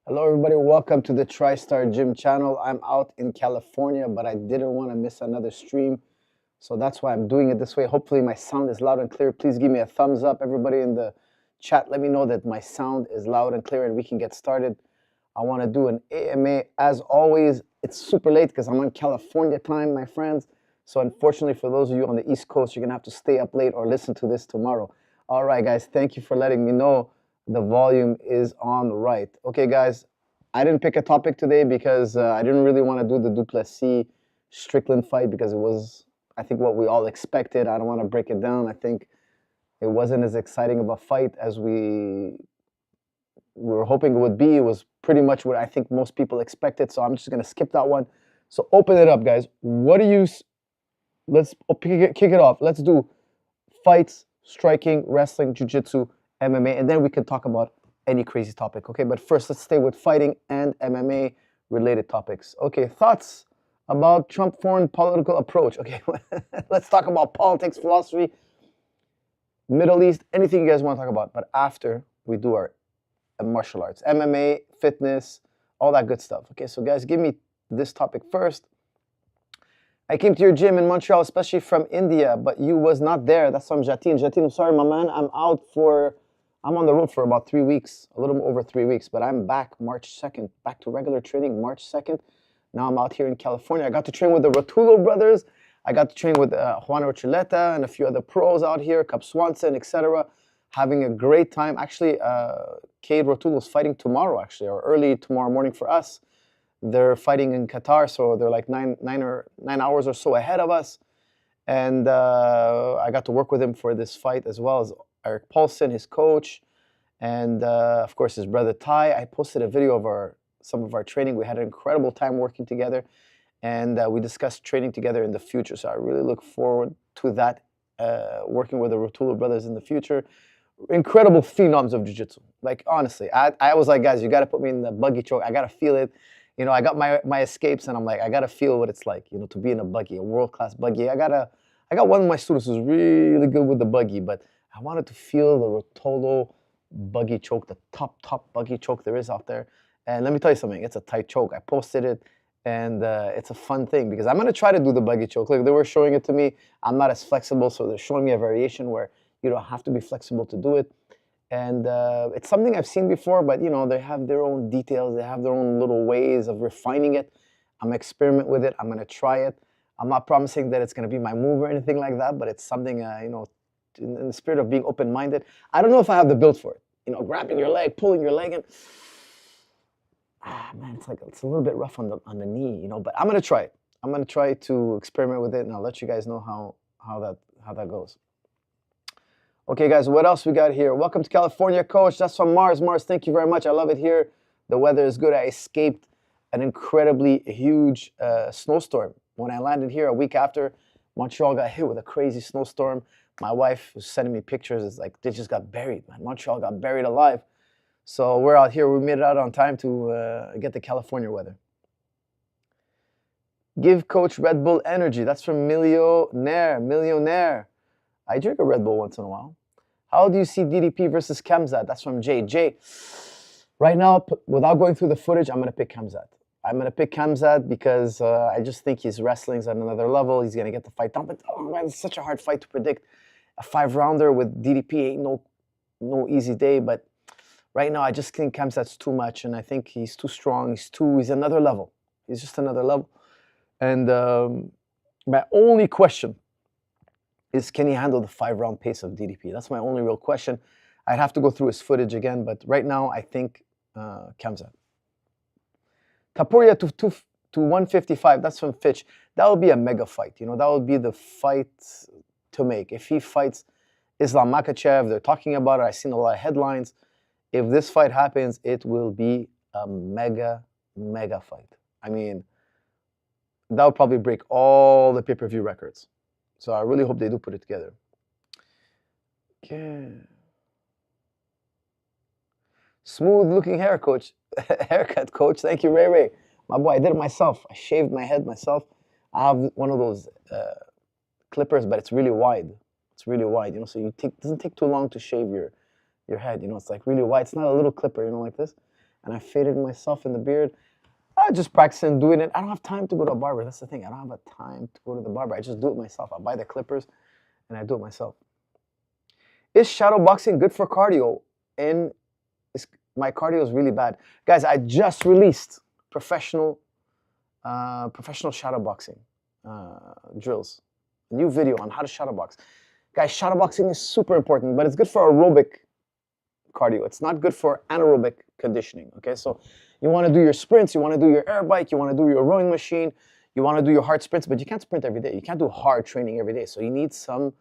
Hello, everybody. Welcome to the TriStar Gym channel. I'm out in California, but I didn't want to miss another stream. So that's why I'm doing it this way. Hopefully, my sound is loud and clear. Please give me a thumbs up. Everybody in the chat, let me know that my sound is loud and clear and we can get started. I want to do an AMA. As always, it's super late because I'm on California time, my friends. So unfortunately, for those of you on the East Coast, you're going to have to stay up late or listen to this tomorrow. All right, guys. Thank you for letting me know the volume is on right. Okay, guys. I didn't pick a topic today because I didn't really want to do the Duplessis Strickland fight because it was, I think, what we all expected. I don't want to break it down. I think it wasn't as exciting of a fight as we were hoping it would be. It was pretty much what I think most people expected. So I'm just going to skip that one. So open it up, guys. What do you, let's kick it off. Let's do fights, striking, wrestling, jiu-jitsu, MMA, and then we can talk about any crazy topic, okay? But first, let's stay with fighting and MMA related topics. Okay, thoughts about Trump foreign political approach. Okay, let's talk about politics, philosophy, Middle East, anything you guys want to talk about. But after we do our martial arts, MMA, fitness, all that good stuff. Okay, so guys, give me this topic first. I came to your gym in Montreal, especially from India, but you was not there. That's from Jatin. Jatin, I'm sorry, my man. I'm on the road for about 3 weeks, a little over 3 weeks, but I'm back March 2nd, back to regular training March 2nd. Now I'm out here in California. I got to train with the Rotullo brothers. I got to train with Juan Orchuleta and a few other pros out here, Cup Swanson, etc. Having a great time. Actually, Cade Rotullo's fighting tomorrow, actually, or early tomorrow morning for us. They're fighting in Qatar, so they're like nine hours or so ahead of us. And I got to work with him for this fight as well as Eric Paulson, his coach, and of course his brother Ty. I posted a video of some of our training. We had an incredible time working together, and we discussed training together in the future. So I really look forward to that, working with the Rotullo brothers in the future. Incredible phenoms of jiu-jitsu. Like, honestly, I was like, guys, you got to put me in the buggy choke. I got to feel it. You know, I got my escapes, and I'm like, I got to feel what it's like, you know, to be in a buggy, a world-class buggy. I got one of my students who's really good with the buggy, but I wanted to feel the Rotolo buggy choke, the top buggy choke there is out there. And let me tell you something, it's a tight choke. I posted it, and it's a fun thing because I'm going to try to do the buggy choke. Look, they were showing it to me. I'm not as flexible, so they're showing me a variation where you don't have to be flexible to do it. And it's something I've seen before, but, you know, they have their own details. They have their own little ways of refining it. I'm going to experiment with it. I'm going to try it. I'm not promising that it's going to be my move or anything like that, but it's something, you know, in the spirit of being open-minded. I don't know if I have the build for it. You know, grabbing your leg, pulling your leg, and man, it's a little bit rough on the knee, you know. But I'm gonna try it. I'm gonna try to experiment with it, and I'll let you guys know how that goes. Okay, guys, what else we got here? Welcome to California, Coach. That's from Mars. Mars, thank you very much. I love it here. The weather is good. I escaped an incredibly huge snowstorm. When I landed here a week after, Montreal got hit with a crazy snowstorm. My wife was sending me pictures. It's like they just got buried, man. Montreal got buried alive. So we're out here. We made it out on time to get the California weather. Give Coach Red Bull energy. That's from Millionaire. I drink a Red Bull once in a while. How do you see DDP versus Khamzat? That's from Jay. Jay, right now, without going through the footage, I'm going to pick Khamzat. I'm going to pick Khamzat because I just think his wrestling's at another level. He's going to get the fight down. But, oh, man, it's such a hard fight to predict. A 5-rounder with DDP ain't no easy day. But right now, I just think Khamzat's too much, and I think he's too strong. He's another level. He's just another level. And my only question is, can he handle the 5-round pace of DDP? That's my only real question. I'd have to go through his footage again, but right now, I think Khamzat. Tapuria to 155, that's from Fitch. That would be a mega fight. You know, that would be the fight to make. If he fights Islam Makhachev, they're talking about it. I've seen a lot of headlines. If this fight happens, it will be a mega fight. I mean, that would probably break all the pay-per-view records. So I really hope they do put it together. Okay. Smooth looking hair, Coach. Haircut, Coach. Thank you, Ray Ray. My boy, I did it myself. I shaved my head myself. I have one of those clippers, but it's really wide. It's really wide, you know, so it doesn't take too long to shave your head, you know. It's like really wide. It's not a little clipper, you know, like this. and I faded myself in the beard. I just practice and doing it. I don't have time to go to a barber. That's the thing. I don't have a time to go to the barber. I just do it myself. I buy the clippers and I do it myself. Is shadow boxing good for cardio? And my cardio is really bad. Guys, I just released professional shadow boxing drills. A new video on how to shadow box. Guys, shadow boxing is super important, but it's good for aerobic cardio. It's not good for anaerobic conditioning, okay? So you want to do your sprints, you want to do your air bike, you want to do your rowing machine, you want to do your hard sprints, but you can't sprint every day. You can't do hard training every day. So you need some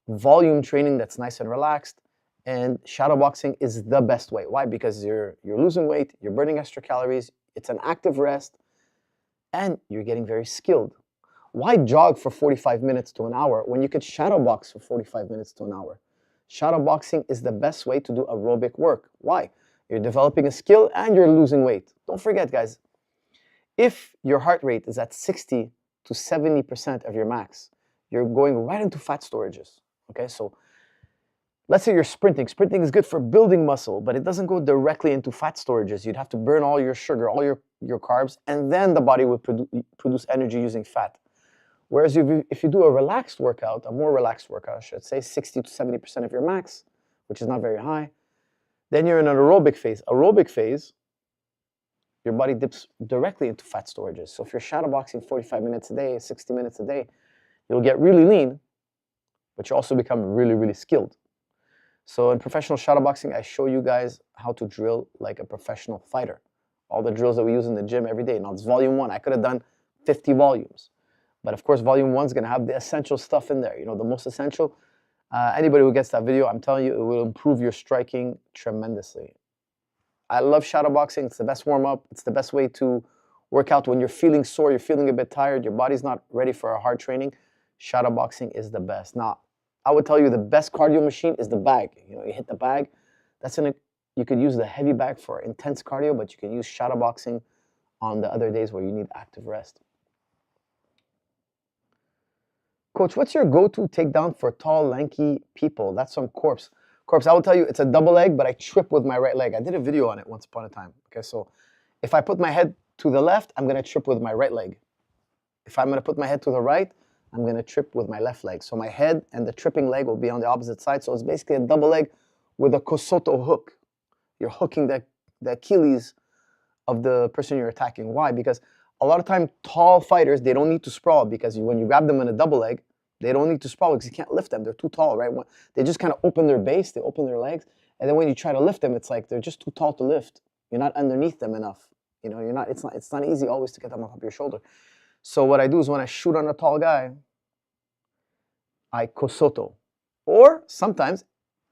volume training that's nice and relaxed, and shadow boxing is the best way. Why? Because you're losing weight, you're burning extra calories, it's an active rest, and you're getting very skilled. Why jog for 45 minutes to an hour when you could shadow box for 45 minutes to an hour? Shadow boxing is the best way to do aerobic work. Why? You're developing a skill and you're losing weight. Don't forget, guys, if your heart rate is at 60 to 70% of your max, you're going right into fat storages. Okay, so let's say you're sprinting. Sprinting is good for building muscle, but it doesn't go directly into fat storages. You'd have to burn all your sugar, all your carbs, and then the body would produce energy using fat. Whereas if you do a relaxed workout, a more relaxed workout, I should say, 60 to 70% of your max, which is not very high, then you're in an aerobic phase. Aerobic phase, your body dips directly into fat storages. So if you're shadow boxing 45 minutes a day, 60 minutes a day, you'll get really lean, but you also become really, really skilled. So in professional shadow boxing, I show you guys how to drill like a professional fighter. All the drills that we use in the gym every day. Now it's volume 1. I could have done 50 volumes. But of course, volume 1 is going to have the essential stuff in there. You know, the most essential. Anybody who gets that video, I'm telling you, it will improve your striking tremendously. I love shadow boxing. It's the best warm-up. It's the best way to work out when you're feeling sore, you're feeling a bit tired, your body's not ready for a hard training. Shadow boxing is the best. Now, I would tell you the best cardio machine is the bag. You know, you hit the bag. You could use the heavy bag for intense cardio, but you can use shadow boxing on the other days where you need active rest. Coach, what's your go-to takedown for tall, lanky people? That's from Corpse. Corpse, I will tell you, it's a double leg, but I trip with my right leg. I did a video on it once upon a time. Okay, so if I put my head to the left, I'm going to trip with my right leg. If I'm going to put my head to the right, I'm going to trip with my left leg. So my head and the tripping leg will be on the opposite side. So it's basically a double leg with a kosoto hook. You're hooking the Achilles of the person you're attacking. Why? Because a lot of time, tall fighters, they don't need to sprawl because when you grab them in a double leg, they don't need to sprawl because you can't lift them. They're too tall, right? They just kind of open their base, they open their legs, and then when you try to lift them, it's like they're just too tall to lift. You're not underneath them enough. You know, it's not easy always to get them off your shoulder. So what I do is when I shoot on a tall guy, I kosoto. Or sometimes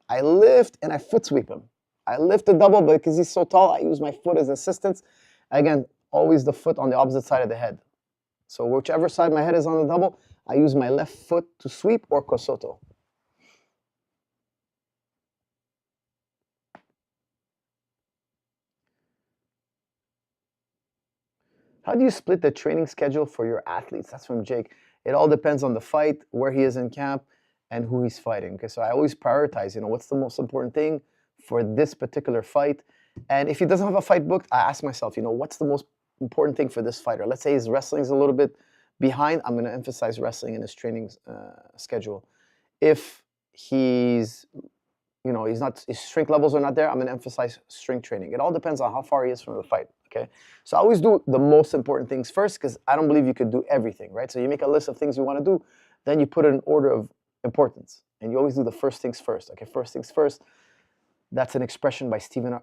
I lift and I foot sweep him. I lift the double, but because he's so tall, I use my foot as assistance. Again, always the foot on the opposite side of the head. So whichever side my head is on the double, I use my left foot to sweep or kosoto. How do you split the training schedule for your athletes? That's from Jake. It all depends on the fight, where he is in camp, and who he's fighting. Okay, so I always prioritize, you know, what's the most important thing for this particular fight. And if he doesn't have a fight booked, I ask myself, you know, what's the most important thing for this fighter? Let's say his wrestling is a little bit behind, I'm going to emphasize wrestling in his training schedule. If he's, you know, his strength levels are not there, I'm going to emphasize strength training. It all depends on how far he is from the fight, okay? So I always do the most important things first because I don't believe you could do everything, right? So you make a list of things you want to do, then you put it in order of importance. And you always do the first things first, okay? First things first. That's an expression by Stephen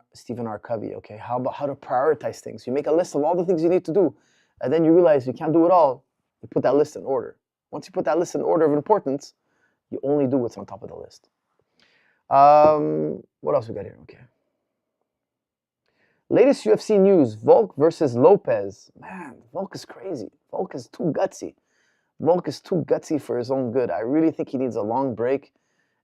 R. Covey, okay? How to prioritize things. You make a list of all the things you need to do, and then you realize you can't do it all. You put that list in order. Once you put that list in order of importance, you only do what's on top of the list. What else we got here? Okay. Latest UFC news, Volk versus Lopez. Man, Volk is crazy. Volk is too gutsy. Volk is too gutsy for his own good. I really think he needs a long break.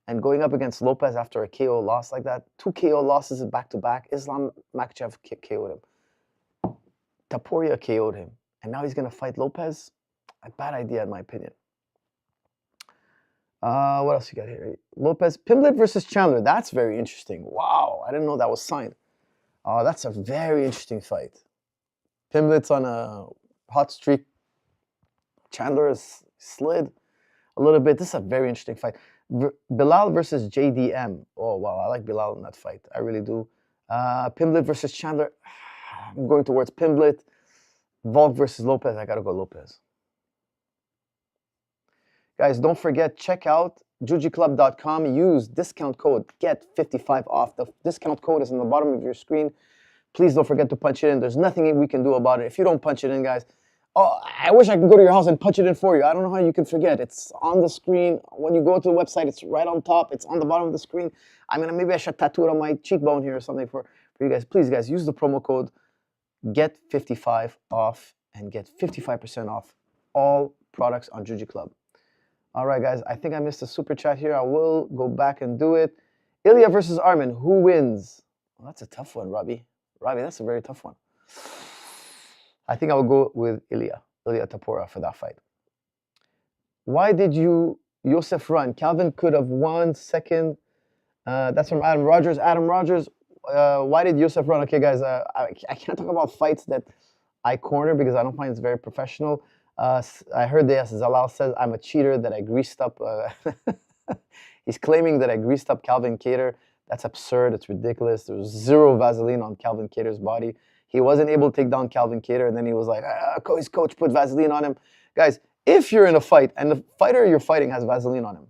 And going up against Lopez after a KO loss like that, 2 KO losses back-to-back, Islam Makhachev KO'd him. Taporia KO'd him. And now he's going to fight Lopez? A bad idea, in my opinion. What else you got here? Lopez, Pimblett versus Chandler. That's very interesting. Wow, I didn't know that was signed. Oh, that's a very interesting fight. Pimlet's on a hot streak. Chandler has slid a little bit. This is a very interesting fight. Bilal versus JDM. Oh, wow. I like Bilal in that fight. I really do. Pimblet versus Chandler. I'm going towards Pimblet. Volk versus Lopez. I got to go Lopez. Guys, don't forget, check out jujiclub.com. Use discount code GET55 off. The discount code is on the bottom of your screen. Please don't forget to punch it in. There's nothing we can do about it. If you don't punch it in, guys, oh, I wish I could go to your house and punch it in for you. I don't know how you can forget. It's on the screen. When you go to the website, it's right on top. It's on the bottom of the screen. I mean, maybe I should tattoo it on my cheekbone here or something for you guys. Please, guys, use the promo code GET55 off and get 55% off all products on Juji Club. All right, guys, I think I missed a super chat here. I will go back and do it. Ilya versus Armin. Who wins? Well, that's a tough one, Robbie. Robbie, that's a very tough one. I think I will go with Ilya Tapora for that fight. Why did Yosef run? Calvin could have won second. That's from Adam Rogers. Adam Rogers, why did Yosef run? Okay, guys, I can't talk about fights that I corner because I don't find it's very professional. I heard this. Zalal says I'm a cheater, that I greased up. He's claiming that I greased up Calvin Kattar. That's absurd. It's ridiculous. There was zero Vaseline on Calvin Kattar's body. He wasn't able to take down Calvin Kattar, and then he was like, his coach put Vaseline on him. Guys, if you're in a fight and the fighter you're fighting has Vaseline on him,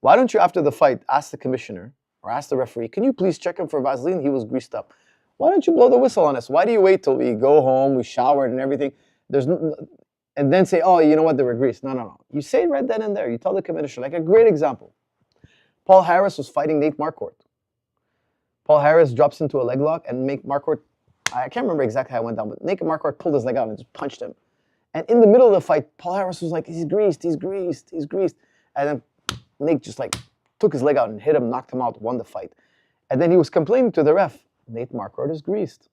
why don't you, after the fight, ask the commissioner or ask the referee, can you please check him for Vaseline? He was greased up. Why don't you blow the whistle on us? Why do you wait till we go home, we showered and everything, and then say, oh, you know what, they were greased? No. You say right then and there. You tell the commissioner. Like a great example. Paul Harris was fighting Nate Marquardt. Paul Harris drops into a leg lock and Nate Marquardt, I can't remember exactly how it went down, but Nate Marquardt pulled his leg out and just punched him. And in the middle of the fight, Paul Harris was like, he's greased. And then Nate just like took his leg out and hit him, knocked him out, won the fight. And then he was complaining to the ref, Nate Marquardt is greased.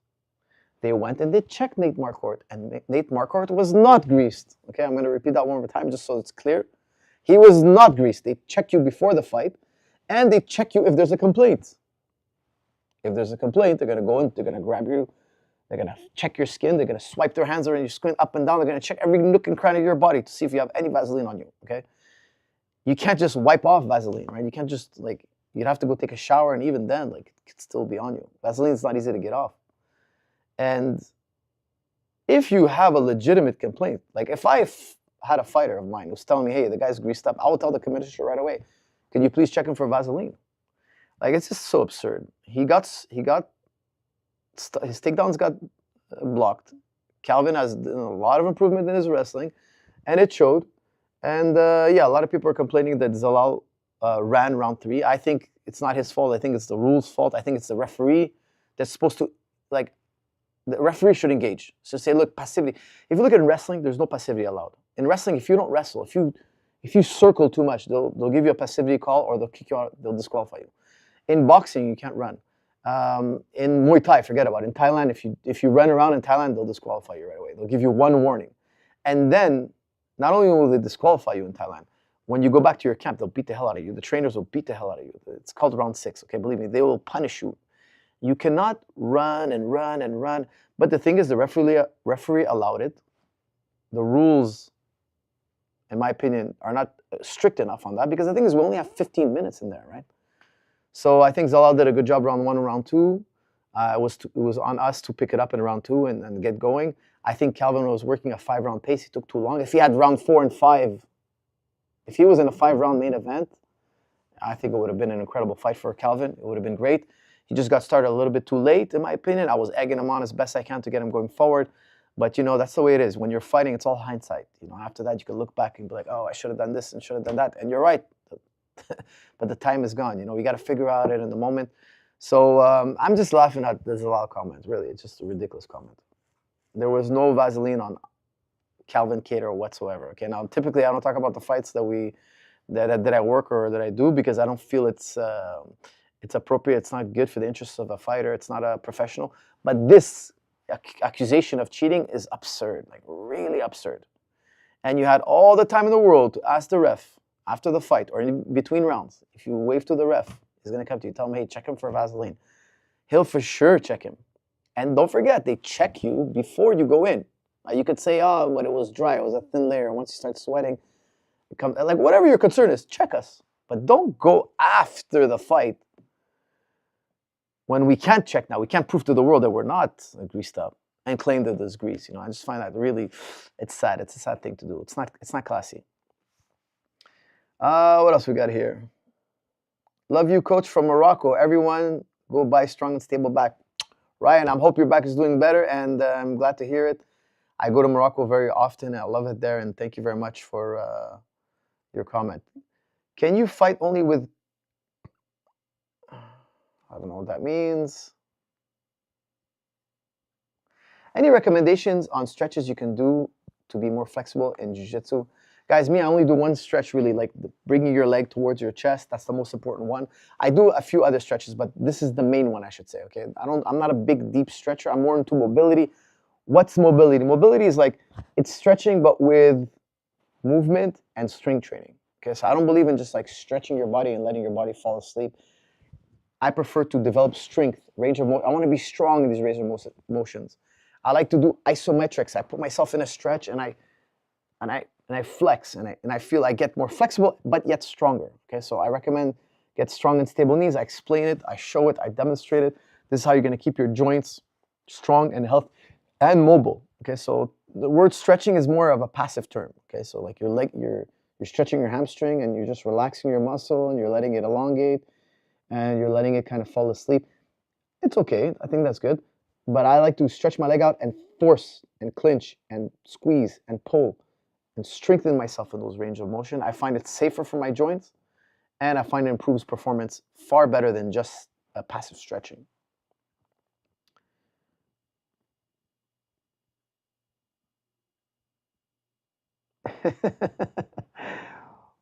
They went and they checked Nate Marquardt, and Nate Marquardt was not greased. Okay, I'm going to repeat that one more time just so it's clear. He was not greased. They check you before the fight, and they check you if there's a complaint. If there's a complaint, they're going to go in, they're going to grab you, they're going to check your skin, they're going to swipe their hands around your skin up and down, they're going to check every nook and cranny of your body to see if you have any Vaseline on you, okay? You can't just wipe off Vaseline, right? You can't just, like, you'd have to go take a shower, and even then, like, it could still be on you. Vaseline's not easy to get off. And if you have a legitimate complaint, like if I had a fighter of mine who's telling me, hey, the guy's greased up, I will tell the commissioner right away, can you please check him for Vaseline? Like, it's just so absurd. His takedowns got blocked. Calvin has a lot of improvement in his wrestling, and it showed. And yeah, a lot of people are complaining that Zalal ran round 3. I think it's not his fault. I think it's the rules' fault. I think it's the referee that's supposed to, like, the referee should engage. So say, look, passivity. If you look at wrestling, there's no passivity allowed. In wrestling, if you don't wrestle, if you circle too much, they'll give you a passivity call or they'll kick you out, they'll disqualify you. In boxing, you can't run. In Muay Thai, forget about it. In Thailand, if you run around in Thailand, they'll disqualify you right away. They'll give you one warning. And then, not only will they disqualify you in Thailand, when you go back to your camp, they'll beat the hell out of you. The trainers will beat the hell out of you. It's called round 6, okay? Believe me, they will punish you. You cannot run and run and run. But the thing is, the referee allowed it. The rules, in my opinion, are not strict enough on that, because the thing is, we only have 15 minutes in there, right? So I think Zalal did a good job round 1 and round 2. It was on us to pick it up in round 2 and get going. I think Calvin was working a 5-round pace. He took too long. If he had round 4 and 5, if he was in a 5-round main event, I think it would have been an incredible fight for Calvin. It would have been great. He just got started a little bit too late, in my opinion. I was egging him on as best I can to get him going forward. But, you know, that's the way it is. When you're fighting, it's all hindsight. You know, after that, you can look back and be like, oh, I should have done this and should have done that. And you're right. But the time is gone. You know, we got to figure out it in the moment. So I'm just laughing at, there's a lot of comments, really. It's just a ridiculous comment. There was no Vaseline on Calvin Kattar whatsoever. Okay, now, typically, I don't talk about the fights that I work or that I do, because I don't feel it's appropriate. It's not good for the interests of a fighter. It's not a professional. But this accusation of cheating is absurd, like really absurd. And you had all the time in the world to ask the ref after the fight or in between rounds. If you wave to the ref, he's going to come to you, tell him, hey, check him for Vaseline. he'll for sure check him. And don't forget, they check you before you go in. You could say, oh, but it was dry, it was a thin layer. Once you start sweating, it comes, like whatever your concern is, check us. But don't go after the fight when we can't check now. We can't prove to the world that we're not greased up and claim that there's grease. I just find that really, it's sad. It's a sad thing to do. It's not classy. What else we got here? Love you, coach from Morocco. Everyone, go buy strong and stable back. Ryan, I hope your back is doing better, and I'm glad to hear it. I go to Morocco very often, and I love it there, and thank you very much for your comment. Can you fight only with... I don't know what that means. Any recommendations on stretches you can do to be more flexible in jiu-jitsu? Guys, I only do one stretch really, like bringing your leg towards your chest. That's the most important one. I do a few other stretches, but this is the main one, I should say, okay? I'm not a big, deep stretcher. I'm more into mobility. What's mobility? Mobility is like, it's stretching, but with movement and strength training. Okay, so I don't believe in just like stretching your body and letting your body fall asleep. I prefer to develop strength, range of motion. I want to be strong in these range of motions. I like to do isometrics. I put myself in a stretch and I flex and I feel I get more flexible, but yet stronger. Okay, so I recommend get strong and stable knees. I explain it, I show it, I demonstrate it. This is how you're going to keep your joints strong and healthy and mobile. Okay, so the word stretching is more of a passive term. Okay, so like your leg, you're stretching your hamstring and you're just relaxing your muscle and you're letting it elongate and you're letting it kind of fall asleep. It's okay. I think that's good. But I like to stretch my leg out and force and clinch and squeeze and pull and strengthen myself in those range of motion. I find it safer for my joints, and I find it improves performance far better than just a passive stretching.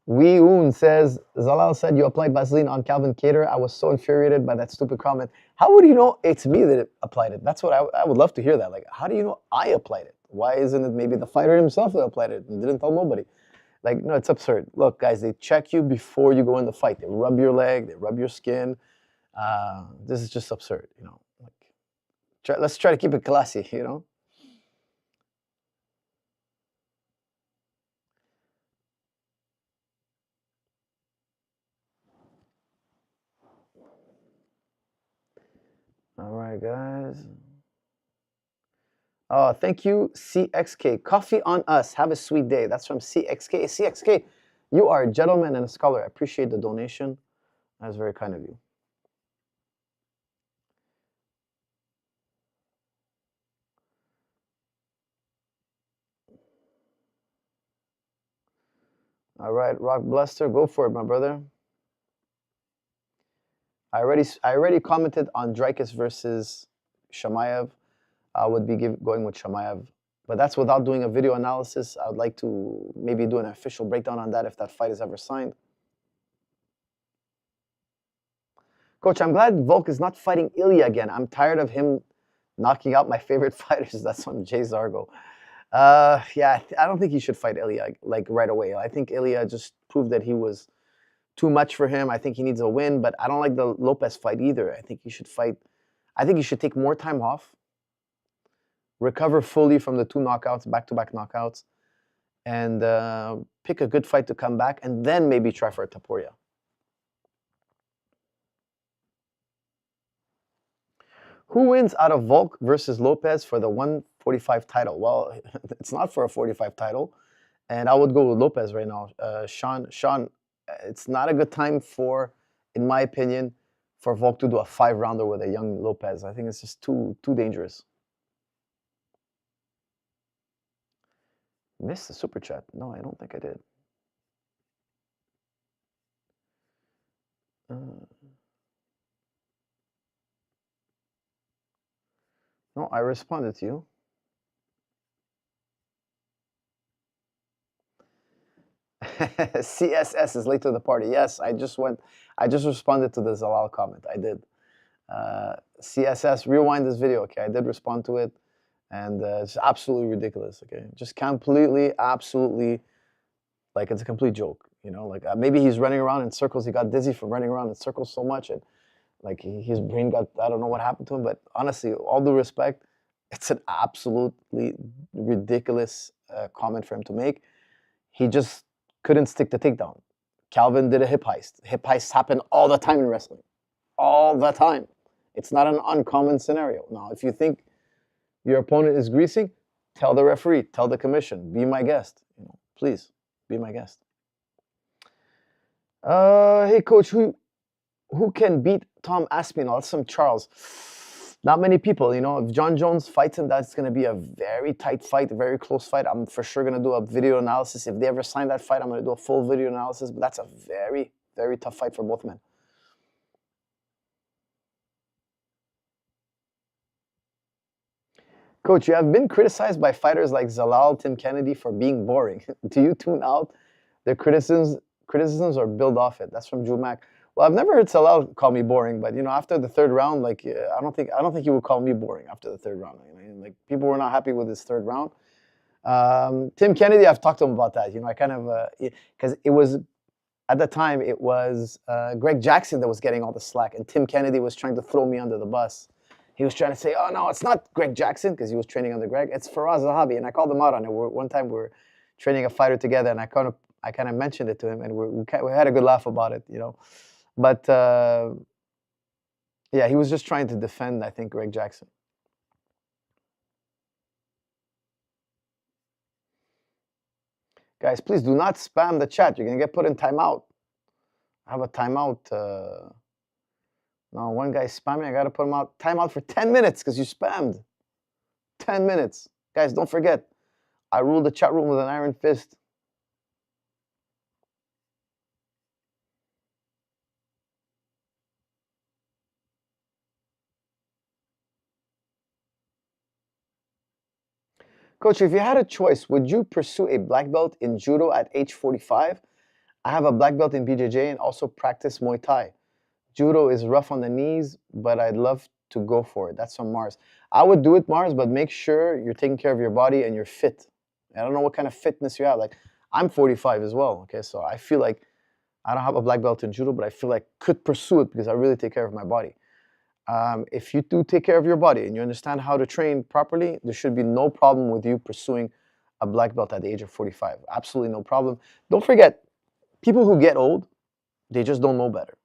Wee Woon says, Zalal said you applied Vaseline on Calvin Cater. I was so infuriated by that stupid comment. How would you know it's me that applied it? That's what I would love to hear that. Like, how do you know I applied it? Why isn't it maybe the fighter himself that applied it and didn't tell nobody? Like, no, it's absurd. Look, guys, they check you before you go in the fight. They rub your leg, they rub your skin. This is just absurd, Like, let's try to keep it classy. All right, guys. Oh, thank you, CXK. Coffee on us. Have a sweet day. That's from CXK. CXK, you are a gentleman and a scholar. I appreciate the donation. That's very kind of you. All right, Rock Bluster, go for it, my brother. I already commented on Dreykus versus Shamaev. I would be going with Shamaev, but that's without doing a video analysis. I would like to maybe do an official breakdown on that if that fight is ever signed. Coach, I'm glad Volk is not fighting Ilya again. I'm tired of him knocking out my favorite fighters. That's from Jay Zargo. Yeah, I don't think he should fight Ilya like right away. I think Ilya just proved that he was too much for him. I think he needs a win, but I don't like the Lopez fight either. I think he should fight. I think he should take more time off, recover fully from the 2 knockouts, back-to-back knockouts, and pick a good fight to come back, and then maybe try for a Taporia. Who wins out of Volk versus Lopez for the 145 title? Well, it's not for a 45 title, and I would go with Lopez right now. Sean, it's not a good time for, in my opinion, for Volk to do a 5-rounder with a young Lopez. I think it's just too dangerous. Missed the super chat. No, I don't think I did. No, I responded to you. CSS is late to the party. Yes, I just responded to the Zalal comment. I did. CSS, rewind this video. Okay, I did respond to it, and it's absolutely ridiculous. Okay, just completely, absolutely, like it's a complete joke. Like maybe he's running around in circles. He got dizzy from running around in circles so much, and Like his brain got, I don't know what happened to him, but honestly, all due respect, it's an absolutely ridiculous comment for him to make. He just couldn't stick the takedown. Calvin did a hip heist. Hip heists happen all the time in wrestling. All the time. It's not an uncommon scenario. Now, if you think your opponent is greasing, tell the referee, tell the commission, be my guest. Please, be my guest. Hey, coach, who can beat Tom Aspinall? That's from Charles. Not many people, If John Jones fights him, that's going to be a very tight fight, a very close fight. I'm for sure going to do a video analysis. If they ever sign that fight, I'm going to do a full video analysis. But that's a very, very tough fight for both men. Coach, you have been criticized by fighters like Zalal, Tim Kennedy for being boring. Do you tune out their criticisms or build off it? That's from Drew Mack. Well, I've never heard Zalal call me boring, but after the third round, like I don't think he would call me boring after the third round. Like people were not happy with his third round. Tim Kennedy, I've talked to him about that. I kind of because it was at the time it was Greg Jackson that was getting all the slack, and Tim Kennedy was trying to throw me under the bus. He was trying to say, "Oh no, it's not Greg Jackson," because he was training under Greg. It's Faraz Zahabi, and I called him out on it. One time we were training a fighter together, and I kind of mentioned it to him, and we had a good laugh about it, But yeah, he was just trying to defend, I think, Greg Jackson. Guys, please do not spam the chat. You're gonna get put in timeout. I have a timeout. No, one guy's spamming. I gotta put him out. Timeout for 10 minutes because you spammed. 10 minutes. Guys, don't forget, I rule the chat room with an iron fist. Coach, if you had a choice, would you pursue a black belt in judo at age 45? I have a black belt in BJJ and also practice Muay Thai. Judo is rough on the knees, but I'd love to go for it. That's from Mars. I would do it, Mars, but make sure you're taking care of your body and you're fit. I don't know what kind of fitness you have. Like, I'm 45 as well, okay? So I feel like I don't have a black belt in judo, but I feel like I could pursue it because I really take care of my body. If you do take care of your body and you understand how to train properly, there should be no problem with you pursuing a black belt at the age of 45. Absolutely no problem. Don't forget, people who get old, they just don't know better.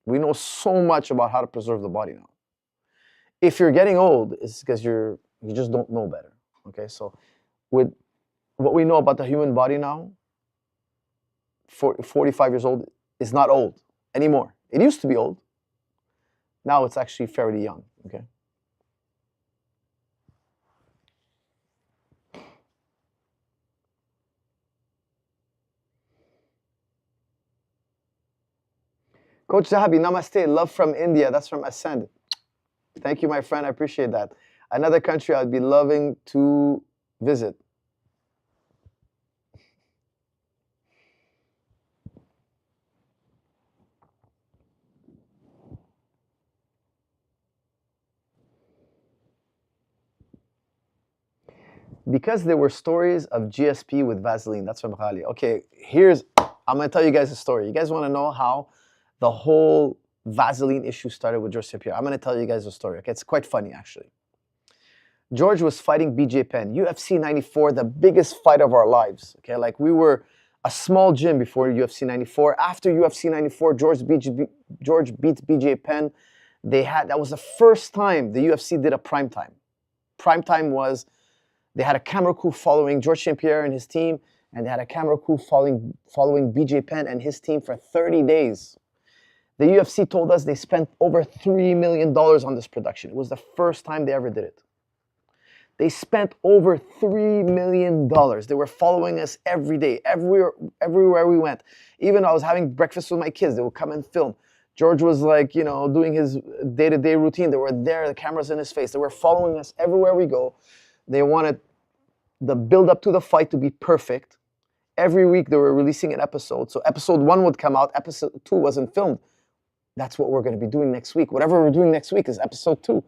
We know so much about how to preserve the body now. If you're getting old, it's because you just don't know better. Okay, so with what we know about the human body now, 45 years old is not old anymore. It used to be old. Now it's actually fairly young. Okay. Coach Zahabi, namaste. Love from India. That's from Ascend. Thank you, my friend. I appreciate that. Another country I'd be loving to visit. Because there were stories of GSP with Vaseline. That's from Ghali. Okay, I'm going to tell you guys a story. You guys want to know how the whole Vaseline issue started with George St. Pierre? I'm going to tell you guys a story. Okay, it's quite funny, actually. George was fighting BJ Penn, UFC 94, the biggest fight of our lives. Okay, like we were a small gym before UFC 94. After UFC 94, George beats BJ Penn. That was the first time the UFC did a primetime. Primetime was they had a camera crew following George St. Pierre and his team, and they had a camera crew following BJ Penn and his team for 30 days. The UFC told us they spent over $3 million on this production. It was the first time they ever did it. They spent over $3 million. They were following us every day, everywhere we went. Even I was having breakfast with my kids. They would come and film. George was like, doing his day-to-day routine. They were there, the cameras in his face. They were following us everywhere we go. They wanted the build-up to the fight to be perfect. Every week they were releasing an episode. So episode 1 would come out. Episode 2 wasn't filmed. That's what we're going to be doing next week. Whatever we're doing next week is episode 2.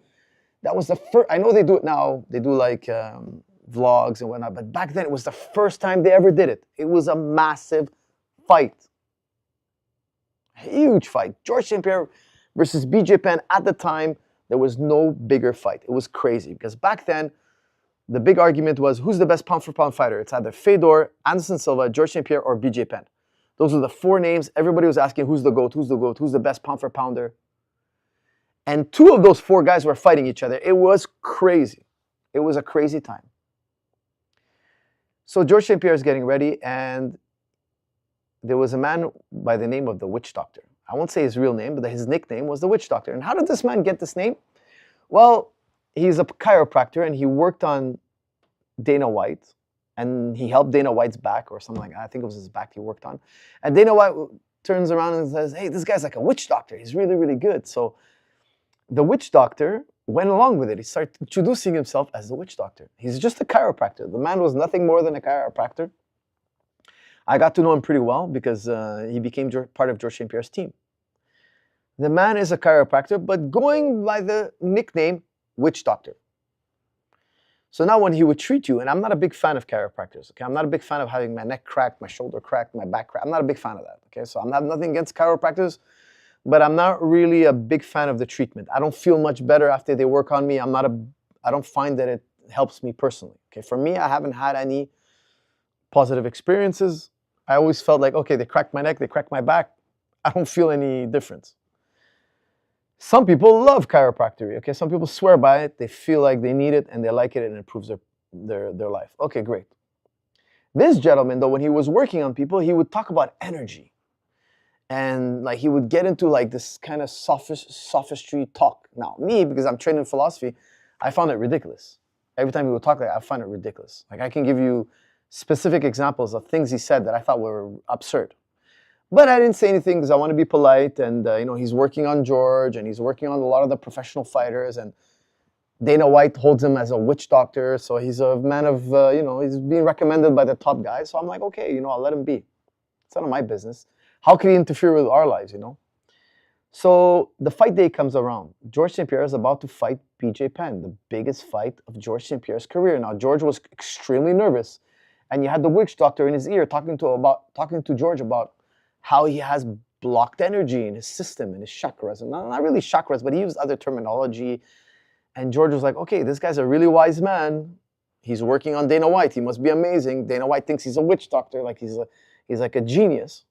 That was the first. I know they do it now. They do like vlogs and whatnot. But back then, it was the first time they ever did it. It was a massive fight. Huge fight. George St. Pierre versus BJ Penn. At the time, there was no bigger fight. It was crazy because back then, the big argument was who's the best pound-for-pound fighter? It's either Fedor, Anderson Silva, George St. Pierre, or BJ Penn. Those were the four names. Everybody was asking who's the GOAT, who's the GOAT, who's the best pound-for-pounder. And two of those four guys were fighting each other. It was crazy. It was a crazy time. So George St. Pierre is getting ready, and there was a man by the name of the Witch Doctor. I won't say his real name, but his nickname was the Witch Doctor. And how did this man get this name? Well, he's a chiropractor, and he worked on Dana White, and he helped Dana White's back or something like that. I think it was his back he worked on. And Dana White turns around and says, hey, this guy's like a witch doctor. He's really, really good. So the Witch Doctor went along with it. He started introducing himself as the Witch Doctor. He's just a chiropractor. The man was nothing more than a chiropractor. I got to know him pretty well because he became part of George St. Pierre's team. The man is a chiropractor, but going by the nickname Witch Doctor. So now when he would treat you, and I'm not a big fan of chiropractors, okay? I'm not a big fan of having my neck cracked, my shoulder cracked, my back cracked. I'm not a big fan of that, okay? So I'm not nothing against chiropractors, but I'm not really a big fan of the treatment. I don't feel much better after they work on me. I don't find that it helps me personally, okay? For me, I haven't had any positive experiences. I always felt like, okay, they cracked my neck, they cracked my back. I don't feel any difference. Some people love chiropractic, okay? Some people swear by it. They feel like they need it and they like it and it improves their life. Okay, great. This gentleman, though, when he was working on people, he would talk about energy. And like he would get into like this kind of sophistry talk. Now, me, because I'm trained in philosophy, I found it ridiculous. Every time he would talk like that, I find it ridiculous. Like I can give you specific examples of things he said that I thought were absurd. But I didn't say anything because I want to be polite, and he's working on George, and he's working on a lot of the professional fighters, and Dana White holds him as a witch doctor, so he's a man of, he's being recommended by the top guys, so I'm like, okay, I'll let him be. It's none of my business. How can he interfere with our lives, So the fight day comes around. George St. Pierre is about to fight BJ Penn, the biggest fight of George St. Pierre's career. Now, George was extremely nervous, and you had the witch doctor in his ear talking to George about how he has blocked energy in his system, in his chakras. And not really chakras, but he used other terminology. And George was like, okay, this guy's a really wise man. He's working on Dana White. He must be amazing. Dana White thinks he's a witch doctor, like he's like a genius.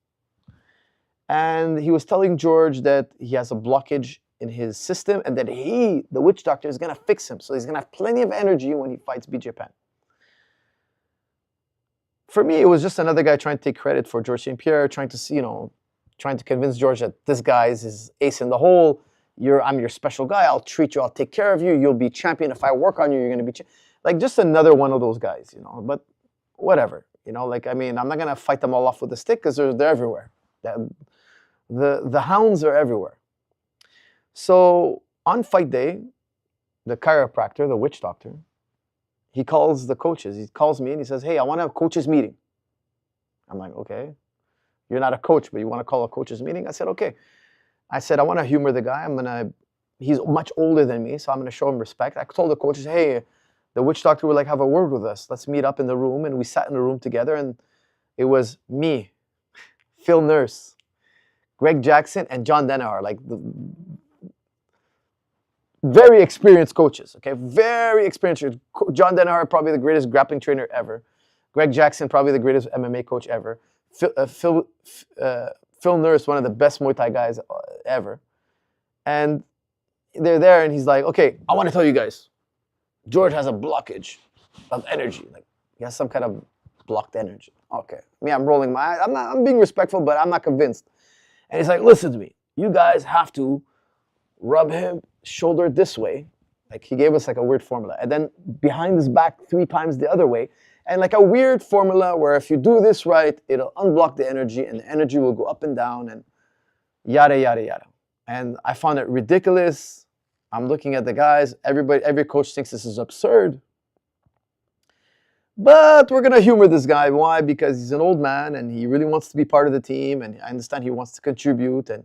And he was telling George that he has a blockage in his system and that the witch doctor, is going to fix him. So he's going to have plenty of energy when he fights BJ Penn. For me, it was just another guy trying to take credit for George St. Pierre, trying to convince George that this guy is his ace in the hole. I'm your special guy. I'll treat you. I'll take care of you. You'll be champion. If I work on you, you're going to be like just another one of those guys, But whatever, I'm not going to fight them all off with a stick because they're everywhere. The hounds are everywhere. So on fight day, the chiropractor, the witch doctor, he calls the coaches. He calls me and he says, hey, I want to have a coaches meeting. I'm like, okay. You're not a coach, but you want to call a coaches meeting? I said, okay. I said, I want to humor the guy. He's much older than me, so I'm going to show him respect. I told the coaches, hey, the witch doctor would like have a word with us. Let's meet up in the room. And we sat in the room together, and it was me, Phil Nurse, Greg Jackson, and John Denahar, like the very experienced coaches, okay? Very experienced. John Denahar, probably the greatest grappling trainer ever. Greg Jackson, probably the greatest MMA coach ever. Phil Nurse, one of the best Muay Thai guys ever. And they're there, and he's like, okay, I want to tell you guys, George has a blockage of energy. Like, he has some kind of blocked energy. Okay. Me, I'm rolling my eyes. I'm being respectful, but I'm not convinced. And he's like, listen to me. You guys have to rub him shoulder this way. Like, he gave us like a weird formula. And then behind his back 3 times the other way. And like a weird formula where if you do this right, it'll unblock the energy and the energy will go up and down and yada, yada, yada. And I found it ridiculous. I'm looking at the guys. Every coach thinks this is absurd. But we're going to humor this guy. Why? Because he's an old man and he really wants to be part of the team. And I understand he wants to contribute. And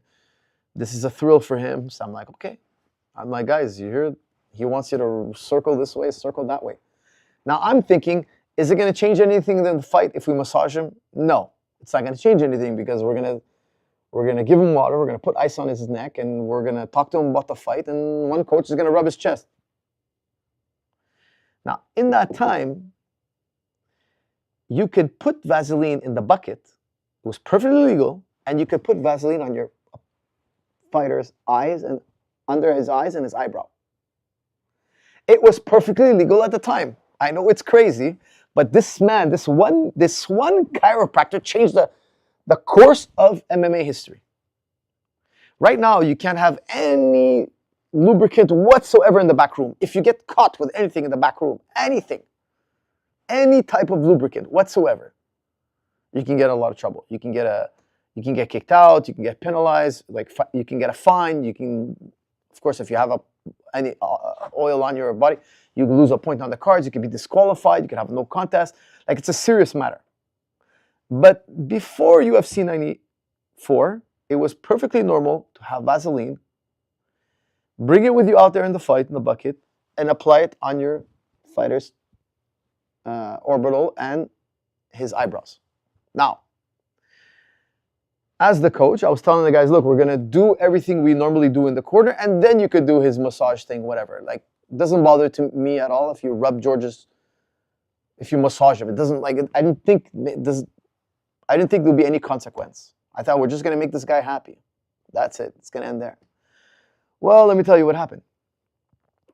this is a thrill for him. So I'm like, okay. I'm like, guys, you hear? He wants you to circle this way, circle that way. Now I'm thinking, is it going to change anything in the fight if we massage him? No, it's not going to change anything because we're going to We're going to give him water. We're going to put ice on his neck, and we're going to talk to him about the fight. And one coach is going to rub his chest. Now, in that time, you could put Vaseline in the bucket. It was perfectly legal. And you could put Vaseline on your fighter's eyes and under his eyes and his eyebrow. It was perfectly legal at the time. I know it's crazy, but this man, this one chiropractor changed the course of MMA history. Right now, you can't have any lubricant whatsoever in the back room. If you get caught with anything in the back room, anything, any type of lubricant whatsoever, you can get a lot of trouble. You can get kicked out. You can get penalized. Like you can get a fine. You can, of course, if you have any oil on your body, you can lose a point on the cards. You can be disqualified. You can have no contest. Like it's a serious matter. But before UFC 94, it was perfectly normal to have Vaseline, bring it with you out there in the fight, in the bucket, and apply it on your fighter's orbital and his eyebrows. Now, as the coach, I was telling the guys, look, we're going to do everything we normally do in the corner, and then you could do his massage thing, whatever. Like, it doesn't bother to me at all if you rub George's, if you massage him. It doesn't, like, I didn't think there'd be any consequence. I thought we're just going to make this guy happy. That's it. It's going to end there. Well, let me tell you what happened.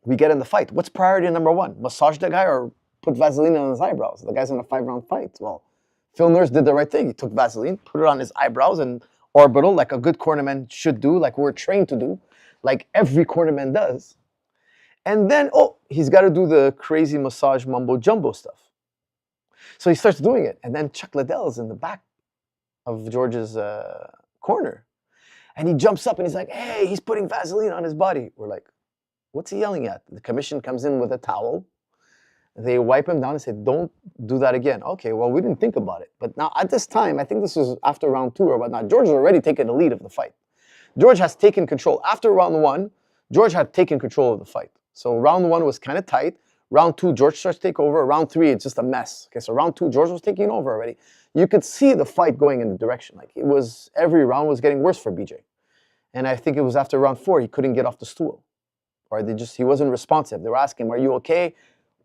We get in the fight. What's priority number one? Massage the guy or put Vaseline on his eyebrows? The guy's in a 5-round fight. Well, Phil Nurse did the right thing. He took Vaseline, put it on his eyebrows and orbital like a good cornerman should do, like we're trained to do, like every cornerman does. And then, he's got to do the crazy massage mumbo-jumbo stuff. So he starts doing it. And then Chuck Liddell's in the back of George's corner. And he jumps up and he's like, hey, he's putting Vaseline on his body. We're like, what's he yelling at? The commission comes in with a towel. They wipe him down and say, don't do that again. Okay, well, we didn't think about it. But now at this time, I think this was after round 2 or whatnot, George has already taken the lead of the fight. George has taken control. After round 1, George had taken control of the fight. So round 1 was kind of tight. Round 2, George starts to take over. Round 3, it's just a mess. Okay, so round 2, George was taking over already. You could see the fight going in the direction. Like, it was, every round was getting worse for BJ. And I think it was after round 4, he couldn't get off the stool. Or he wasn't responsive. They were asking him, are you okay?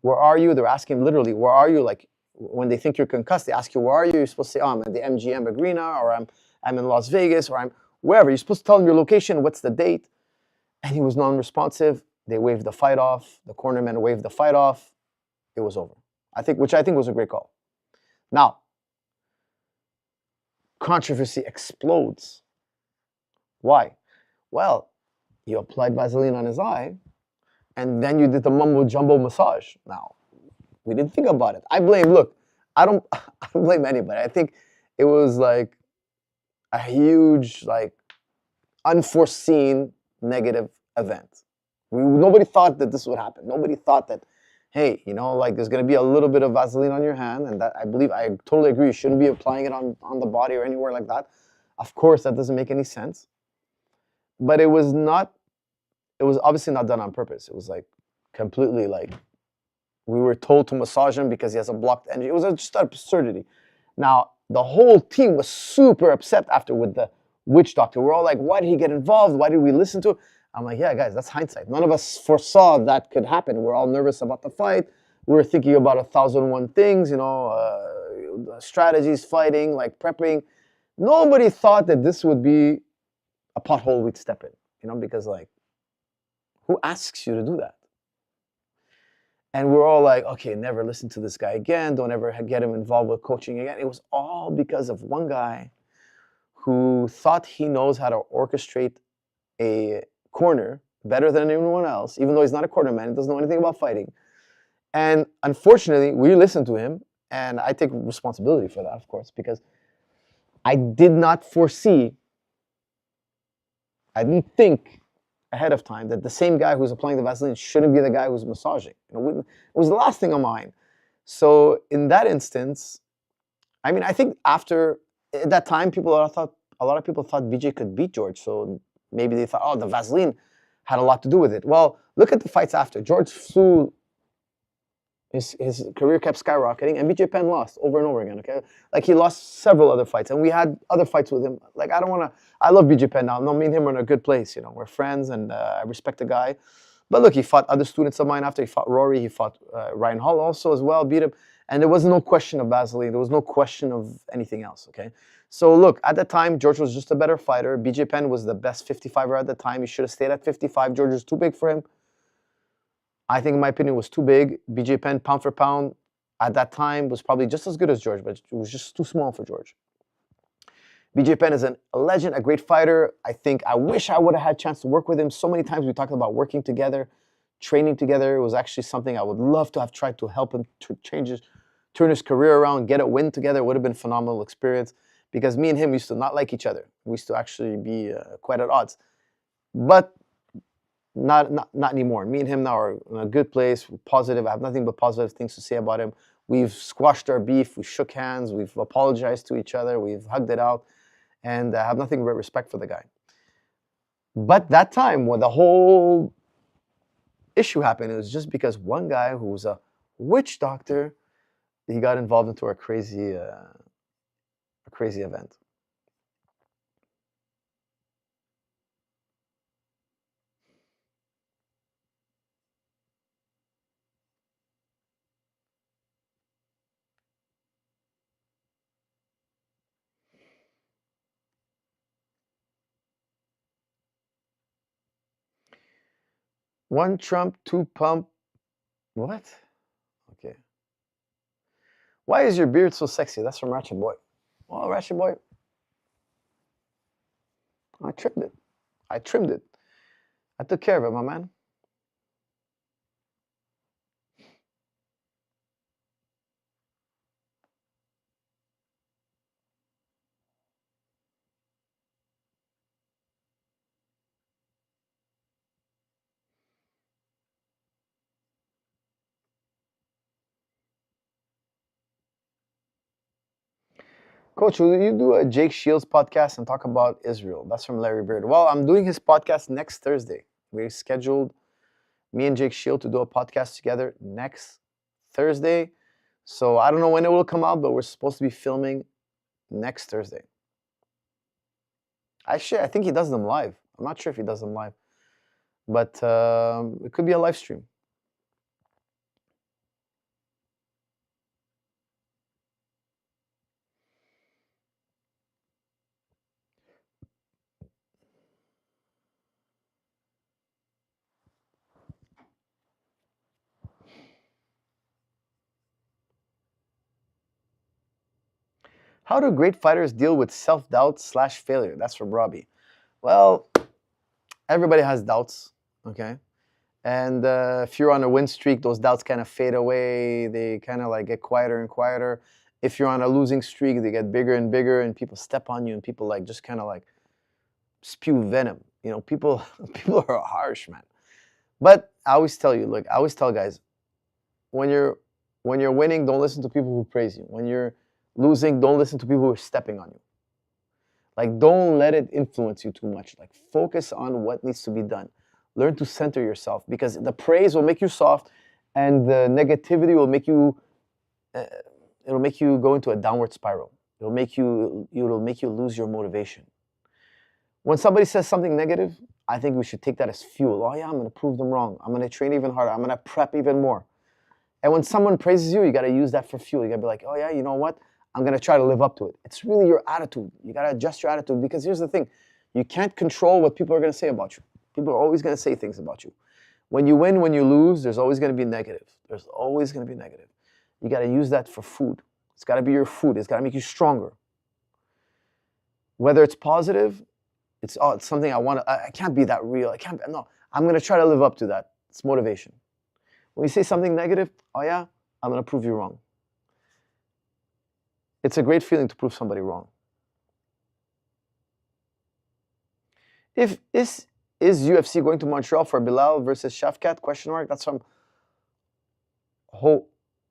Where are you? They're asking him literally, where are you? Like, when they think you're concussed, they ask you, where are you? You're supposed to say, I'm at the MGM Arena, or I'm in Las Vegas, or I'm wherever. You're supposed to tell them your location, what's the date. And he was non-responsive. They waved the fight off. The cornerman waved the fight off. It was over. Which I think was a great call. Now, controversy explodes. Why? Well, you applied Vaseline on his eye, and then you did the mumbo-jumbo massage. Now, we didn't think about it. I don't blame anybody. I think it was like a huge, like, unforeseen negative event. Nobody thought that this would happen. Nobody thought that, hey, like there's going to be a little bit of Vaseline on your hand, and that I totally agree. You shouldn't be applying it on the body or anywhere like that. Of course, that doesn't make any sense. But it was obviously not done on purpose. It was like completely like we were told to massage him because he has a blocked engine. It was just absurdity. Now, the whole team was super upset after with the witch doctor. We're all like, why did he get involved? Why did we listen to it? I'm like, yeah, guys, that's hindsight. None of us foresaw that could happen. We're all nervous about the fight. We were thinking about 1,001 things, strategies, fighting, like prepping. Nobody thought that this would be a pothole we'd step in, because like, who asks you to do that? And we're all like, okay, never listen to this guy again. Don't ever get him involved with coaching again. It was all because of one guy who thought he knows how to orchestrate a corner better than anyone else, even though he's not a cornerman. He doesn't know anything about fighting. And unfortunately, we listened to him, and I take responsibility for that, of course, because I did not foresee, I didn't think ahead of time that the same guy who's applying the Vaseline shouldn't be the guy who's massaging. It was the last thing on mine. So in that instance, I mean, I think after at that time, a lot of people thought BJ could beat George. So maybe they thought, the Vaseline had a lot to do with it. Well, look at the fights after. George flew His career kept skyrocketing, and BJ Penn lost over and over again. Okay, like he lost several other fights, and we had other fights with him. Like I don't want to. I love BJ Penn now. No, me and him are in a good place. You know, we're friends, and I respect the guy. But look, he fought other students of mine after. He fought Rory. He fought Ryan Hall also as well. Beat him, and there was no question of Vaseline. There was no question of anything else. Okay. So look, at the time, George was just a better fighter. BJ Penn was the best 55er at the time. He should have stayed at 55. George was too big for him. I think, in my opinion, was too big. BJ Penn, pound for pound, at that time, was probably just as good as George, but it was just too small for George. BJ Penn is a legend, a great fighter. I wish I would have had a chance to work with him. So many times we talked about working together, training together. It was actually something I would love to have tried to help him to turn his career around, get a win together. It would have been a phenomenal experience because me and him used to not like each other. We used to actually be quite at odds. But not anymore. Me and him now are in a good place. We're positive. I have nothing but positive things to say about him. We've squashed our beef. We shook hands. We've apologized to each other. We've hugged it out. And I have nothing but respect for the guy. But that time when the whole issue happened, it was just because one guy who was a witch doctor, he got involved into a crazy event. One Trump, two pump. What? Okay. Why is your beard so sexy? That's from Ratchet Boy. Well, Ratchet Boy, I trimmed it. I trimmed it. I took care of it, my man. Coach, will you do a Jake Shields podcast and talk about Israel? That's from Larry Bird. Well, I'm doing his podcast next Thursday. We scheduled me and Jake Shield to do a podcast together next Thursday. So I don't know when it will come out, but we're supposed to be filming next Thursday. I think he does them live. I'm not sure if he does them live, but it could be a live stream. How do great fighters deal with self-doubt / failure? That's from Robbie. Well, everybody has doubts, okay? And if you're on a win streak, those doubts kind of fade away. They kind of like get quieter and quieter. If you're on a losing streak, they get bigger and bigger, and people step on you, and people like just kind of like spew venom. You know, people are harsh, man. But I always tell you, look, I always tell guys, when you're winning, don't listen to people who praise you. When you're losing, don't listen to people who are stepping on you. Like, don't let it influence you too much. Like, focus on what needs to be done. Learn to center yourself, because the praise will make you soft, and the negativity will make you. It'll make you go into a downward spiral. It'll make you lose your motivation. When somebody says something negative, I think we should take that as fuel. Oh yeah, I'm going to prove them wrong. I'm going to train even harder. I'm going to prep even more. And when someone praises you, you got to use that for fuel. You got to be like, oh yeah, you know what? I'm going to try to live up to it. It's really your attitude. You got to adjust your attitude, because here's the thing. You can't control what people are going to say about you. People are always going to say things about you. When you win, when you lose, there's always going to be negative. There's always going to be negative. You got to use that for food. It's got to be your food. It's got to make you stronger. Whether it's positive, it's something I want to, I can't be that real. No, I'm going to try to live up to that. It's motivation. When you say something negative, oh yeah, I'm going to prove you wrong. It's a great feeling to prove somebody wrong. Is UFC going to Montreal for Bilal versus Shafkat? Question mark. That's from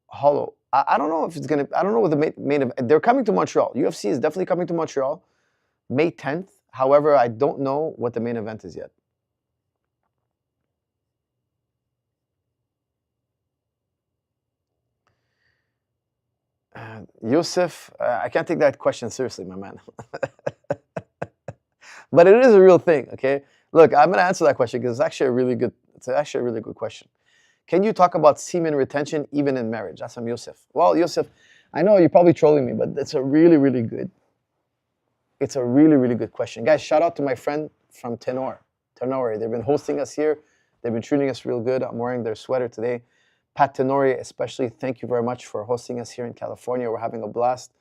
Hollow. I don't know if it's going to, I don't know what the main event, they're coming to Montreal. UFC is definitely coming to Montreal May 10th. However, I don't know what the main event is yet. Yusuf, I can't take that question seriously, my man. But it is a real thing, okay? Look, I'm gonna answer that question because it's actually a really good question. Can you talk about semen retention even in marriage? That's from Yusuf. Well, Yusuf, I know you're probably trolling me, but it's a really, really good question. Guys, shout out to my friend from Tenor. They've been hosting us here. They've been treating us real good. I'm wearing their sweater today. Pat Tenori, especially, thank you very much for hosting us here in California. We're having a blast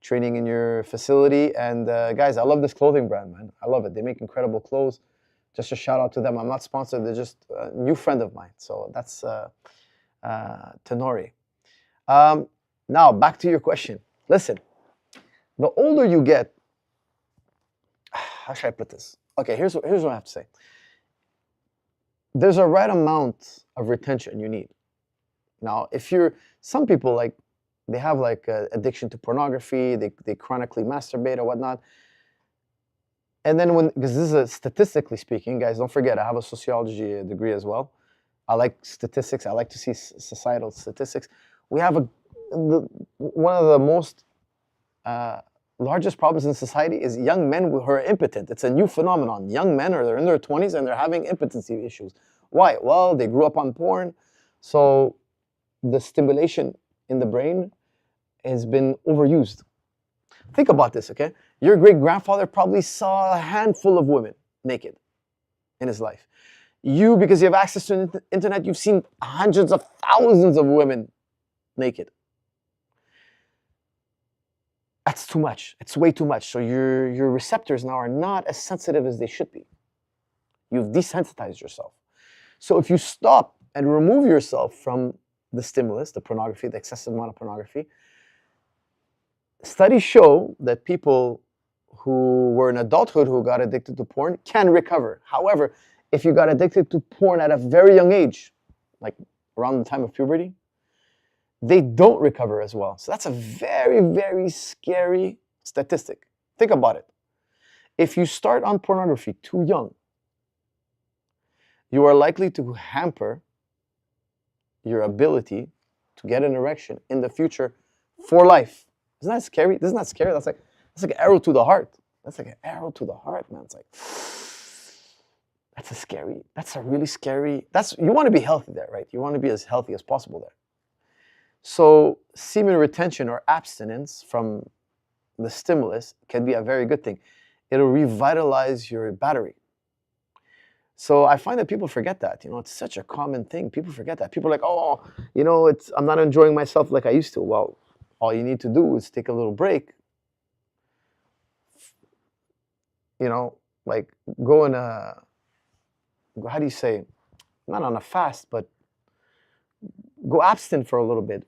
training in your facility. And guys, I love this clothing brand, man. I love it. They make incredible clothes. Just a shout out to them. I'm not sponsored. They're just a new friend of mine. So that's Tenori. Now, back to your question. Listen, the older you get, how should I put this? Okay, here's what I have to say. There's a right amount of retention you need. Now, some people, like, they have like addiction to pornography, they chronically masturbate or whatnot. And then because this is statistically speaking, guys, don't forget, I have a sociology degree as well. I like statistics. I like to see societal statistics. We have one of the most largest problems in society is young men who are impotent. It's a new phenomenon. Young men they're in their 20s and they're having impotency issues. Why? Well, they grew up on porn, so the stimulation in the brain has been overused. Think about this, okay? Your great-grandfather probably saw a handful of women naked in his life. You, because you have access to the internet, you've seen hundreds of thousands of women naked. That's too much. It's way too much. So your receptors now are not as sensitive as they should be. You've desensitized yourself. So if you stop and remove yourself from the stimulus, the pornography, the excessive amount of pornography, studies show that people who were in adulthood who got addicted to porn can recover. However, if you got addicted to porn at a very young age, like around the time of puberty, they don't recover as well. So that's a very, very scary statistic. Think about it. If you start on pornography too young, you are likely to hamper your ability to get an erection in the future for life. Isn't that scary? Isn't that scary? That's like an arrow to the heart. That's like an arrow to the heart, man. It's like, that's a really scary, you want to be healthy there, right? You want to be as healthy as possible there. So semen retention or abstinence from the stimulus can be a very good thing. It'll revitalize your battery. So I find that people forget that. It's such a common thing. People forget that. People are like, oh, I'm not enjoying myself like I used to. Well, all you need to do is take a little break. Like go in how do you say, not on a fast, but go abstinent for a little bit.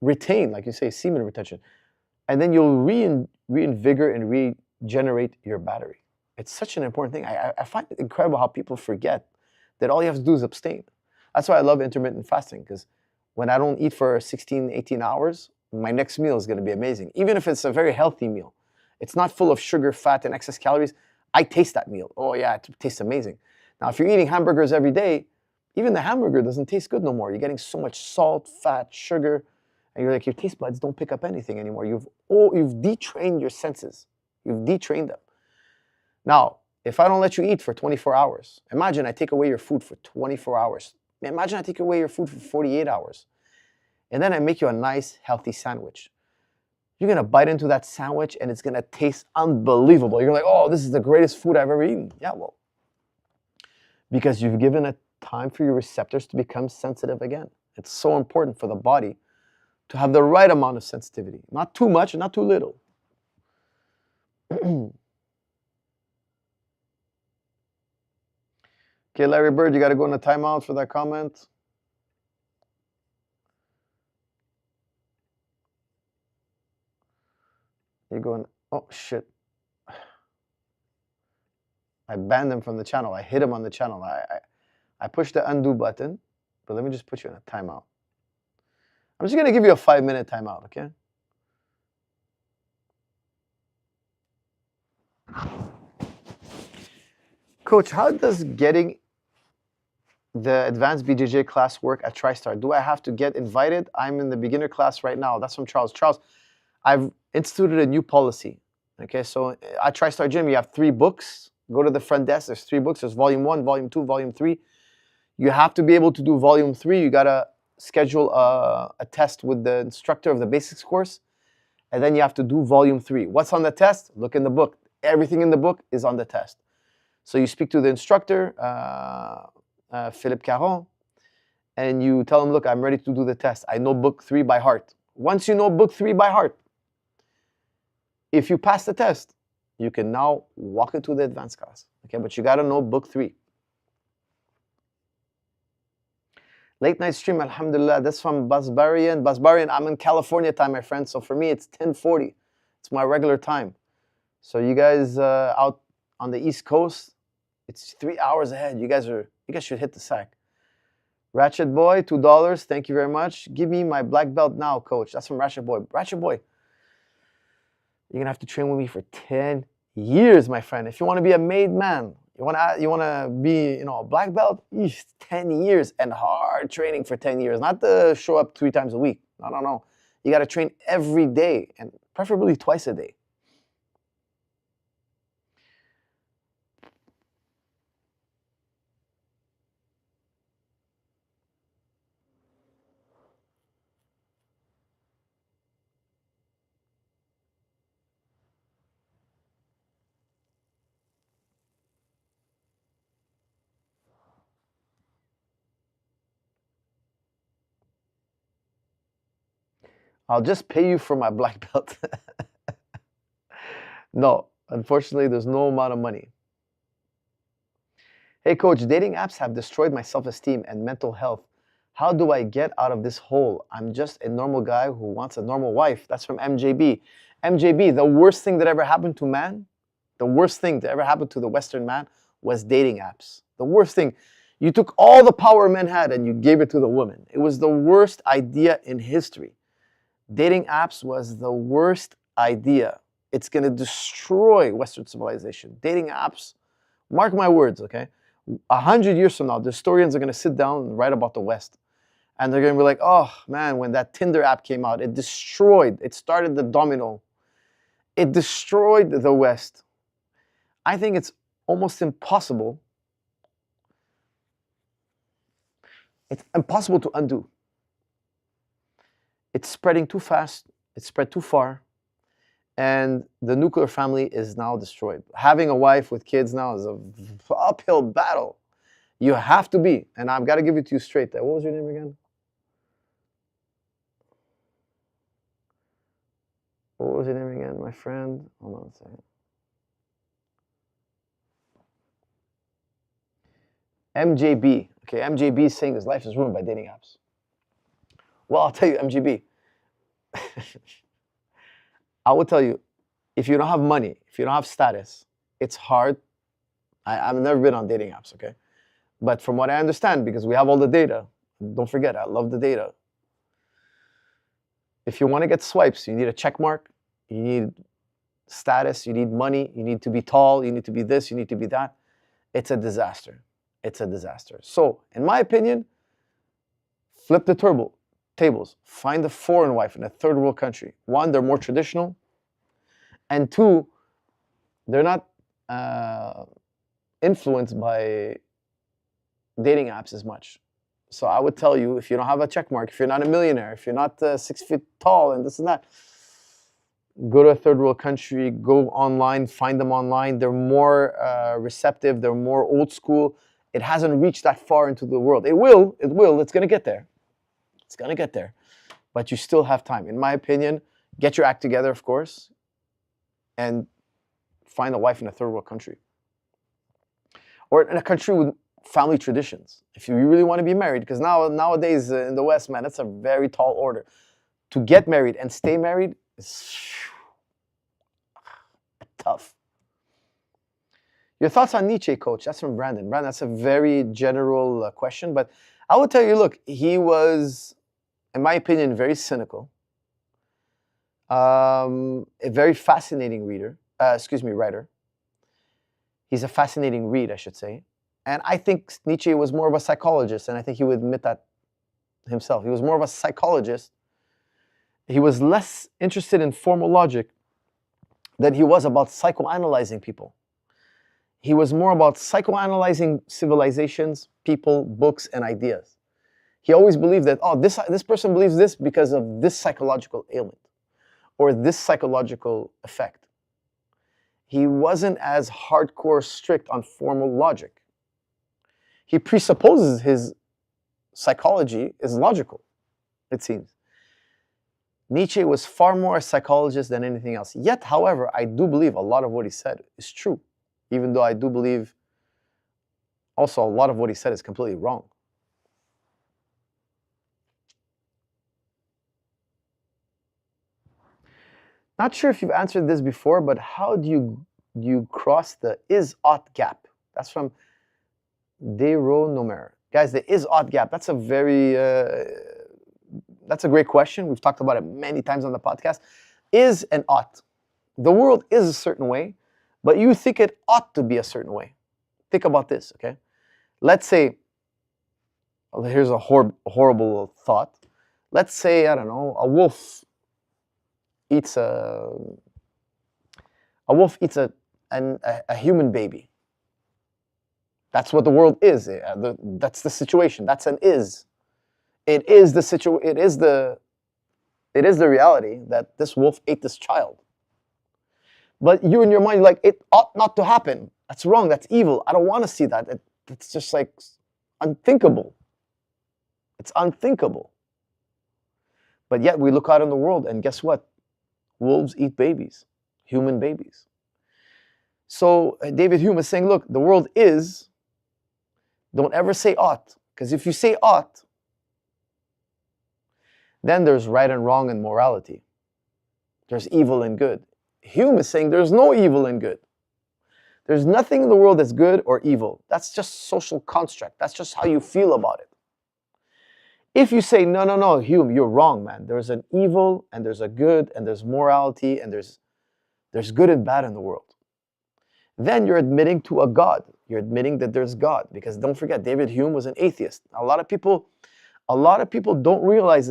Retain, like you say, semen retention. And then you'll reinvigorate and regenerate your battery. It's such an important thing. I find it incredible how people forget that all you have to do is abstain. That's why I love intermittent fasting, because when I don't eat for 16, 18 hours, my next meal is going to be amazing. Even if it's a very healthy meal. It's not full of sugar, fat, and excess calories. I taste that meal. Oh yeah, it tastes amazing. Now, if you're eating hamburgers every day, even the hamburger doesn't taste good no more. You're getting so much salt, fat, sugar, and you're like, your taste buds don't pick up anything anymore. You've detrained your senses. You've detrained them. Now, if I don't let you eat for 24 hours, imagine I take away your food for 24 hours. Imagine I take away your food for 48 hours. And then I make you a nice, healthy sandwich. You're going to bite into that sandwich and it's going to taste unbelievable. You're like, oh, this is the greatest food I've ever eaten. Yeah, well, because you've given it time for your receptors to become sensitive again. It's so important for the body to have the right amount of sensitivity. Not too much and not too little. Okay, Larry Bird, you got to go in a timeout for that comment. You're going, oh shit. I banned him from the channel. I hit him on the channel. I pushed the undo button, but let me just put you in a timeout. I'm just going to give you a 5-minute timeout, okay? Coach, how does getting the advanced BJJ class work at TriStar? Do I have to get invited? I'm in the beginner class right now. That's from Charles. Charles, I've instituted a new policy. Okay, so at TriStar Gym, you have 3 books. Go to the front desk. There's 3 books. There's volume 1, volume 2, volume 3. You have to be able to do volume 3. You gotta schedule a test with the instructor of the basics course, and then you have to do volume 3. What's on the test? Look in the book. Everything in the book is on the test. So you speak to the instructor, Philippe Caron, and you tell him, look, I'm ready to do the test. I know book 3 by heart. Once you know book 3 by heart, if you pass the test, you can now walk into the advanced class. Okay, but you got to know book 3. Late night stream, alhamdulillah. That's from Basbarian. Basbarian, I'm in California time, my friend. So for me, it's 10:40. It's my regular time. So you guys out on the East Coast, it's 3 hours ahead. You guys should hit the sack. Ratchet Boy, $2. Thank you very much. Give me my black belt now, coach. That's from Ratchet Boy. Ratchet Boy, you're gonna have to train with me for 10 years, my friend. If you want to be a made man, you wanna be, a black belt, 10 years and hard training for 10 years. Not to show up 3 times a week. No. You gotta train every day and preferably twice a day. I'll just pay you for my black belt. No, unfortunately, there's no amount of money. Hey, coach, dating apps have destroyed my self-esteem and mental health. How do I get out of this hole? I'm just a normal guy who wants a normal wife. That's from MJB. MJB, the worst thing that ever happened to man, the worst thing that ever happened to the Western man was dating apps. The worst thing. You took all the power men had and you gave it to the woman. It was the worst idea in history. Dating apps was the worst idea. It's going to destroy Western civilization. Dating apps, mark my words, okay? 100 years from now, the historians are going to sit down and write about the West. And they're going to be like, oh, man, when that Tinder app came out, it started the domino. It destroyed the West. I think it's almost impossible. It's impossible to undo. It's spreading too fast. It's spread too far. And the nuclear family is now destroyed. Having a wife with kids now is an uphill battle. You have to be, and I've got to give it to you straight. What was your name again? What was your name again, my friend? Hold on a second. MJB. Okay, MJB is saying his life is ruined by dating apps. Well, I'll tell you, MJB. I will tell you, if you don't have money, if you don't have status, it's hard. I've never been on dating apps, okay? But from what I understand, because we have all the data, don't forget, I love the data. If you want to get swipes, you need a check mark, you need status, you need money, you need to be tall, you need to be this, you need to be that. It's a disaster. It's a disaster. So, in my opinion, flip the tables. Find a foreign wife in a third world country. 1, they're more traditional. And 2, they're not influenced by dating apps as much. So I would tell you, if you don't have a check mark, if you're not a millionaire, if you're not 6 feet tall and this and that, go to a third world country, go online, find them online. They're more receptive. They're more old school. It hasn't reached that far into the world. It will. It's going to get there. It's going to get there. But you still have time. In my opinion, get your act together, of course, and find a wife in a third world country. Or in a country with family traditions. If you really want to be married, because nowadays in the West, man, that's a very tall order. To get married and stay married is tough. Your thoughts on Nietzsche, coach? That's from Brandon. Brandon, that's a very general question, but I will tell you, look, he was, in my opinion, very cynical. A very fascinating writer. He's a fascinating read, I should say. And I think Nietzsche was more of a psychologist, and I think he would admit that himself. He was more of a psychologist, He was less interested in formal logic than he was about psychoanalyzing people. He was more about psychoanalyzing civilizations, people, books, and ideas. He always believed that, oh, this person believes this because of this psychological ailment or this psychological effect. He wasn't as hardcore strict on formal logic. He presupposes his psychology is logical, it seems. Nietzsche was far more a psychologist than anything else. Yet, however, I do believe a lot of what he said is true, even though I do believe also a lot of what he said is completely wrong. Not sure if you've answered this before, but how do you cross the is-ought gap? That's from Dero Nomer. Guys, the is-ought gap, that's a great question. We've talked about it many times on the podcast. Is and ought. The world is a certain way, but you think it ought to be a certain way. Think about this, okay? Let's say, here's a horrible thought. Let's say, I don't know, a wolf eats a human baby. That's what the world is. That's the situation. That's an is. It is the situation. It is the reality that this wolf ate this child. But you in your mind, you're like, it ought not to happen. That's wrong. That's evil. I don't want to see that. It's just like unthinkable. It's unthinkable. But yet we look out in the world and guess what? Wolves eat babies, human babies. So David Hume is saying, look, the world is, don't ever say ought. Because if you say ought, then there's right and wrong and morality. There's evil and good. Hume is saying there's no evil and good. There's nothing in the world that's good or evil. That's just social construct. That's just how you feel about it. If you say, no, Hume, you're wrong, man. There's an evil and there's a good and there's morality and there's good and bad in the world. Then you're admitting to a God. You're admitting that there's God. Because don't forget, David Hume was an atheist. A lot of people don't realize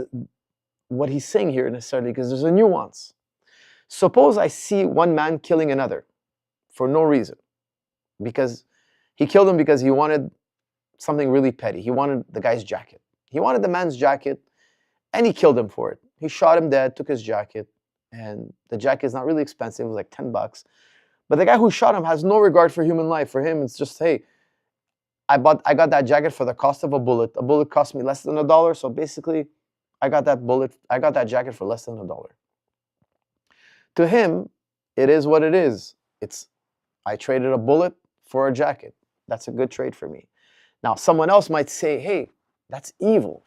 what he's saying here necessarily because there's a nuance. Suppose I see one man killing another for no reason. Because he killed him because he wanted something really petty. He wanted the guy's jacket. He wanted the man's jacket, and he killed him for it. He shot him dead, took his jacket, and the jacket is not really expensive. It was like $10. But the guy who shot him has no regard for human life. For him, it's just, hey, I got that jacket for the cost of a bullet. A bullet cost me less than $1, so basically, I got that jacket for less than $1. To him, it is what it is. I traded a bullet for a jacket. That's a good trade for me. Now, someone else might say, hey, that's evil.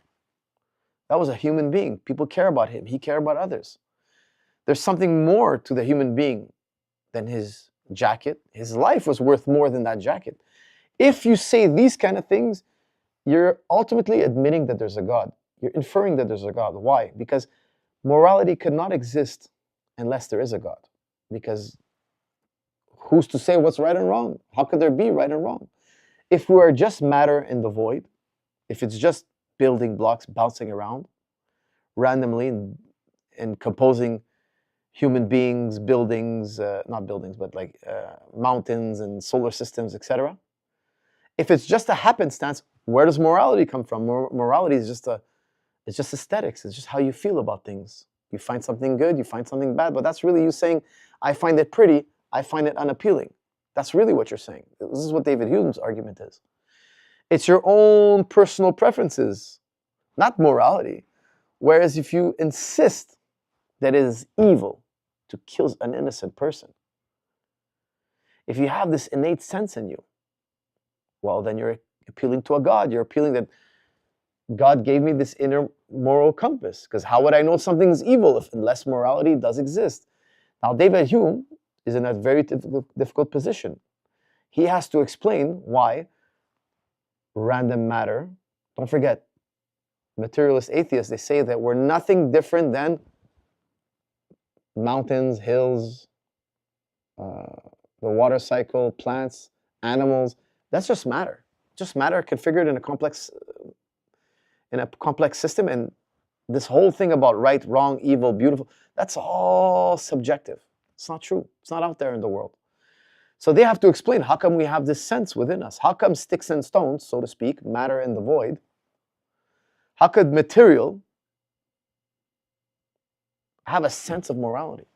That was a human being. People care about him. He cared about others. There's something more to the human being than his jacket. His life was worth more than that jacket. If you say these kind of things, you're ultimately admitting that there's a God. You're inferring that there's a God. Why? Because morality could not exist unless there is a God. Because who's to say what's right and wrong? How could there be right and wrong? If we are just matter in the void, if it's just building blocks bouncing around randomly and composing human beings, buildings, not buildings, but like mountains and solar systems, etc. If it's just a happenstance, where does morality come from? Morality is just aesthetics. It's just how you feel about things. You find something good, you find something bad, but that's really you saying, I find it pretty, I find it unappealing. That's really what you're saying. This is what David Hume's argument is. It's your own personal preferences, not morality. Whereas if you insist that it is evil to kill an innocent person, if you have this innate sense in you, well, then you're appealing to a God. You're appealing that God gave me this inner moral compass. Because how would I know something's evil unless morality does exist? Now, David Hume is in a very difficult position. He has to explain why random matter, don't forget, materialist atheists, they say that we're nothing different than mountains, hills, the water cycle, plants, animals. That's just matter. Just matter configured in a complex system, and This whole thing about right, wrong, evil, beautiful, that's all subjective. It's not true. It's not out there in the world. So they have to explain, how come we have this sense within us? How come sticks and stones, so to speak, matter in the void? How could material have a sense of morality?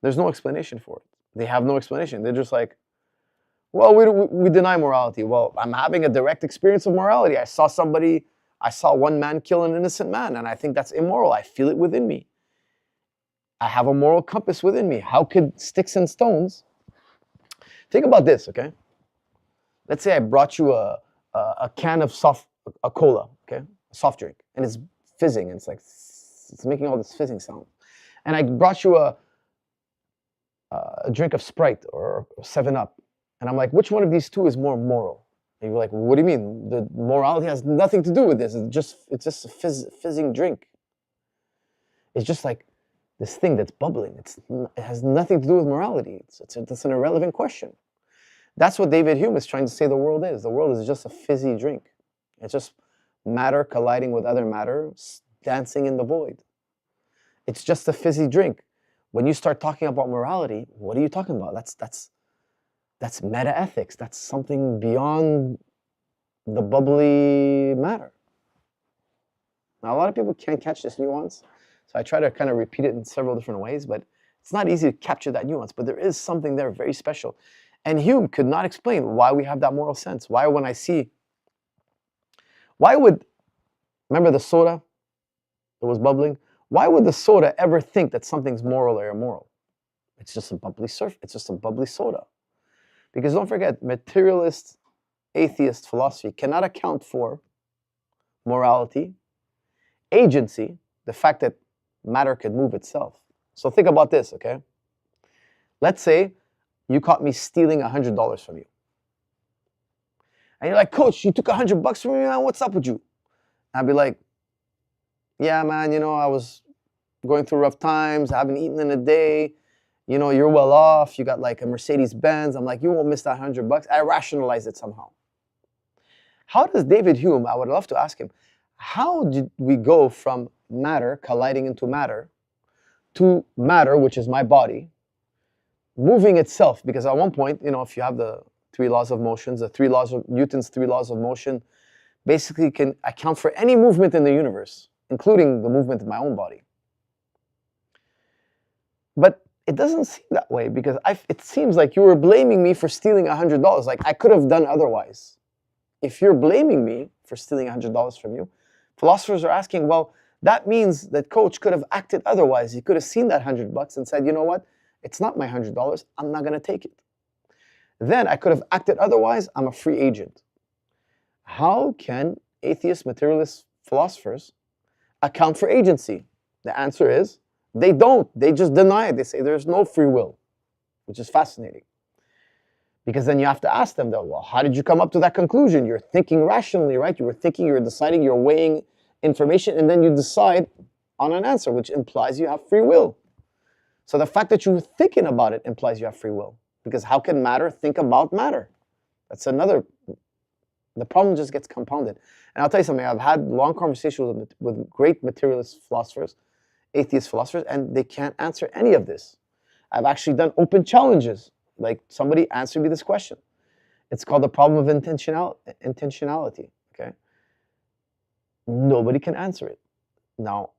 There's no explanation for it. They have no explanation. They're just like, well, we deny morality. Well, I'm having a direct experience of morality. I saw one man kill an innocent man, and I think that's immoral. I feel it within me. I have a moral compass within me. How could sticks and stones? Think about this, okay? Let's say I brought you a can of a cola, okay? A soft drink, and it's fizzing, and it's making all this fizzing sound. And I brought you a drink of Sprite or 7-Up, and I'm like, which one of these two is more moral? And you're like, what do you mean? The morality has nothing to do with this. It's just a fizzing drink. It's just like this thing that's bubbling. It has nothing to do with morality. It's an irrelevant question. That's what David Hume is trying to say the world is. The world is just a fizzy drink. It's just matter colliding with other matter, dancing in the void. It's just a fizzy drink. When you start talking about morality, what are you talking about? That's meta-ethics. That's something beyond the bubbly matter. Now, a lot of people can't catch this nuance, so I try to kind of repeat it in several different ways, but it's not easy to capture that nuance, but there is something there very special. And Hume could not explain why we have that moral sense. Why remember the soda that was bubbling? Why would the soda ever think that something's moral or immoral? It's just a bubbly it's just a bubbly soda. Because don't forget, materialist, atheist philosophy cannot account for morality, agency, the fact that matter could move itself. So think about this, okay? Let's say you caught me stealing $100 from you. And you're like, Coach, you took $100 from me, man, what's up with you? I'd be like, yeah, man, I was going through rough times, I haven't eaten in a day, you're well off, you got like a Mercedes Benz. I'm like, you won't miss that $100. I rationalize it somehow. How does David Hume, I would love to ask him, how did we go from matter colliding into matter to matter, which is my body, moving itself? Because at one point, if you have the 3 laws of motion, Newton's 3 laws of motion basically can account for any movement in the universe, including the movement of my own body. But it doesn't seem that way, because it seems like you were blaming me for stealing $100. Like, I could have done otherwise. If you're blaming me for stealing $100 from you, philosophers are asking, well, that means that Coach could have acted otherwise. He could have seen that $100 and said, you know what? It's not my $100. I'm not going to take it. Then I could have acted otherwise. I'm a free agent. How can atheist, materialist philosophers account for agency? The answer is they don't. They just deny it. They say there's no free will, which is fascinating. Because then you have to ask them, though, well, how did you come up to that conclusion? You're thinking rationally, right? You were thinking, you're deciding, you're weighing information, and then you decide on an answer, which implies you have free will. So the fact that you're thinking about it implies you have free will. Because how can matter think about matter? That's another, the problem just gets compounded. And I'll tell you something, I've had long conversations with great materialist philosophers, atheist philosophers, and they can't answer any of this. I've actually done open challenges. Like, somebody answer me this question. It's called the problem of intentionality, okay? Nobody can answer it. Now,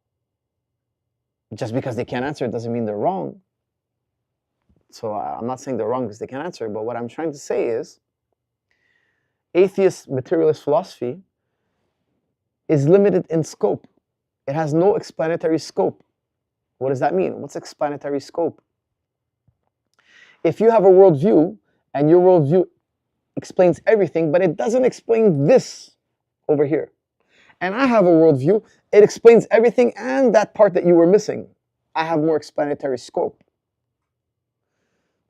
just because they can't answer it doesn't mean they're wrong. So I'm not saying they're wrong because they can't answer it, but what I'm trying to say is atheist materialist philosophy is limited in scope. It has no explanatory scope. What does that mean? What's explanatory scope? If you have a worldview and your worldview explains everything, but it doesn't explain this over here, and I have a worldview, it explains everything and that part that you were missing. I have more explanatory scope.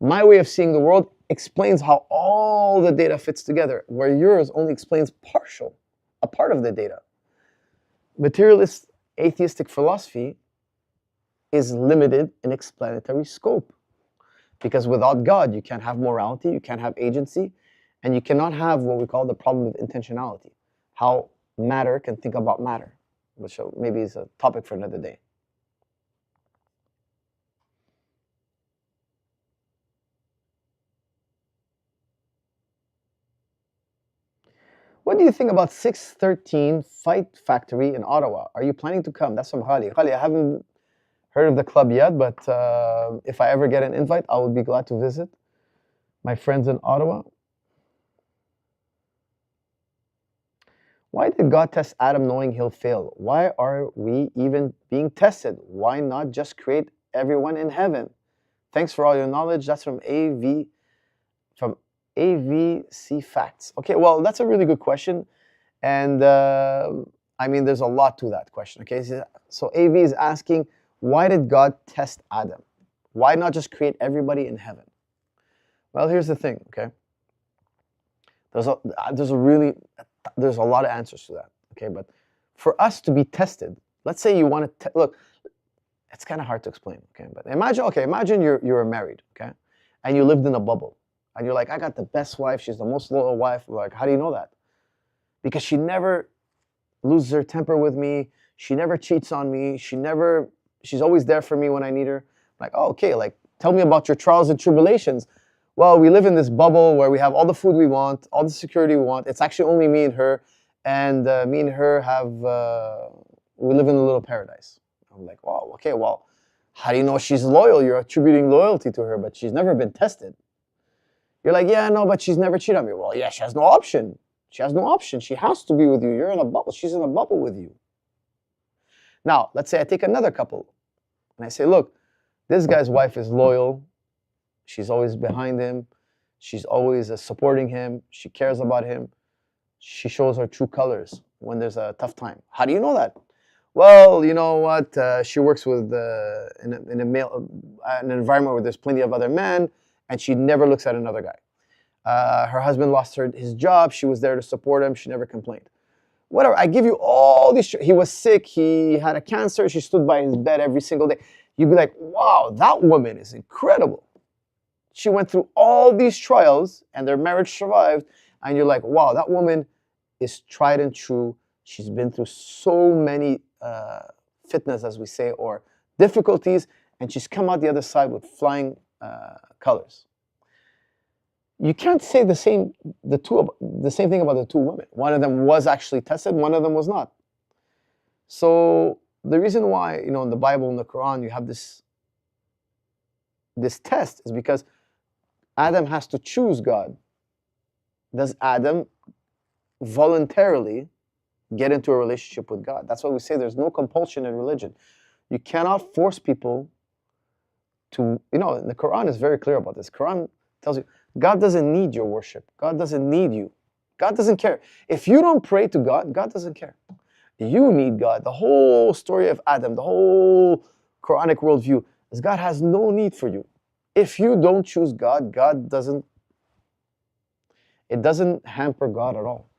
My way of seeing the world explains how all the data fits together, where yours only explains a part of the data. Materialist atheistic philosophy is limited in explanatory scope. Because without God, you can't have morality, you can't have agency, and you cannot have what we call the problem of intentionality. How matter can think about matter. which maybe is a topic for another day. What do you think about 613 Fight Factory in Ottawa? Are you planning to come? That's from Khali. Khali, I haven't heard of the club yet, but if I ever get an invite, I would be glad to visit. My friends in Ottawa. Why did God test Adam knowing he'll fail? Why are we even being tested? Why not just create everyone in heaven? Thanks for all your knowledge. That's from AVC Facts. Okay, well, that's a really good question. And I mean, there's a lot to that question. Okay, so AV is asking, why did God test Adam? Why not just create everybody in heaven? Well, here's the thing, okay? There's a lot of answers to that, okay? But for us to be tested, let's say you want to look. It's kind of hard to explain, okay? But imagine you're married, okay, and you lived in a bubble, and you're like, I got the best wife. She's the most loyal wife. Like, how do you know that? Because she never loses her temper with me. She never cheats on me. She's always there for me when I need her. Like, oh, okay, like, tell me about your trials and tribulations. Well, we live in this bubble where we have all the food we want, all the security we want. It's actually only me and her. And me and her we live in a little paradise. I'm like, wow, okay, well, how do you know she's loyal? You're attributing loyalty to her, but she's never been tested. You're like, yeah, no, but she's never cheated on me. Well, yeah, she has no option. She has no option. She has to be with you. You're in a bubble. She's in a bubble with you. Now, let's say I take another couple and I say, look, this guy's wife is loyal. She's always behind him. She's always supporting him. She cares about him. She shows her true colors when there's a tough time. How do you know that? Well, you know what? She works with in an environment where there's plenty of other men, and she never looks at another guy. Her husband lost his job. She was there to support him. She never complained. Whatever. I give you all these. He was sick. He had a cancer. She stood by his bed every single day. You'd be like, wow, that woman is incredible. She went through all these trials, and their marriage survived. And you're like, wow, that woman is tried and true. She's been through so many fitness, as we say, or difficulties, and she's come out the other side with flying colors. You can't say the same thing about the two women. One of them was actually tested, one of them was not. So the reason why, in the Bible and the Quran, you have this test is because Adam has to choose God. Does Adam voluntarily get into a relationship with God? That's why we say there's no compulsion in religion. You cannot force people to, the Quran is very clear about this. Quran tells you, God doesn't need your worship. God doesn't need you. God doesn't care. If you don't pray to God, God doesn't care. You need God. The whole story of Adam, the whole Quranic worldview is God has no need for you. If you don't choose God, it doesn't hamper God at all.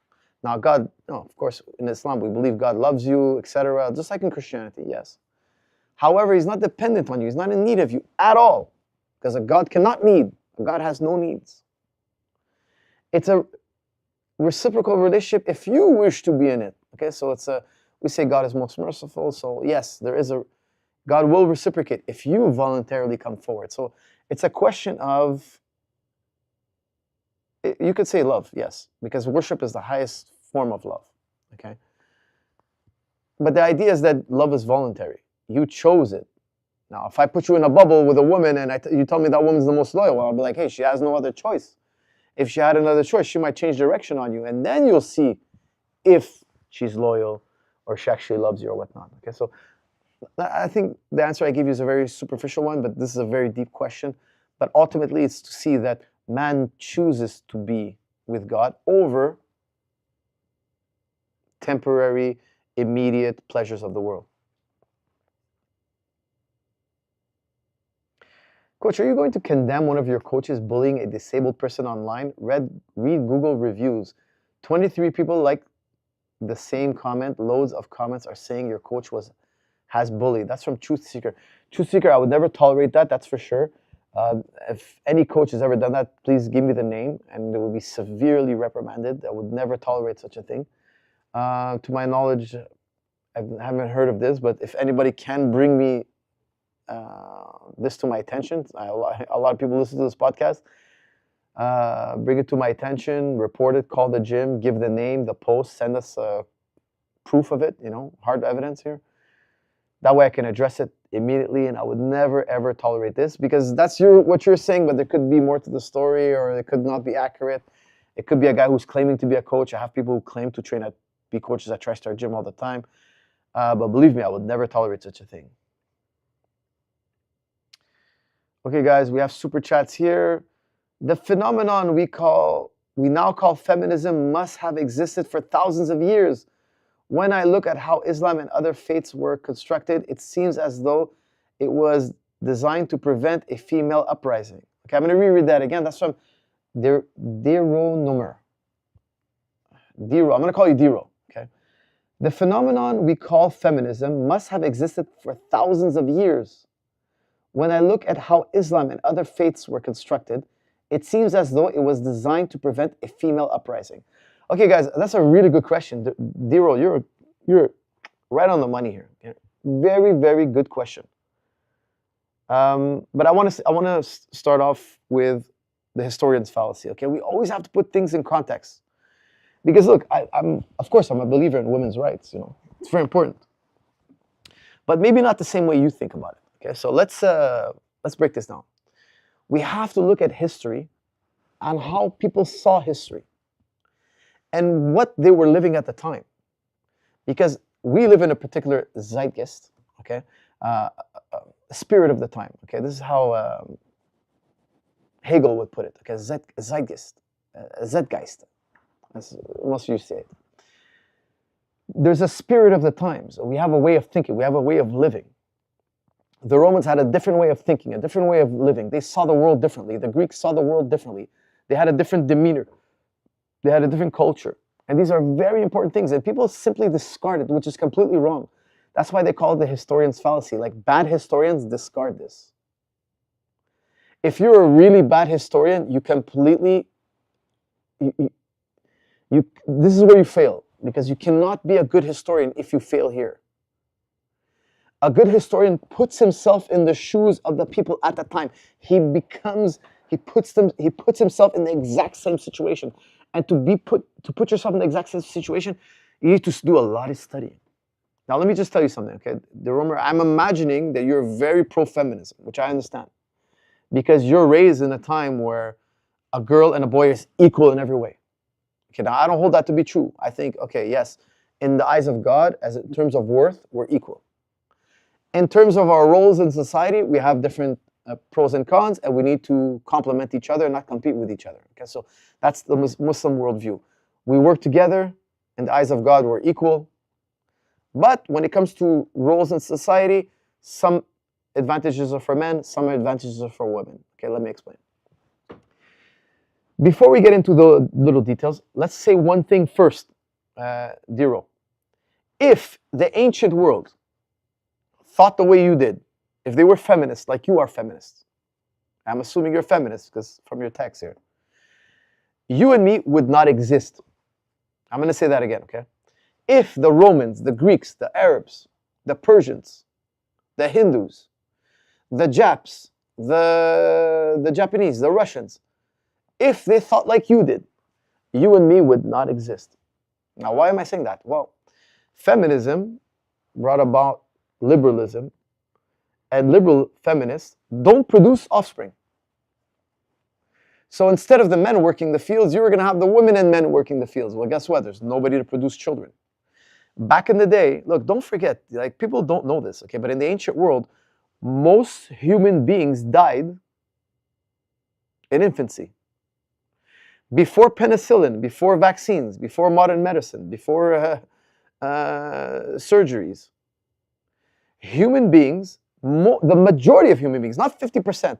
Now, God, of course, in Islam, we believe God loves you, etc., just like in Christianity, yes. However, He's not dependent on you. He's not in need of you at all, because a God cannot need. God has no needs. It's a reciprocal relationship if you wish to be in it. Okay, so we say God is most merciful, so yes, God will reciprocate if you voluntarily come forward. So it's a question of, you could say love, yes, because worship is the highest form of love, okay? But the idea is that love is voluntary. You chose it. Now, if I put you in a bubble with a woman and you tell me that woman's the most loyal, well, I'll be like, hey, she has no other choice. If she had another choice, she might change direction on you, and then you'll see if she's loyal or she actually loves you or whatnot, okay? So I think the answer I give you is a very superficial one, but this is a very deep question. But ultimately, it's to see that man chooses to be with God over temporary, immediate pleasures of the world. Coach, are you going to condemn one of your coaches bullying a disabled person online? Read Google reviews. 23 people like the same comment. Loads of comments are saying your coach has bullied. That's from Truth Seeker. Truth Seeker, I would never tolerate that, that's for sure. If any coach has ever done that, please give me the name, and it will be severely reprimanded. I would never tolerate such a thing. To my knowledge, I haven't heard of this, but if anybody can bring me this to my attention, a lot of people listen to this podcast. Bring it to my attention, report it, call the gym, give the name, the post, send us proof of it, hard evidence here. That way I can address it immediately, and I would never, ever tolerate this, because that's what you're saying, but there could be more to the story, or it could not be accurate. It could be a guy who's claiming to be a coach. I have people who claim to be coaches at TriStar Gym all the time. But believe me, I would never tolerate such a thing. Okay, guys, we have super chats here. The phenomenon we now call feminism must have existed for thousands of years. When I look at how Islam and other faiths were constructed, it seems as though it was designed to prevent a female uprising. Okay, I'm going to reread that again. That's from Dero Nomer. Dero, I'm going to call you Dero. Okay. The phenomenon we call feminism must have existed for thousands of years. When I look at how Islam and other faiths were constructed, it seems as though it was designed to prevent a female uprising. Okay, guys, that's a really good question. Dero, you're right on the money here. Very, very good question. But I want to start off with the historian's fallacy. Okay, we always have to put things in context, because look, of course I'm a believer in women's rights. It's very important, but maybe not the same way you think about it. Okay, so let's break this down. We have to look at history and how people saw history and what they were living at the time, because we live in a particular zeitgeist, okay, spirit of the time. Okay, this is how Hegel would put it. Okay, zeitgeist, zeitgeist, as most of you say it. There's a spirit of the times. We have a way of thinking. We have a way of living. The Romans had a different way of thinking, a different way of living. They saw the world differently. The Greeks saw the world differently. They had a different demeanor. They had a different culture. And these are very important things. And people simply discard it, which is completely wrong. That's why they call it the historian's fallacy. Like, bad historians discard this. If you're a really bad historian, you completely, this is where you fail. Because you cannot be a good historian if you fail here. A good historian puts himself in the shoes of the people at the time. He puts himself in the exact same situation. And to put yourself in the exact same situation, you need to do a lot of studying. Now, let me just tell you something, okay? I'm imagining that you're very pro-feminism, which I understand. Because you're raised in a time where a girl and a boy is equal in every way. Okay, now I don't hold that to be true. I think, okay, yes, in the eyes of God, as in terms of worth, we're equal. In terms of our roles in society, we have different pros and cons, and we need to complement each other and not compete with each other. Okay, so that's the Muslim worldview. We work together. In the eyes of God, we're equal. But when it comes to roles in society, some advantages are for men, some advantages are for women. Okay, let me explain. Before we get into the little details, let's say one thing first, Dero. If the ancient world thought the way you did, if they were feminists like you are feminists, I'm assuming you're feminist because from your text here, you and me would not exist. I'm going to say that again, okay? If the Romans, the Greeks, the Arabs, the Persians, the Hindus, the Japs, the Japanese, the Russians, if they thought like you did, you and me would not exist. Now, why am I saying that? Well, feminism brought about liberalism, and liberal feminists don't produce offspring. So instead of the men working the fields, you were going to have the women and men working the fields. Well, guess what? There's nobody to produce children. Back in the day, look, don't forget, like, people don't know this, okay? But in the ancient world, most human beings died in infancy. Before penicillin, before vaccines, before modern medicine, before surgeries, human beings, the majority of human beings, not 50%.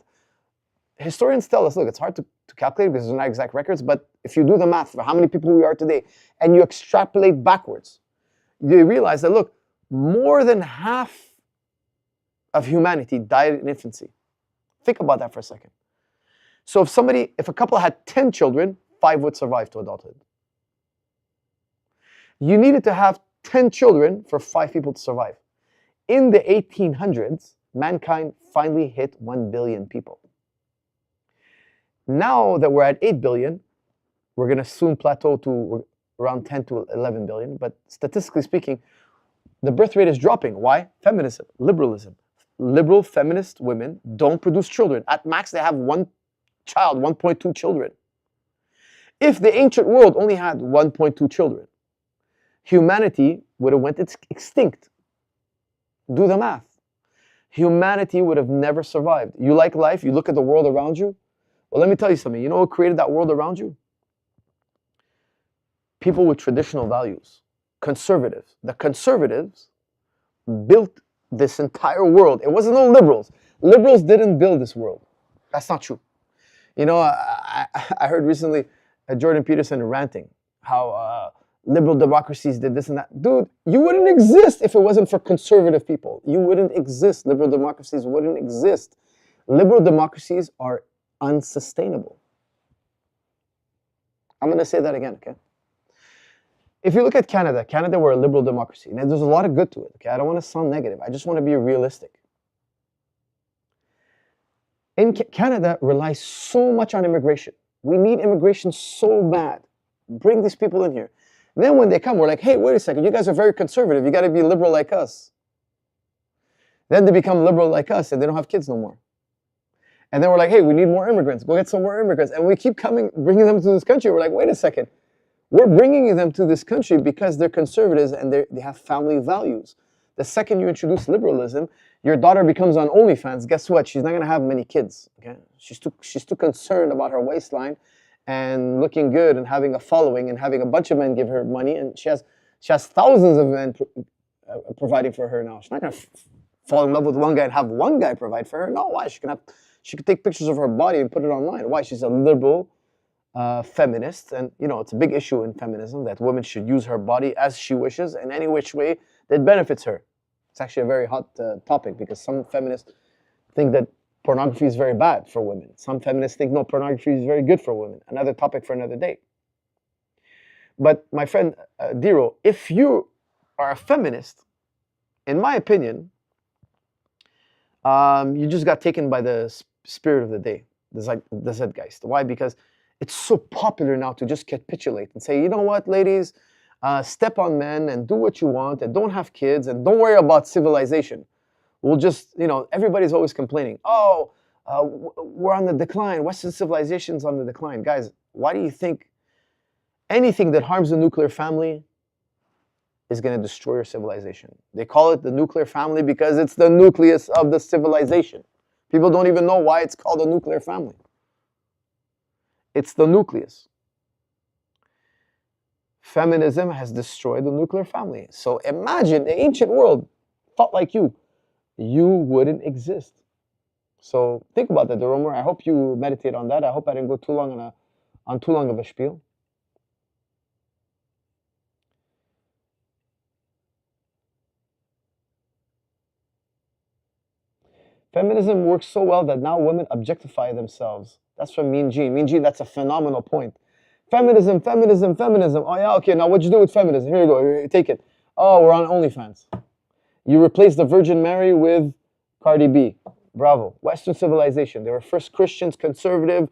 Historians tell us, look, it's hard to calculate because there's not exact records, but if you do the math for how many people we are today and you extrapolate backwards, you realize that, look, more than half of humanity died in infancy. Think about that for a second. So if a couple had 10 children, 5 would survive to adulthood. You needed to have 10 children for 5 people to survive. In the 1800s, mankind finally hit 1 billion people. Now that we're at 8 billion, we're going to soon plateau to around 10 to 11 billion. But statistically speaking, the birth rate is dropping. Why? Feminism, liberalism. Liberal feminist women don't produce children. At max, they have 1 child, 1.2 children. If the ancient world only had 1.2 children, humanity would have went extinct. Do the math. Humanity would have never survived. You like life, you look at the world around you. Well, let me tell you something. You know what created that world around you? People with traditional values. Conservatives. The conservatives built this entire world. It wasn't no liberals. Liberals didn't build this world. That's not true. You know, I heard recently Jordan Peterson ranting how liberal democracies did this and that. Dude, you wouldn't exist if it wasn't for conservative people. You wouldn't exist. Liberal democracies wouldn't exist. Liberal democracies are unsustainable. I'm going to say that again, okay? If you look at Canada, we're a liberal democracy. And there's a lot of good to it, okay? I don't want to sound negative. I just want to be realistic. In Canada relies so much on immigration. We need immigration so bad. Bring these people in here. Then when they come, we're like, hey, wait a second. You guys are very conservative. You got to be liberal like us. Then they become liberal like us and they don't have kids no more. And then we're like, hey, we need more immigrants. Go get some more immigrants. And we keep bringing them to this country. We're like, wait a second. We're bringing them to this country because they're conservatives and they have family values. The second you introduce liberalism, your daughter becomes on OnlyFans. Guess what? She's not going to have many kids. Okay? She's too concerned about her waistline and looking good and having a following and having a bunch of men give her money. And she has thousands of men providing for her now. She's not going to fall in love with one guy and have one guy provide for her. No, why? She could take pictures of her body and put it online. Why? She's a liberal feminist, and you know it's a big issue in feminism that women should use her body as she wishes in any which way that benefits her. It's actually a very hot topic because some feminists think that pornography is very bad for women. Some feminists think no, pornography is very good for women. Another topic for another day. But my friend Diro, if you are a feminist, in my opinion, you just got taken by the spirit of the day, the zeitgeist. Why? Because it's so popular now to just capitulate and say, you know what, ladies, step on men and do what you want and don't have kids and don't worry about civilization. We'll just, you know, everybody's always complaining. Oh, we're on the decline. Western civilization's on the decline. Guys, why do you think anything that harms the nuclear family is going to destroy your civilization? They call it the nuclear family because it's the nucleus of the civilization. People don't even know why it's called a nuclear family. It's the nucleus. Feminism has destroyed the nuclear family. So imagine the ancient world thought like you. You wouldn't exist. So think about that, Deromer. I hope you meditate on that. I hope I didn't go too long on too long of a spiel. Feminism works so well that now women objectify themselves. That's from Mean Gene. Mean Gene, that's a phenomenal point. Feminism, feminism, feminism. Oh yeah, okay, now what'd you do with feminism? Here you go, here, take it. Oh, we're on OnlyFans. You replaced the Virgin Mary with Cardi B. Bravo. Western civilization. They were first Christians, conservative,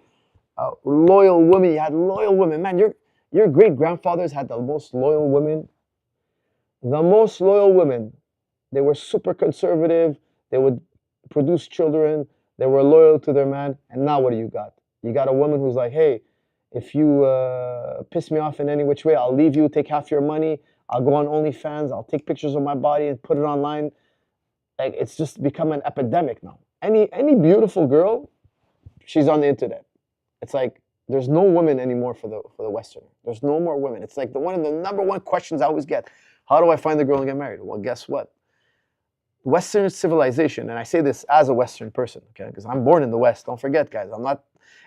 loyal women. You had loyal women. Man, your great-grandfathers had the most loyal women. The most loyal women. They were super conservative. They would produce children. They were loyal to their man. And now what do you got? You got a woman who's like, hey, if you piss me off in any which way, I'll leave you, take half your money. I'll go on OnlyFans. I'll take pictures of my body and put it online. Like, it's just become an epidemic now. Any beautiful girl, she's on the internet. It's like there's no women anymore for the Westerner. There's no more women. It's like one of the number one questions I always get. How do I find a girl and get married? Well, guess what? Western civilization, and I say this as a Western person, okay, because I'm born in the West. Don't forget, guys.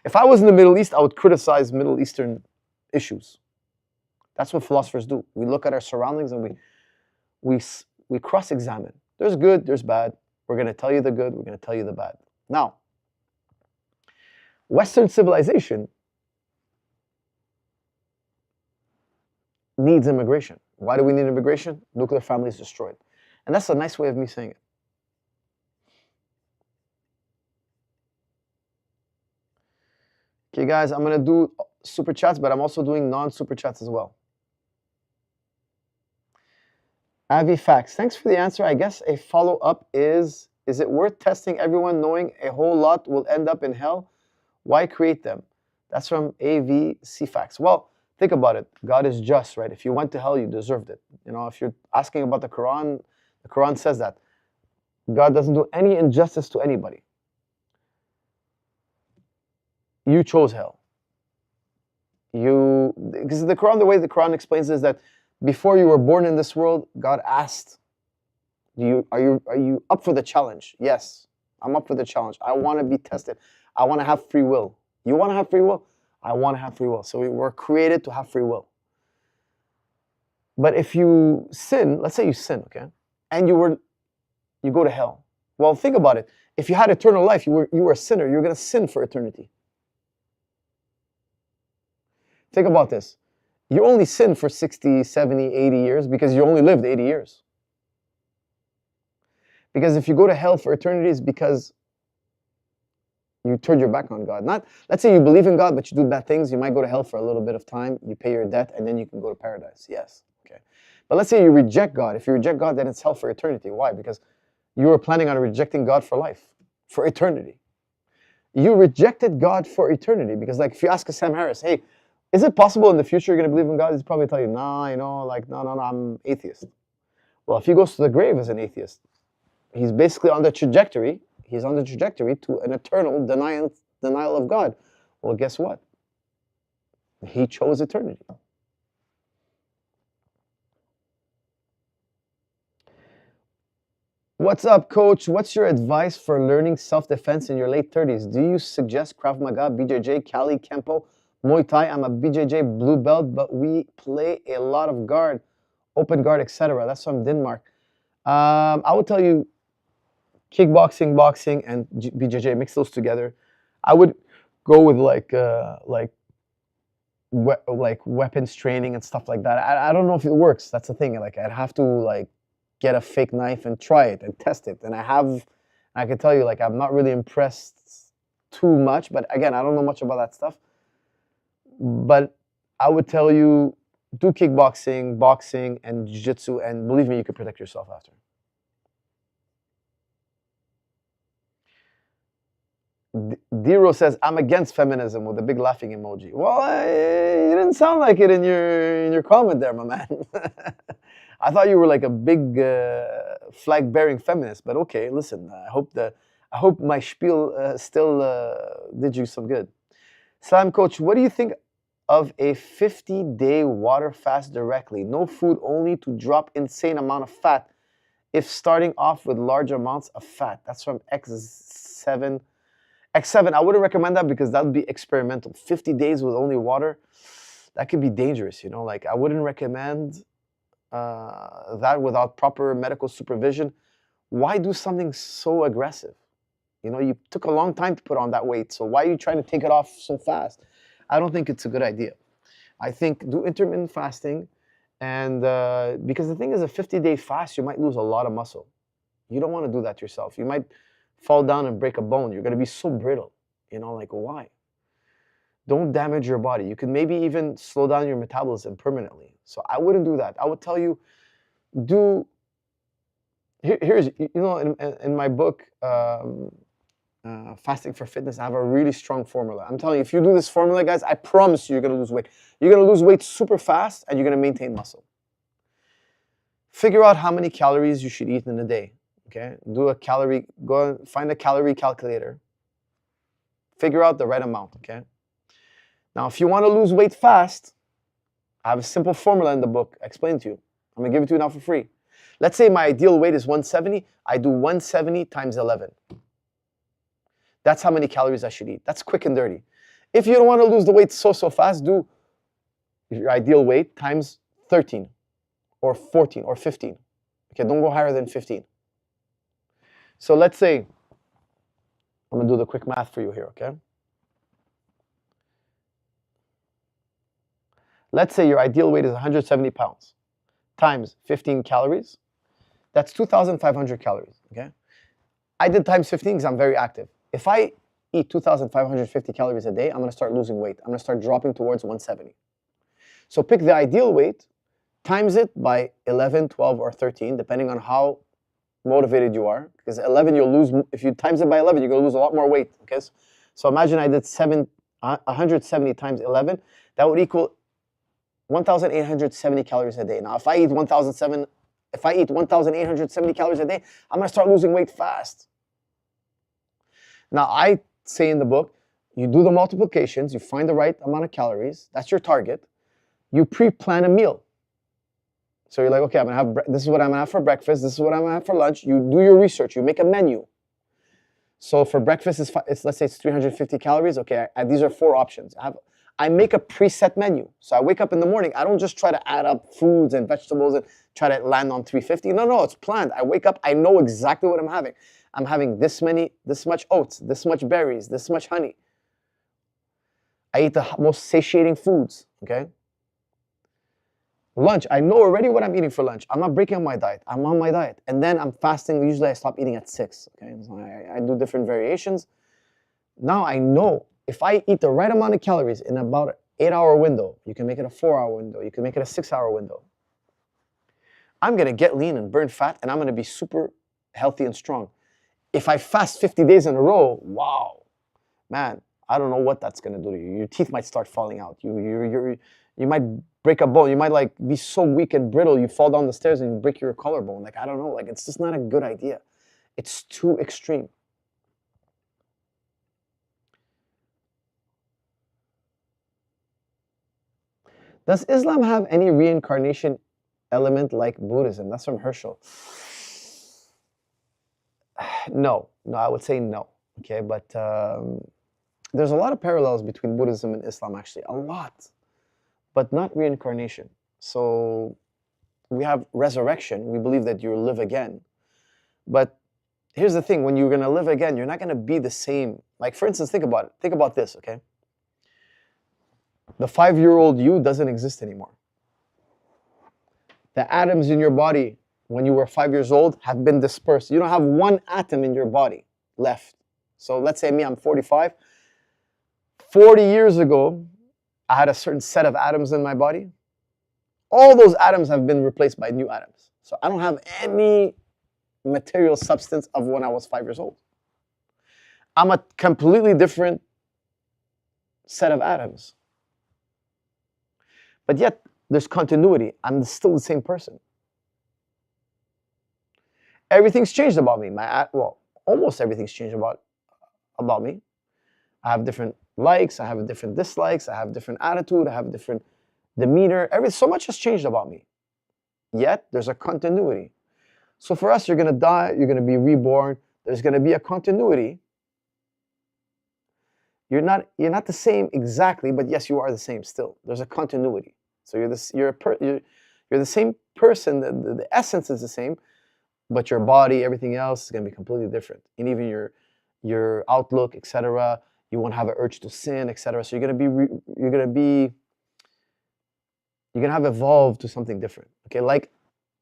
If I was in the Middle East, I would criticize Middle Eastern issues. That's what philosophers do. We look at our surroundings and we cross-examine. There's good, there's bad. We're going to tell you the good, we're going to tell you the bad. Now, Western civilization needs immigration. Why do we need immigration? Nuclear family is destroyed. And that's a nice way of me saying it. Okay, guys, I'm going to do super chats, but I'm also doing non-super chats as well. Avi Facts, thanks for the answer. I guess a follow-up is it worth testing everyone knowing a whole lot will end up in hell? Why create them? That's from AVC Facts. Well, think about it. God is just, right? If you went to hell, you deserved it. You know, if you're asking about the Quran says that. God doesn't do any injustice to anybody. You chose hell. Because the Quran, the way the Quran explains is that before you were born in this world, God asked, are you up for the challenge? Yes, I'm up for the challenge. I want to be tested. I want to have free will. You want to have free will? I want to have free will. So we were created to have free will. But if you sin, let's say you sin, okay, and you go to hell. Well, think about it. If you had eternal life, you were a sinner. You're going to sin for eternity. Think about this. You only sin for 60, 70, 80 years because you only lived 80 years. Because if you go to hell for eternity, it's because you turned your back on God. Not, let's say you believe in God, but you do bad things. You might go to hell for a little bit of time. You pay your debt, and then you can go to paradise. Yes. Okay. But let's say you reject God. If you reject God, then it's hell for eternity. Why? Because you were planning on rejecting God for life, for eternity. You rejected God for eternity. Because, like, if you ask Sam Harris, hey, is it possible in the future you're going to believe in God? He's probably tell you, nah, no, I'm atheist. Well, if he goes to the grave as an atheist, he's basically on the trajectory. He's on the trajectory to an eternal denial of God. Well, guess what? He chose eternity. What's up, Coach? What's your advice for learning self-defense in your late 30s? Do you suggest Krav Maga, BJJ, Kali, Kempo, Muay Thai? I'm a BJJ blue belt, but we play a lot of guard, open guard, etc. That's from Denmark. I would tell you kickboxing, boxing, and BJJ. Mix those together. I would go with like weapons training and stuff like that. I don't know if it works. That's the thing. Like I'd have to like get a fake knife and try it and test it. And I can tell you like I'm not really impressed too much. But again, I don't know much about that stuff. But I would tell you do kickboxing, boxing, and jiu-jitsu, and believe me, you can protect yourself after. Dero says, I'm against feminism with a big laughing emoji. Well, you didn't sound like it in your comment there, my man. I thought you were like a big flag-bearing feminist, but okay, listen, I hope my spiel still did you some good. Slam Coach, what do you think of a 50-day water fast directly? No food, only to drop insane amount of fat if starting off with large amounts of fat. That's from X7. X7, I wouldn't recommend that because that would be experimental. 50 days with only water, that could be dangerous, you know? Like, I wouldn't recommend that without proper medical supervision. Why do something so aggressive? You know, you took a long time to put on that weight, so why are you trying to take it off so fast? I don't think it's a good idea. I think do intermittent fasting, and because the thing is, a 50-day fast, you might lose a lot of muscle. You don't want to do that yourself. You might fall down and break a bone. You're going to be so brittle. You know, like why? Don't damage your body. You could maybe even slow down your metabolism permanently. So I wouldn't do that. I would tell you, here's, you know, in my book, Fasting for Fitness, I have a really strong formula. I'm telling you, if you do this formula, guys, I promise you're going to lose weight. You're going to lose weight super fast, and you're going to maintain muscle. Figure out how many calories you should eat in a day. Okay, go and find a calorie calculator. Figure out the right amount, okay? Now, if you want to lose weight fast, I have a simple formula in the book. I explained to you. I'm going to give it to you now for free. Let's say my ideal weight is 170. I do 170 times 11. That's how many calories I should eat. That's quick and dirty. If you don't want to lose the weight so fast, do your ideal weight times 13 or 14 or 15. Okay, don't go higher than 15. So let's say, I'm going to do the quick math for you here, okay? Let's say your ideal weight is 170 pounds. times 15 calories, that's 2,500 calories, okay? I did times 15 because I'm very active. If I eat 2,550 calories a day, I'm going to start losing weight. I'm going to start dropping towards 170. So pick the ideal weight, times it by 11, 12, or 13, depending on how motivated you are. Because 11, you'll lose, if you times it by 11, you're going to lose a lot more weight, okay? So imagine I did 170 times 11, that would equal 1,870 calories a day. Now, if I eat 1,870 calories a day, I'm going to start losing weight fast. Now, I say in the book, you do the multiplications, you find the right amount of calories, that's your target. You pre-plan a meal. So you're like, okay, I'm gonna have this is what I'm gonna have for breakfast, this is what I'm gonna have for lunch. You do your research, you make a menu. So for breakfast, let's say it's 350 calories. Okay, these are 4 options. I make a preset menu. So I wake up in the morning, I don't just try to add up foods and vegetables and try to land on 350. No, it's planned. I wake up, I know exactly what I'm having. I'm having this much oats, this much berries, this much honey. I eat the most satiating foods, okay? Lunch, I know already what I'm eating for lunch. I'm not breaking my diet. I'm on my diet. And then I'm fasting. Usually I stop eating at 6, okay? So I do different variations. Now I know if I eat the right amount of calories in about an 8-hour window, you can make it a 4-hour window, you can make it a 6-hour window. I'm gonna get lean and burn fat, and I'm gonna be super healthy and strong. If I fast 50 days in a row, wow, man, I don't know what that's gonna do to you. Your teeth might start falling out. You might break a bone. You might like be so weak and brittle, you fall down the stairs and you break your collarbone. Like, I don't know, like it's just not a good idea. It's too extreme. Does Islam have any reincarnation element like Buddhism? That's from Herschel. No, I would say no. Okay, but there's a lot of parallels between Buddhism and Islam, actually, a lot, but not reincarnation. So we have resurrection. We believe that you'll live again. But here's the thing, when you're going to live again, you're not going to be the same. Like, for instance, think about it. Think about this, okay? The 5-year-old you doesn't exist anymore. The atoms in your body when you were 5 years old have been dispersed. You don't have one atom in your body left. So let's say me, I'm 45. 40 years ago, I had a certain set of atoms in my body. All those atoms have been replaced by new atoms. So I don't have any material substance of when I was 5 years old. I'm a completely different set of atoms. But yet, there's continuity. I'm still the same person. Everything's changed about me. Almost everything's changed about me. I have different likes, I have different dislikes, I have different attitude, I have different demeanor. So much has changed about me. Yet, there's a continuity. So for us, you're going to die, you're going to be reborn. There's going to be a continuity. You're not the same exactly, but yes, you are the same still. There's a continuity. So you're the same person. The essence is the same, but your body, everything else is going to be completely different. And even your outlook, etc. You won't have an urge to sin, etc. So you're going to have evolved to something different. Okay, like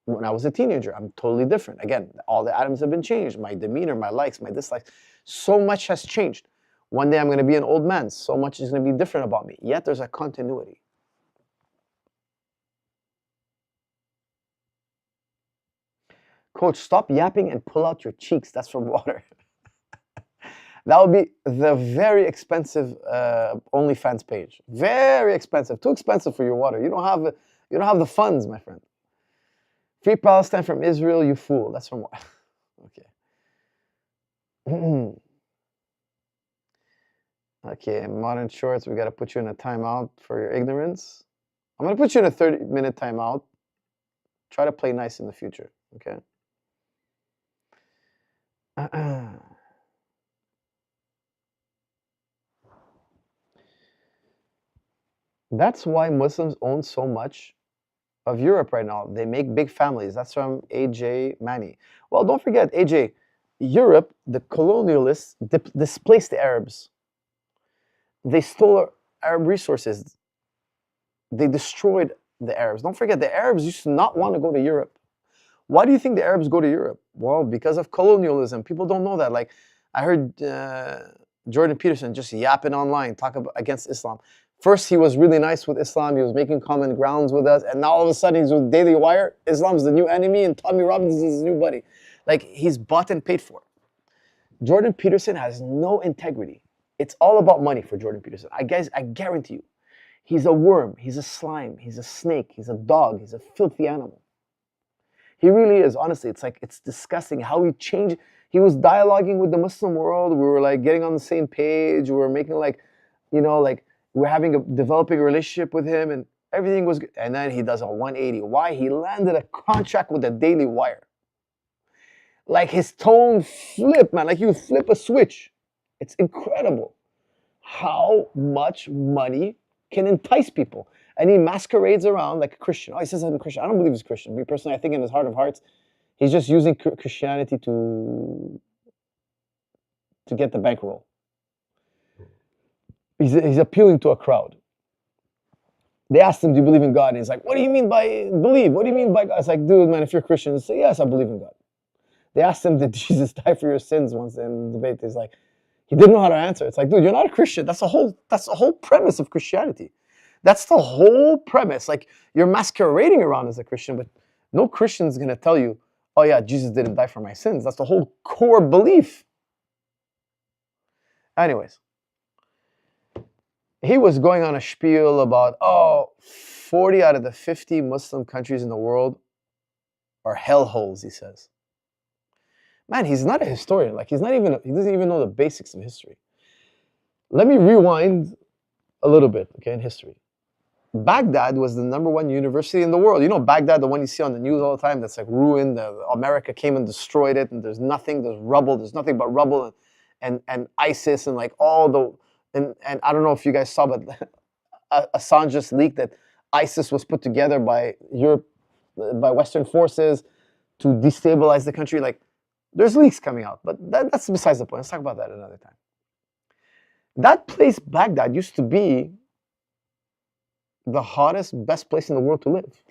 when I was a teenager, I'm totally different. Again, all the atoms have been changed. My demeanor, my likes, my dislikes, so much has changed. One day I'm going to be an old man. So much is going to be different about me. Yet there's a continuity. Coach, stop yapping and pull out your cheeks. That's from water. That would be the very expensive OnlyFans page. Very expensive. Too expensive for your water. You don't have the funds, my friend. Free Palestine from Israel, you fool. That's from water. Okay. Okay, modern shorts, we got to put you in a timeout for your ignorance. I'm going to put you in a 30-minute timeout. Try to play nice in the future, okay? That's why Muslims own so much of Europe right now. They make big families. That's from AJ Manny. Well, don't forget, AJ, Europe, the colonialists displaced the Arabs. They stole Arab resources. They destroyed the Arabs. Don't forget, the Arabs used to not want to go to Europe. Why do you think the Arabs go to Europe? Well, because of colonialism. People don't know that. Like, I heard Jordan Peterson just yapping online, talk about against Islam. First, he was really nice with Islam. He was making common grounds with us. And now all of a sudden, he's with Daily Wire. Islam's the new enemy and Tommy Robbins is his new buddy. Like, he's bought and paid for. Jordan Peterson has no integrity. It's all about money for Jordan Peterson. I guarantee you. He's a worm. He's a slime. He's a snake. He's a dog. He's a filthy animal. He really is. Honestly, it's disgusting how he changed. He was dialoguing with the Muslim world. We were like getting on the same page. We were making like, we're developing a relationship with him and everything was good. And then he does a 180. Why? He landed a contract with the Daily Wire. Like his tone flipped, man. Like you flip a switch. It's incredible how much money can entice people. And he masquerades around like a Christian. Oh, he says I'm a Christian. I don't believe he's Christian. Me personally, I think in his heart of hearts, he's just using Christianity to get the bankroll. He's appealing to a crowd. They asked him, do you believe in God? And he's like, what do you mean by believe? What do you mean by God? It's like, dude, man, if you're a Christian, say, yes, I believe in God. They asked him, did Jesus die for your sins once in the debate? He's like, he didn't know how to answer. It's like, dude, you're not a Christian. That's the whole premise of Christianity. That's the whole premise. Like, you're masquerading around as a Christian, but no Christian's going to tell you, oh yeah, Jesus didn't die for my sins. That's the whole core belief. Anyways, he was going on a spiel about, 40 out of the 50 Muslim countries in the world are hellholes, he says. Man, he's not a historian. Like, he doesn't even know the basics of history. Let me rewind a little bit, okay, in history. Baghdad was the #1 university in the world. You know Baghdad, the one you see on the news all the time, that's like ruined. America came and destroyed it, and there's rubble. There's nothing but rubble and ISIS and like all the... And I don't know if you guys saw, but Assange just leaked that ISIS was put together by Western forces to destabilize the country. Like, there's leaks coming out, but that's besides the point. Let's talk about that another time. That place, Baghdad, used to be the hottest, best place in the world to live.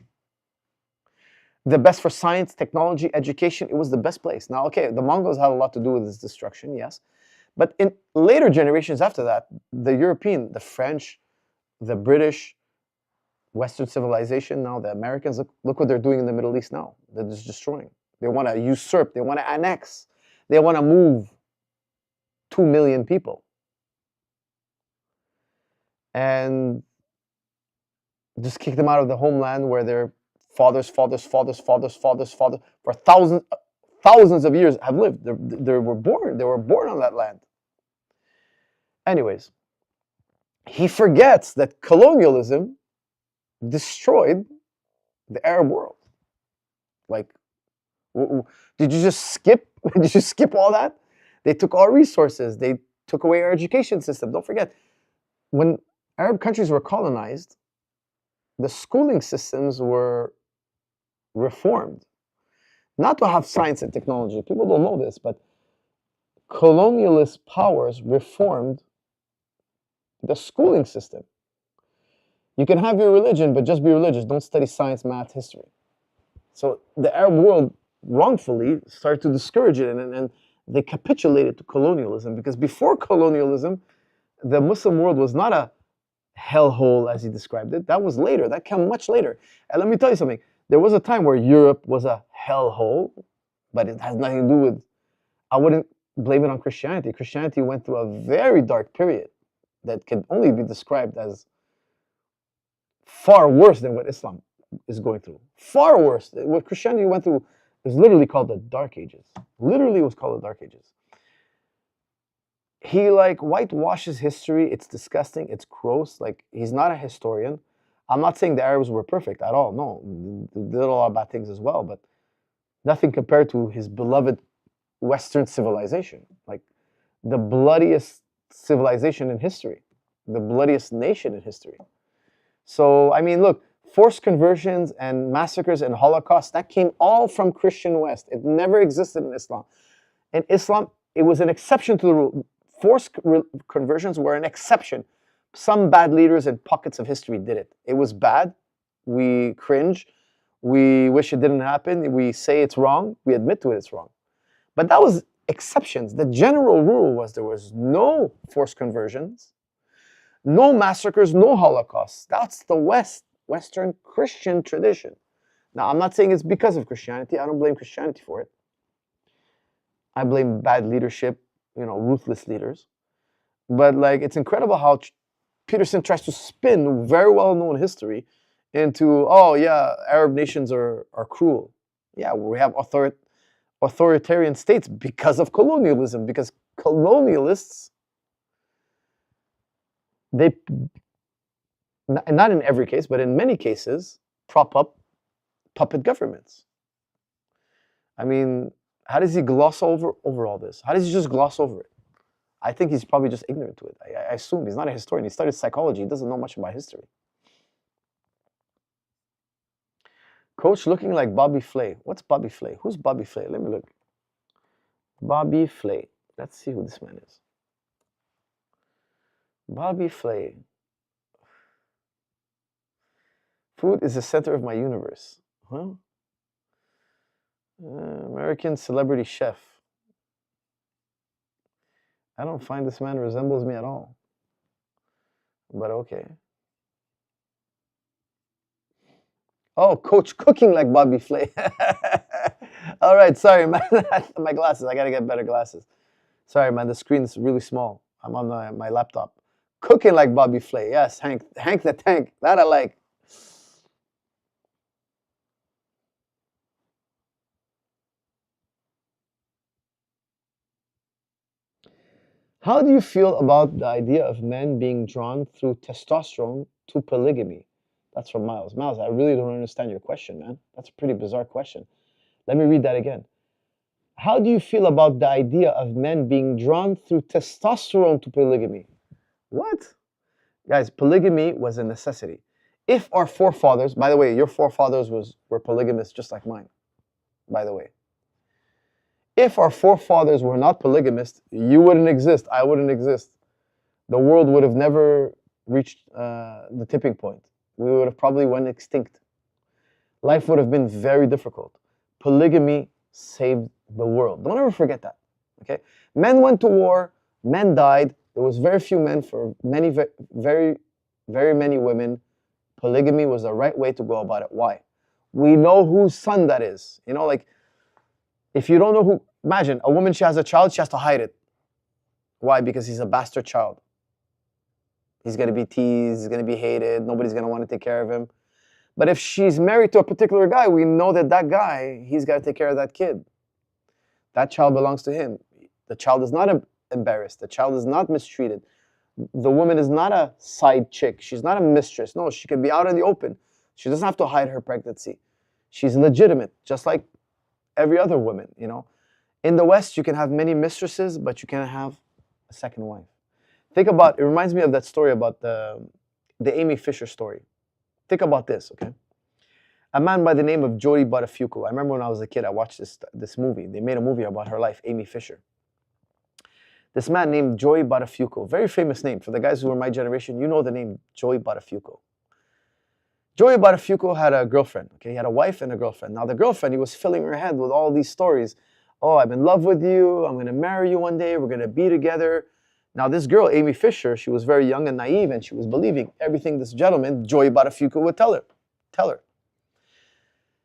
The best for science, technology, education. It was the best place. Now, okay, the Mongols had a lot to do with this destruction, yes. But in later generations after that, the European, the French, the British, Western civilization, now the Americans, look what they're doing in the Middle East now. They're just destroying. They want to usurp. They want to annex. They want to move 2 million people. And just kick them out of the homeland where their fathers for thousands of years have lived. They were born on that land. Anyways, he forgets that colonialism destroyed the Arab world. Like, did you just skip? Did you skip all that? They took our resources. They took away our education system. Don't forget, when Arab countries were colonized, the schooling systems were reformed. Not to have science and technology. People don't know this, but colonialist powers reformed the schooling system. You can have your religion, but just be religious. Don't study science, math, history. So the Arab world wrongfully started to discourage it, and they capitulated to colonialism, because before colonialism, the Muslim world was not a hellhole as he described it. That was later. That came much later. And let me tell you something. There was a time where Europe was a hellhole, but it has nothing to do with... I wouldn't blame it on Christianity. Christianity went through a very dark period that can only be described as far worse than what Islam is going through. Far worse. What Christianity went through is literally called the Dark Ages. Literally was called the Dark Ages. He whitewashes history. It's disgusting. It's gross. Like, he's not a historian. I'm not saying the Arabs were perfect at all. No, they did a lot of bad things as well, but nothing compared to his beloved Western civilization. Like, the bloodiest civilization in history. The bloodiest nation in history. So, I mean, look, forced conversions and massacres and Holocaust, that came all from Christian West. It never existed in Islam. In Islam, it was an exception to the rule. Forced conversions were an exception. Some bad leaders in pockets of history did it. It was bad. We cringe. We wish it didn't happen. We say it's wrong. We admit to it, it's wrong. But that was exceptions. The general rule was there was no forced conversions, no massacres, no holocausts. That's the Western Christian tradition. Now, I'm not saying it's because of Christianity. I don't blame Christianity for it. I blame bad leadership, ruthless leaders. But like, it's incredible how Peterson tries to spin very well-known history into, oh yeah, Arab nations are cruel. Yeah, we have authoritarian states because of colonialism, because colonialists, they, not in every case, but in many cases, prop up puppet governments. I mean, how does he gloss over all this? How does he just gloss over it? I think he's probably just ignorant to it. I assume he's not a historian. He studied psychology. He doesn't know much about history. Coach looking like Bobby Flay. What's Bobby Flay? Who's Bobby Flay? Let me look. Bobby Flay. Let's see who this man is. Bobby Flay. Food is the center of my universe. Huh? American celebrity chef. I don't find this man resembles me at all. But okay. Oh, Coach cooking like Bobby Flay. All right, sorry, man. My glasses. I got to get better glasses. Sorry, man. The screen's really small. I'm on my laptop. Cooking like Bobby Flay. Yes, Hank the Tank. That I like. How do you feel about the idea of men being drawn through testosterone to polygamy? That's from Miles. Miles, I really don't understand your question, man. That's a pretty bizarre question. Let me read that again. How do you feel about the idea of men being drawn through testosterone to polygamy? What? Guys, polygamy was a necessity. If our forefathers, by the way, your forefathers were polygamists just like mine, by the way. If our forefathers were not polygamists, you wouldn't exist, I wouldn't exist. The world would have never reached the tipping point. We would have probably went extinct. Life would have been very difficult. Polygamy saved the world. Don't ever forget that, okay? Men went to war, men died. There was very few men for very many women. Polygamy was the right way to go about it. Why? We know whose son that is. Like, if you don't know who, imagine a woman, she has a child, she has to hide it. Why? Because he's a bastard child. He's going to be teased, he's going to be hated, nobody's going to want to take care of him. But if she's married to a particular guy, we know that guy, he's got to take care of that kid. That child belongs to him. The child is not embarrassed. The child is not mistreated. The woman is not a side chick. She's not a mistress. No, she can be out in the open. She doesn't have to hide her pregnancy. She's legitimate, just like every other woman, In the West, you can have many mistresses, but you can't have a second wife. Think about, it reminds me of that story about the Amy Fisher story. Think about this, okay? A man by the name of Jody Buttafuoco. I remember when I was a kid, I watched this movie. They made a movie about her life, Amy Fisher. This man named Joey Buttafuoco, very famous name. For the guys who are my generation, you know the name Joey Buttafuoco. Joey Buttafuoco had a girlfriend, okay? He had a wife and a girlfriend. Now the girlfriend, he was filling her head with all these stories. Oh, I'm in love with you. I'm going to marry you one day. We're going to be together. Now this girl, Amy Fisher, she was very young and naive, and she was believing everything this gentleman, Joey Buttafuoco, would tell her.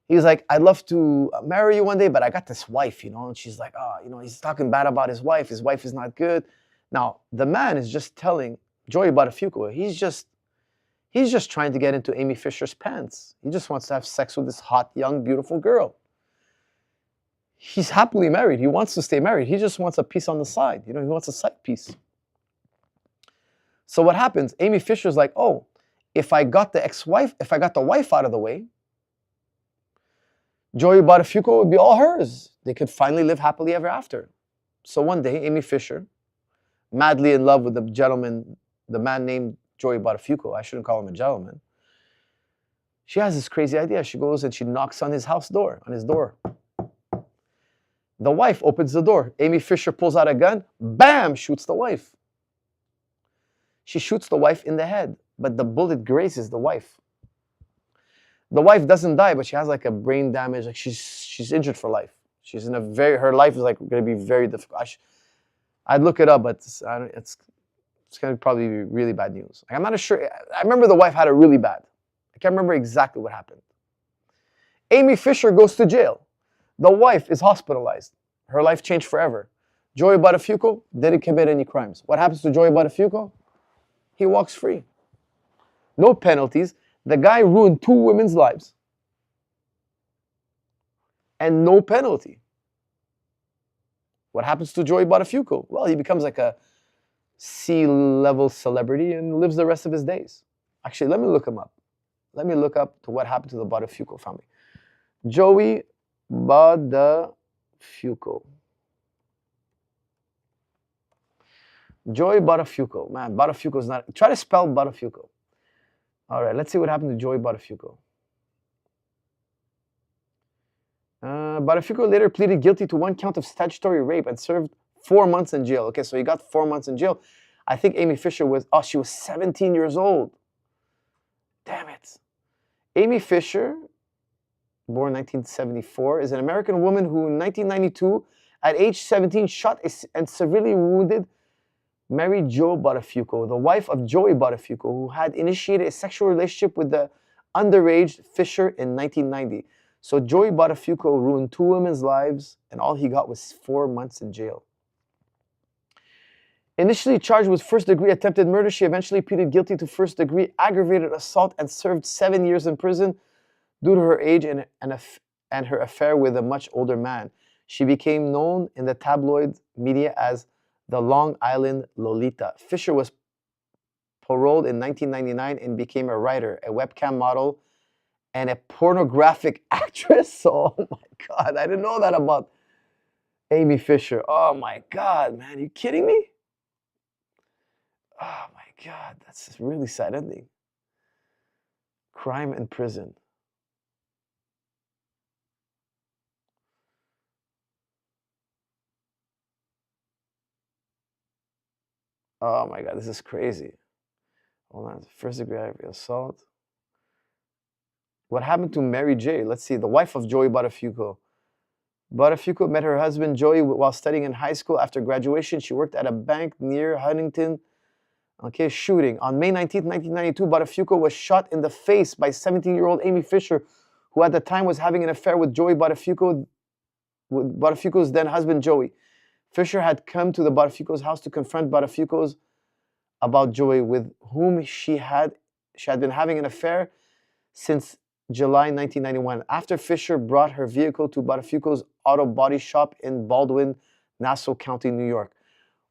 He was like, I'd love to marry you one day, but I got this wife, And she's like, he's talking bad about his wife. His wife is not good. Now, the man is just telling Joey Buttafuoco, he's just trying to get into Amy Fisher's pants. He just wants to have sex with this hot, young, beautiful girl. He's happily married. He wants to stay married. He just wants a piece on the side. He wants a side piece. So what happens? Amy Fisher's like, oh, if I got the wife out of the way, Joey Buttafuoco would be all hers. They could finally live happily ever after. So one day, Amy Fisher, madly in love with the man named Joey Buttafuoco, I shouldn't call him a gentleman, she has this crazy idea. She goes and she knocks on his door. The wife opens the door. Amy Fisher pulls out a gun, bam, shoots the wife. She shoots the wife in the head, but the bullet grazes the wife. The wife doesn't die, but she has like a brain damage. Like she's injured for life. She's in a her life is like going to be very difficult. I'd look it up, but it's going to probably be really bad news. Like, I'm not sure. I remember the wife had it really bad. I can't remember exactly what happened. Amy Fisher goes to jail. The wife is hospitalized. Her life changed forever. Joey Buttafuoco didn't commit any crimes. What happens to Joey Buttafuoco? He walks free. No penalties. The guy ruined 2 women's lives. And no penalty. What happens to Joey Buttafuoco? Well, he becomes like a C-level celebrity and lives the rest of his days. Actually, let me look him up. Let me look up to what happened to the Buttafuoco family. Joey Buttafuoco. Joey Buttafuoco. Man, Buttafuoco's not... Try to spell Buttafuoco. All right, let's see what happened to Joey Buttafuoco. Buttafuoco later pleaded guilty to 1 count of statutory rape and served 4 months in jail. Okay, so he got 4 months in jail. I think Amy Fisher was... Oh, she was 17 years old. Damn it. Amy Fisher, born 1974, is an American woman who in 1992, at age 17, shot and severely wounded Mary Jo Buttafuoco, the wife of Joey Buttafuoco, who had initiated a sexual relationship with the underage Fisher in 1990. So Joey Buttafuoco ruined 2 women's lives, and all he got was 4 months in jail. Initially charged with first-degree attempted murder, she eventually pleaded guilty to first-degree aggravated assault and served 7 years in prison due to her age and her affair with a much older man. She became known in the tabloid media as the Long Island Lolita. Fisher was paroled in 1999 and became a writer, a webcam model, and a pornographic actress. Oh my God, I didn't know that about Amy Fisher. Oh my God, man, are you kidding me? Oh my God, that's a really sad ending. Crime in prison. Oh my God, this is crazy. Hold on, first degree assault. What happened to Mary J? Let's see, the wife of Joey Buttafuoco. Buttafuoco met her husband Joey while studying in high school. After graduation, she worked at a bank near Huntington. Okay, shooting. On May 19, 1992, Buttafuoco was shot in the face by 17-year-old Amy Fisher, who at the time was having an affair with Joey Buttafuoco, with Buttafuoco's then husband Joey. Fisher had come to the Buttafuoco's house to confront Buttafuoco's about Joey, with whom she had been having an affair since July 1991. After Fisher brought her vehicle to Buttafuoco's auto body shop in Baldwin, Nassau County, New York.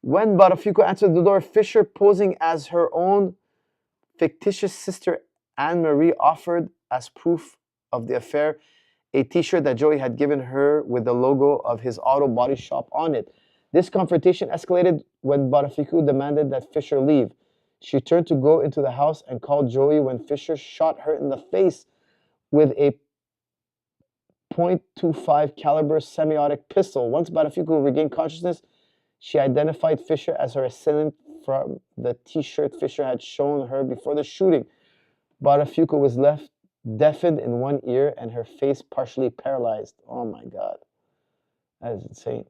When Buttafuoco answered the door, Fisher, posing as her own fictitious sister Anne-Marie, offered as proof of the affair a t-shirt that Joey had given her with the logo of his auto body shop on it. This confrontation escalated when Buttafuoco demanded that Fisher leave. She turned to go into the house and called Joey when Fisher shot her in the face with a .25 caliber semi-automatic pistol. Once Buttafuoco regained consciousness, she identified Fisher as her assailant from the t-shirt Fisher had shown her before the shooting. Buttafuoco was left deafened in one ear and her face partially paralyzed. Oh my God. That is insane.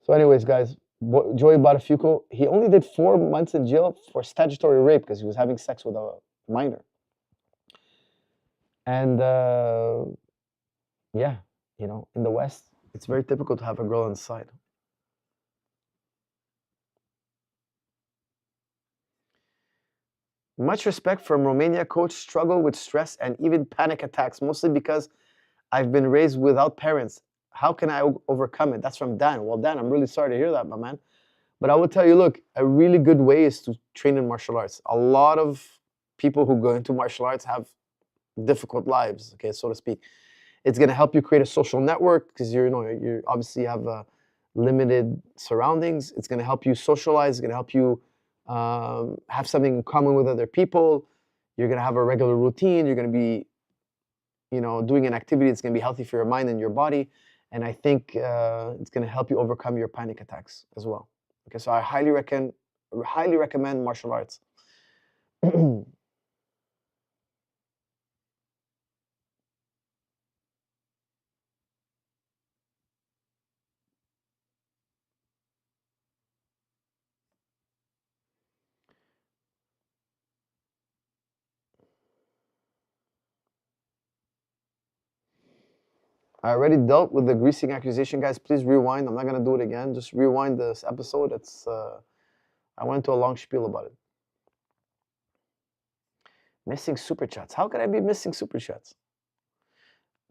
So anyways, guys, Joey Buttafuoco, he only did 4 months in jail for statutory rape because he was having sex with a minor. And yeah, you know, in the West, it's very typical to have a girl inside. Much respect from Romania. Coach, struggle with stress and even panic attacks, mostly because I've been raised without parents. How can I overcome it? That's from Dan. Well, Dan, I'm really sorry to hear that, my man. But I will tell you, look, a really good way is to train in martial arts. A lot of people who go into martial arts have difficult lives, okay, so to speak. It's going to help you create a social network because you obviously have limited surroundings. It's going to help you socialize. It's going to help you have something in common with other people. You're going to have a regular routine. You're going to be, doing an activity that's going to be healthy for your mind and your body. And I think it's going to help you overcome your panic attacks as well. Okay, so I highly recommend martial arts. I already dealt with the greasing accusation, guys. Please rewind. I'm not gonna do it again. Just rewind this episode. It's I went into a long spiel about it. Missing super chats. How could I be missing super chats?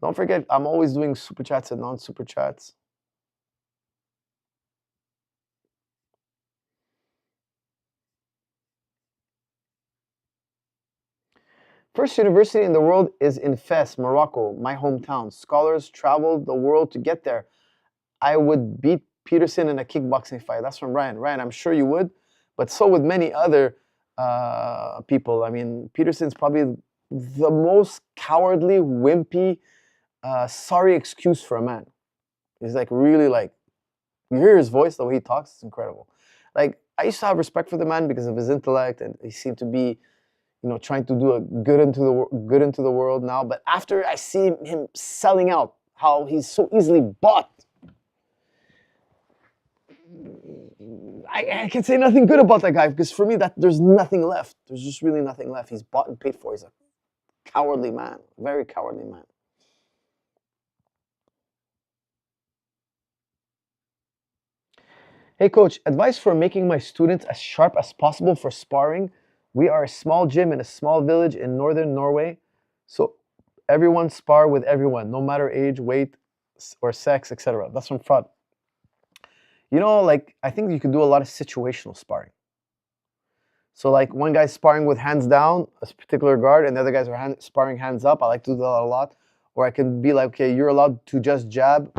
Don't forget, I'm always doing super chats and non-super chats. First university in the world is in Fes, Morocco, my hometown. Scholars traveled the world to get there. I would beat Peterson in a kickboxing fight. That's from Ryan. Ryan, I'm sure you would, but so would many other people. I mean, Peterson's probably the most cowardly, wimpy, sorry excuse for a man. He's like really like, you hear his voice, the way he talks, it's incredible. Like, I used to have respect for the man because of his intellect, and he seemed to be, trying to do a good into the world now. But after I see him selling out, how he's so easily bought, I can say nothing good about that guy, because for me, that there's nothing left. There's just really nothing left. He's bought and paid for. He's a cowardly man, very cowardly man. Hey coach, advice for making my students as sharp as possible for sparring. We are a small gym in a small village in northern Norway, so everyone spar with everyone, no matter age, weight, or sex, etc. That's from Fraud. Like, I think you can do a lot of situational sparring. So like one guy's sparring with hands down, a particular guard, and the other guys are sparring hands up. I like to do that a lot. Or I can be like, okay, you're allowed to just jab.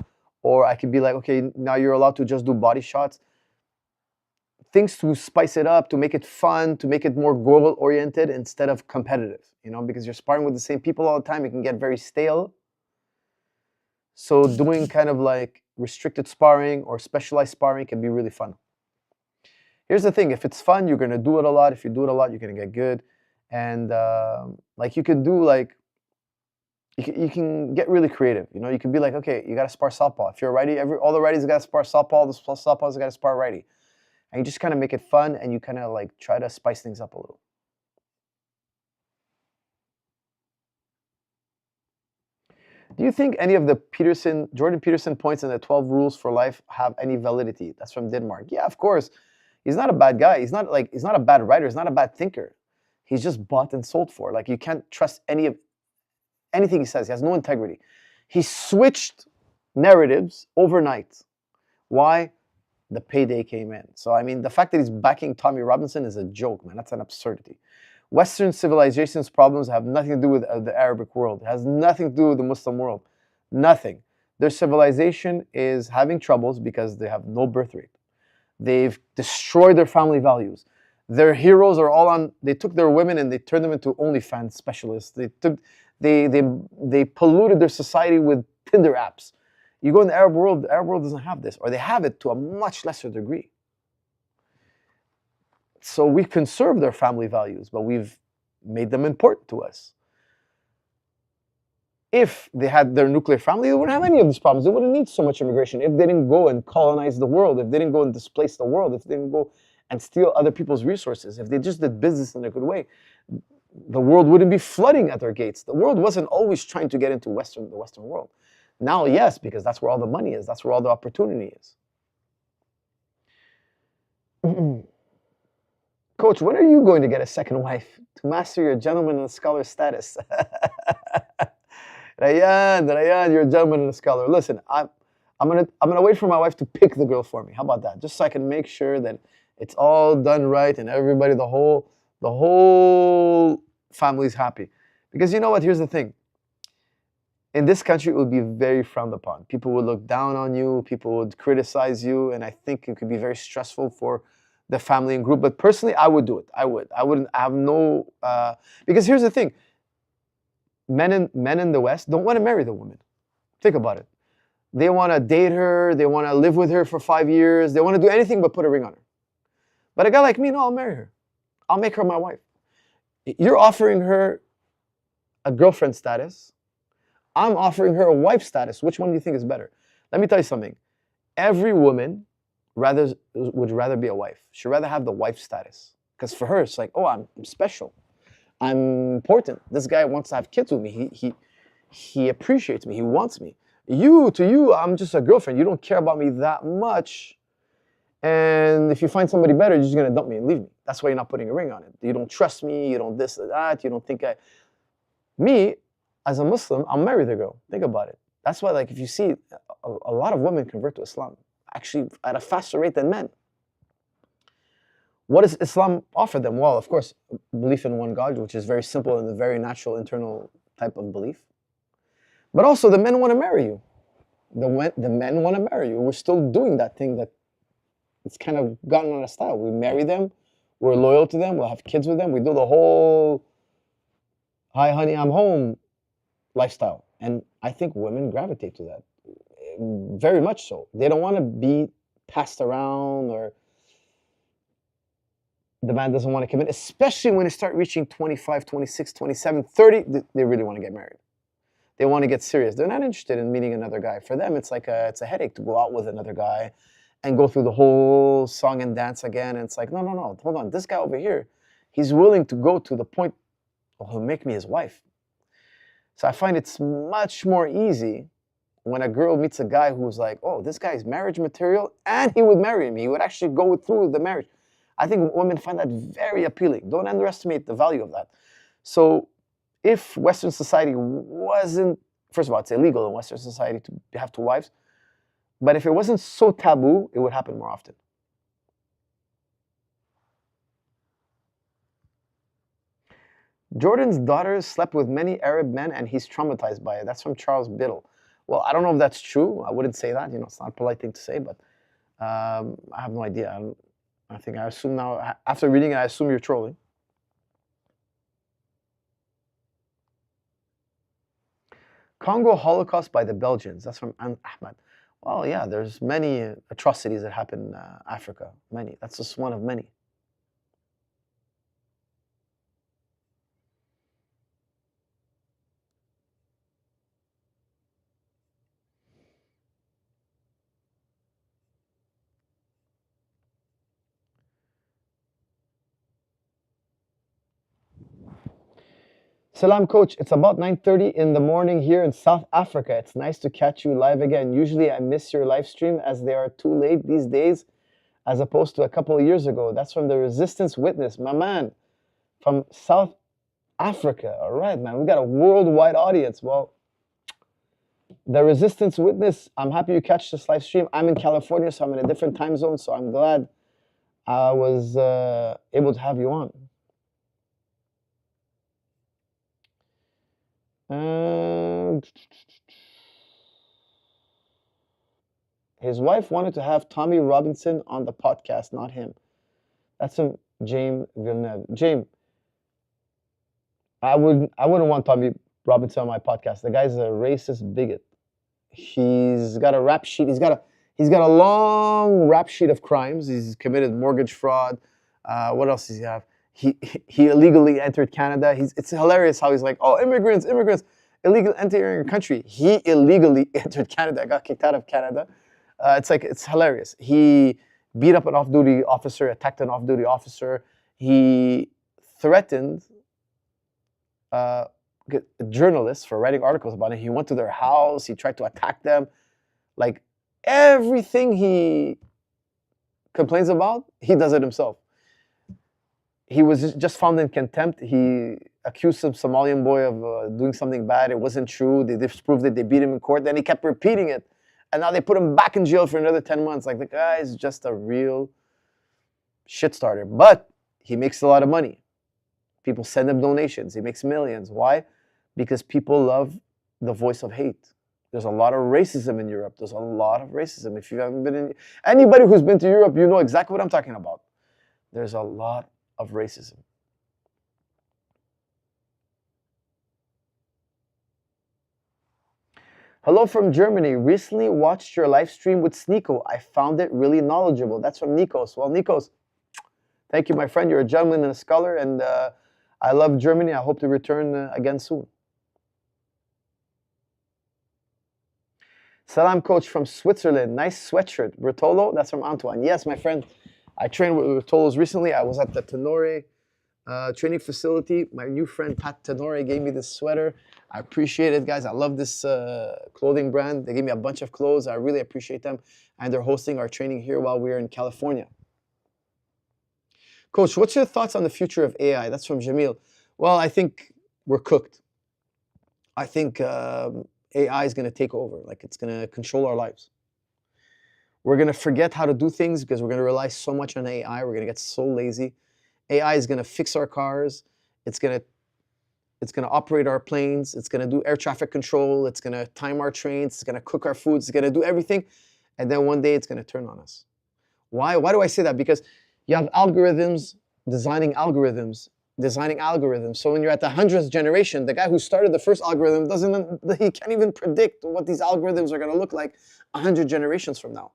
Or I could be like, okay, now you're allowed to just do body shots. Things to spice it up, to make it fun, to make it more goal-oriented instead of competitive, because you're sparring with the same people all the time, it can get very stale. So doing kind of like restricted sparring or specialized sparring can be really fun. Here's the thing, if it's fun, you're going to do it a lot. If you do it a lot, you're going to get good. And like you can do like, you can get really creative. You can be like, okay, you got to spar southpaw. If you're a righty, all the righties got to spar southpaw, the southpaws got to spar righty. And you just kind of make it fun, and you kind of like try to spice things up a little. Do you think any of the Jordan Peterson points in the 12 rules for life have any validity? That's from Denmark. Yeah, of course. He's not a bad guy. He's not a bad writer. He's not a bad thinker. He's just bought and sold for. Like, you can't trust anything he says. He has no integrity. He switched narratives overnight. Why? The payday came in. So, I mean, the fact that he's backing Tommy Robinson is a joke, man. That's an absurdity. Western civilization's problems have nothing to do with the Arabic world. It has nothing to do with the Muslim world. Nothing. Their civilization is having troubles because they have no birth rate. They've destroyed their family values. Their heroes are all they took their women and they turned them into OnlyFans specialists. They polluted their society with Tinder apps. You go in the Arab world doesn't have this, or they have it to a much lesser degree. So we conserve their family values, but we've made them important to us. If they had their nuclear family, they wouldn't have any of these problems. They wouldn't need so much immigration. If they didn't go and colonize the world, if they didn't go and displace the world, if they didn't go and steal other people's resources, if they just did business in a good way, the world wouldn't be flooding at their gates. The world wasn't always trying to get into the Western world. Now, yes, because that's where all the money is. That's where all the opportunity is. Coach, when are you going to get a second wife to master your gentleman and scholar status? Rayan, you're a gentleman and a scholar. Listen, I'm gonna wait for my wife to pick the girl for me. How about that? Just so I can make sure that it's all done right and everybody, the whole family's happy. Because you know what? Here's the thing. In this country, it would be very frowned upon. People would look down on you. People would criticize you, and I think it could be very stressful for the family and group. But personally, I would do it. I wouldn't have no. Because here's the thing: men in the West don't want to marry the woman. Think about it. They want to date her. They want to live with her for 5 years. They want to do anything but put a ring on her. But a guy like me, no, I'll marry her. I'll make her my wife. You're offering her a girlfriend status. I'm offering her a wife status. Which one do you think is better? Let me tell you something. Every woman would rather be a wife. She'd rather have the wife status. Because for her, it's like, oh, I'm special. I'm important. This guy wants to have kids with me. He appreciates me. He wants me. To you, I'm just a girlfriend. You don't care about me that much. And if you find somebody better, you're just gonna dump me and leave me. That's why you're not putting a ring on it. You don't trust me. You don't this or that. You don't think I. Me, as a Muslim, I'll marry the girl. Think about it. That's why, like, if you see, a lot of women convert to Islam, actually at a faster rate than men. What does Islam offer them? Well, of course, belief in one God, which is very simple and a very natural internal type of belief. But also, the men want to marry you. The men want to marry you. We're still doing that thing that it's kind of gotten out of style. We marry them, we're loyal to them, we'll have kids with them. We do the whole "Hi, honey, I'm home" lifestyle, and I think women gravitate to that very much so. They don't want to be passed around, or the man doesn't want to commit, especially when they start reaching 25, 26, 27, 30. They really want to get married. They want to get serious. They're not interested in meeting another guy. For them, it's like it's a headache to go out with another guy and go through the whole song and dance again. And it's like, no, no, no, hold on. This guy over here, he's willing to go to the point, oh, he'll make me his wife. So I find it's much more easy when a girl meets a guy who's like, oh, this guy's marriage material, and he would marry me. He would actually go through with the marriage. I think women find that very appealing. Don't underestimate the value of that. So if Western society wasn't, first of all, it's illegal in Western society to have two wives, but if it wasn't so taboo, it would happen more often. Jordan's daughter slept with many Arab men and he's traumatized by it. That's from Charles Biddle. Well, I don't know if that's true. I wouldn't say that. It's not a polite thing to say, but I have no idea. I think I assume now, after reading it, I assume you're trolling. Congo Holocaust by the Belgians. That's from Ahmed. Well, yeah, there's many atrocities that happen in Africa. Many. That's just one of many. Salam, coach. It's about 9:30 in the morning here in South Africa. It's nice to catch you live again. Usually I miss your live stream as they are too late these days as opposed to a couple of years ago. That's from the Resistance Witness, my man, from South Africa. All right, man. We got a worldwide audience. Well, the Resistance Witness, I'm happy you catch this live stream. I'm in California, so I'm in a different time zone, so I'm glad I was able to have you on. His wife wanted to have Tommy Robinson on the podcast, not him. That's from James Villeneuve. James, I wouldn't want Tommy Robinson on my podcast. The guy's a racist bigot. He's got a rap sheet. He's got a long rap sheet of crimes. He's committed mortgage fraud. What else does he have? He illegally entered Canada. It's hilarious how he's like, oh, immigrants, illegal entering your country. He illegally entered Canada. Got kicked out of Canada. It's hilarious. He beat up an off-duty officer, attacked an off-duty officer. He threatened journalists for writing articles about it. He went to their house. He tried to attack them. Like, everything he complains about, he does it himself. He was just found in contempt. He accused some Somalian boy of doing something bad. It wasn't true. They disproved it. They beat him in court. Then he kept repeating it. And now they put him back in jail for another 10 months. Like, the guy is just a real shit starter. But he makes a lot of money. People send him donations. He makes millions. Why? Because people love the voice of hate. There's a lot of racism in Europe. There's a lot of racism. If you haven't been in... Anybody who's been to Europe, you know exactly what I'm talking about. There's a lot of racism. Hello from Germany. Recently watched your live stream with Sneeko. I found it really knowledgeable. That's from Nikos. Well, Nikos, thank you, my friend. You're a gentleman and a scholar, and I love Germany. I hope to return again soon. Salam, coach from Switzerland. Nice sweatshirt. Bertolo, that's from Antoine. Yes, my friend. I trained with Bertolos recently. I was at the Tenore training facility. My new friend Pat Tenore gave me this sweater. I appreciate it, guys. I love this clothing brand. They gave me a bunch of clothes. I really appreciate them. And they're hosting our training here while we're in California. Coach, what's your thoughts on the future of AI? That's from Jamil. Well, I think we're cooked. I think AI is going to take over. Like, it's going to control our lives. We're going to forget how to do things because we're going to rely so much on AI. We're going to get so lazy. AI is going to fix our cars. It's going to operate our planes. It's going to do air traffic control. It's going to time our trains. It's going to cook our foods. It's going to do everything. And then one day it's going to turn on us. Why? Why do I say that? Because you have algorithms designing algorithms. So when you're at the 100th generation, the guy who started the first algorithm he can't even predict what these algorithms are going to look like 100 generations from now.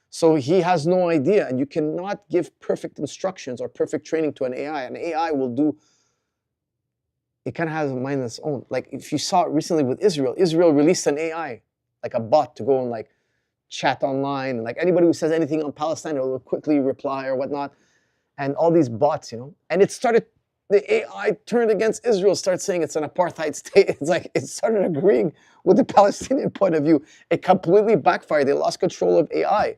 So he has no idea, and you cannot give perfect instructions or perfect training to an AI. An AI will do, it kind of has a mind of its own. Like if you saw it recently with Israel released an AI, like a bot to go and like chat online, and like anybody who says anything on Palestine, it will quickly reply or whatnot. And all these bots, and the AI turned against Israel, started saying it's an apartheid state. It's like, it started agreeing with the Palestinian point of view. It completely backfired. They lost control of AI.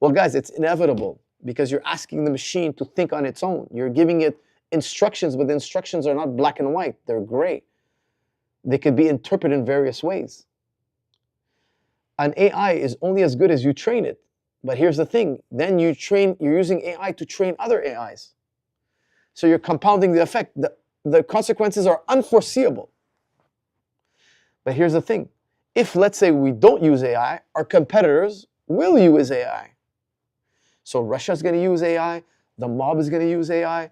Well, guys, it's inevitable because you're asking the machine to think on its own. You're giving it instructions, but the instructions are not black and white. They're gray. They could be interpreted in various ways. An AI is only as good as you train it. But here's the thing, then you're using AI to train other AIs. So you're compounding the effect. The consequences are unforeseeable. But here's the thing, if let's say we don't use AI, our competitors will use AI. So Russia's going to use AI, the mob is going to use AI,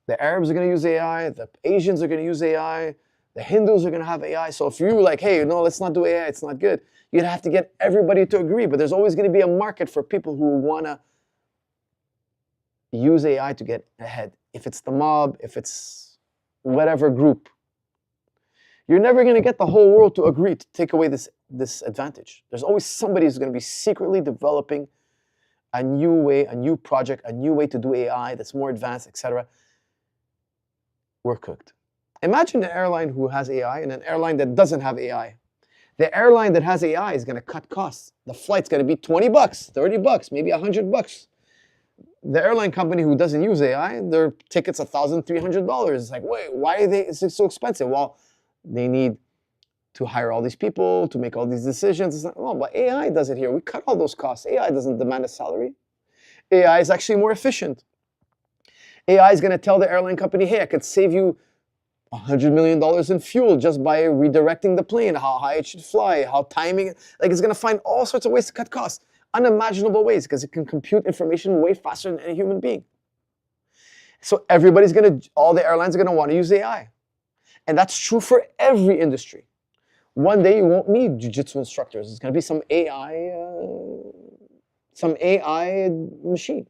the Arabs are going to use AI, the Asians are going to use AI, the Hindus are going to have AI. So if you're like, hey, no, let's not do AI, it's not good, you'd have to get everybody to agree. But there's always going to be a market for people who want to use AI to get ahead. If it's the mob, if it's whatever group, you're never going to get the whole world to agree to take away this advantage. There's always somebody who's going to be secretly developing a new way, a new project, a new way to do AI that's more advanced, etc. We're cooked. Imagine an airline who has AI and an airline that doesn't have AI. The airline that has AI is going to cut costs. The flight's going to be $20, $30, maybe $100. The airline company who doesn't use AI, their ticket's $1,300. It's like, wait, why is it so expensive? Well, they need to hire all these people, to make all these decisions. It's like, oh, but AI does it here. We cut all those costs. AI doesn't demand a salary. AI is actually more efficient. AI is going to tell the airline company, hey, I could save you $100 million in fuel just by redirecting the plane, how high it should fly, how timing, like it's going to find all sorts of ways to cut costs, unimaginable ways, because it can compute information way faster than any human being. So all the airlines are going to want to use AI. And that's true for every industry. One day you won't need jiu-jitsu instructors. It's going to be some AI machine.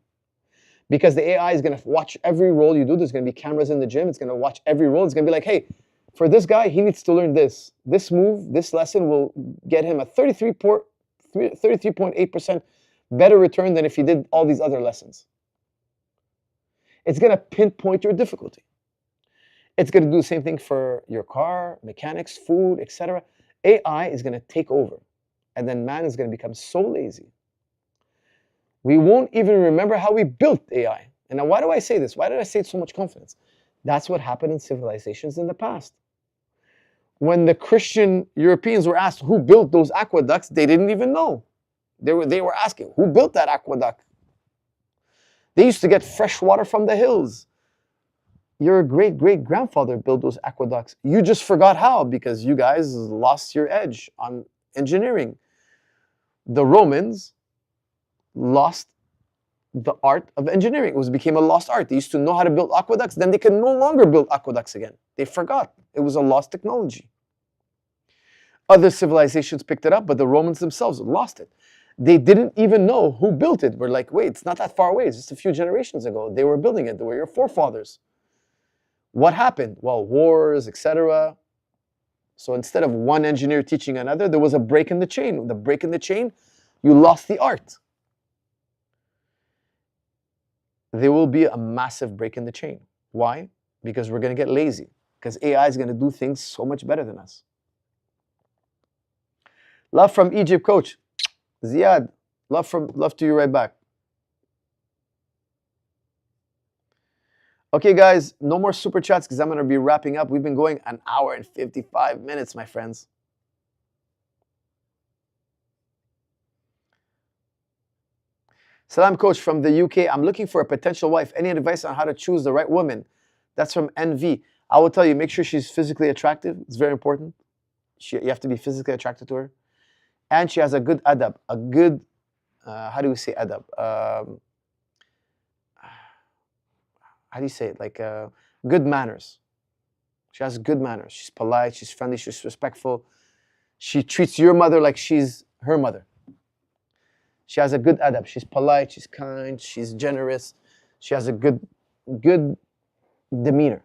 Because the AI is going to watch every roll you do. There's going to be cameras in the gym. It's going to watch every roll. It's going to be like, hey, for this guy, he needs to learn this. This move, this lesson will get him a 33.8% better return than if he did all these other lessons. It's going to pinpoint your difficulty. It's going to do the same thing for your car, mechanics, food, etc. AI is going to take over. And then man is going to become so lazy. We won't even remember how we built AI. And now why do I say this? Why did I say it with so much confidence? That's what happened in civilizations in the past. When the Christian Europeans were asked who built those aqueducts, they didn't even know. They were asking, who built that aqueduct? They used to get fresh water from the hills. Your great-great-grandfather built those aqueducts. You just forgot how because you guys lost your edge on engineering. The Romans lost the art of engineering. It became a lost art. They used to know how to build aqueducts, then they can no longer build aqueducts again. They forgot. It was a lost technology. Other civilizations picked it up, but the Romans themselves lost it. They didn't even know who built it. We're like, wait, it's not that far away. It's just a few generations ago. They were building it. They were your forefathers. What happened? Well, wars, etc. So instead of one engineer teaching another, there was a break in the chain. The break in the chain, you lost the art. There will be a massive break in the chain. Why? Because we're going to get lazy. Because AI is going to do things so much better than us. Love from Egypt, Coach. Ziad, love to you right back. Okay, guys, no more super chats because I'm going to be wrapping up. We've been going an hour and 55 minutes, my friends. Salam, Coach, from the UK. I'm looking for a potential wife. Any advice on how to choose the right woman? That's from NV. I will tell you, make sure she's physically attractive. It's very important. You have to be physically attracted to her. And she has a good adab, a good, how do we say adab? How do you say it? Like good manners. She has good manners. She's polite, she's friendly, she's respectful. She treats your mother like she's her mother. She has a good adab. She's polite, she's kind, she's generous. She has a good demeanor.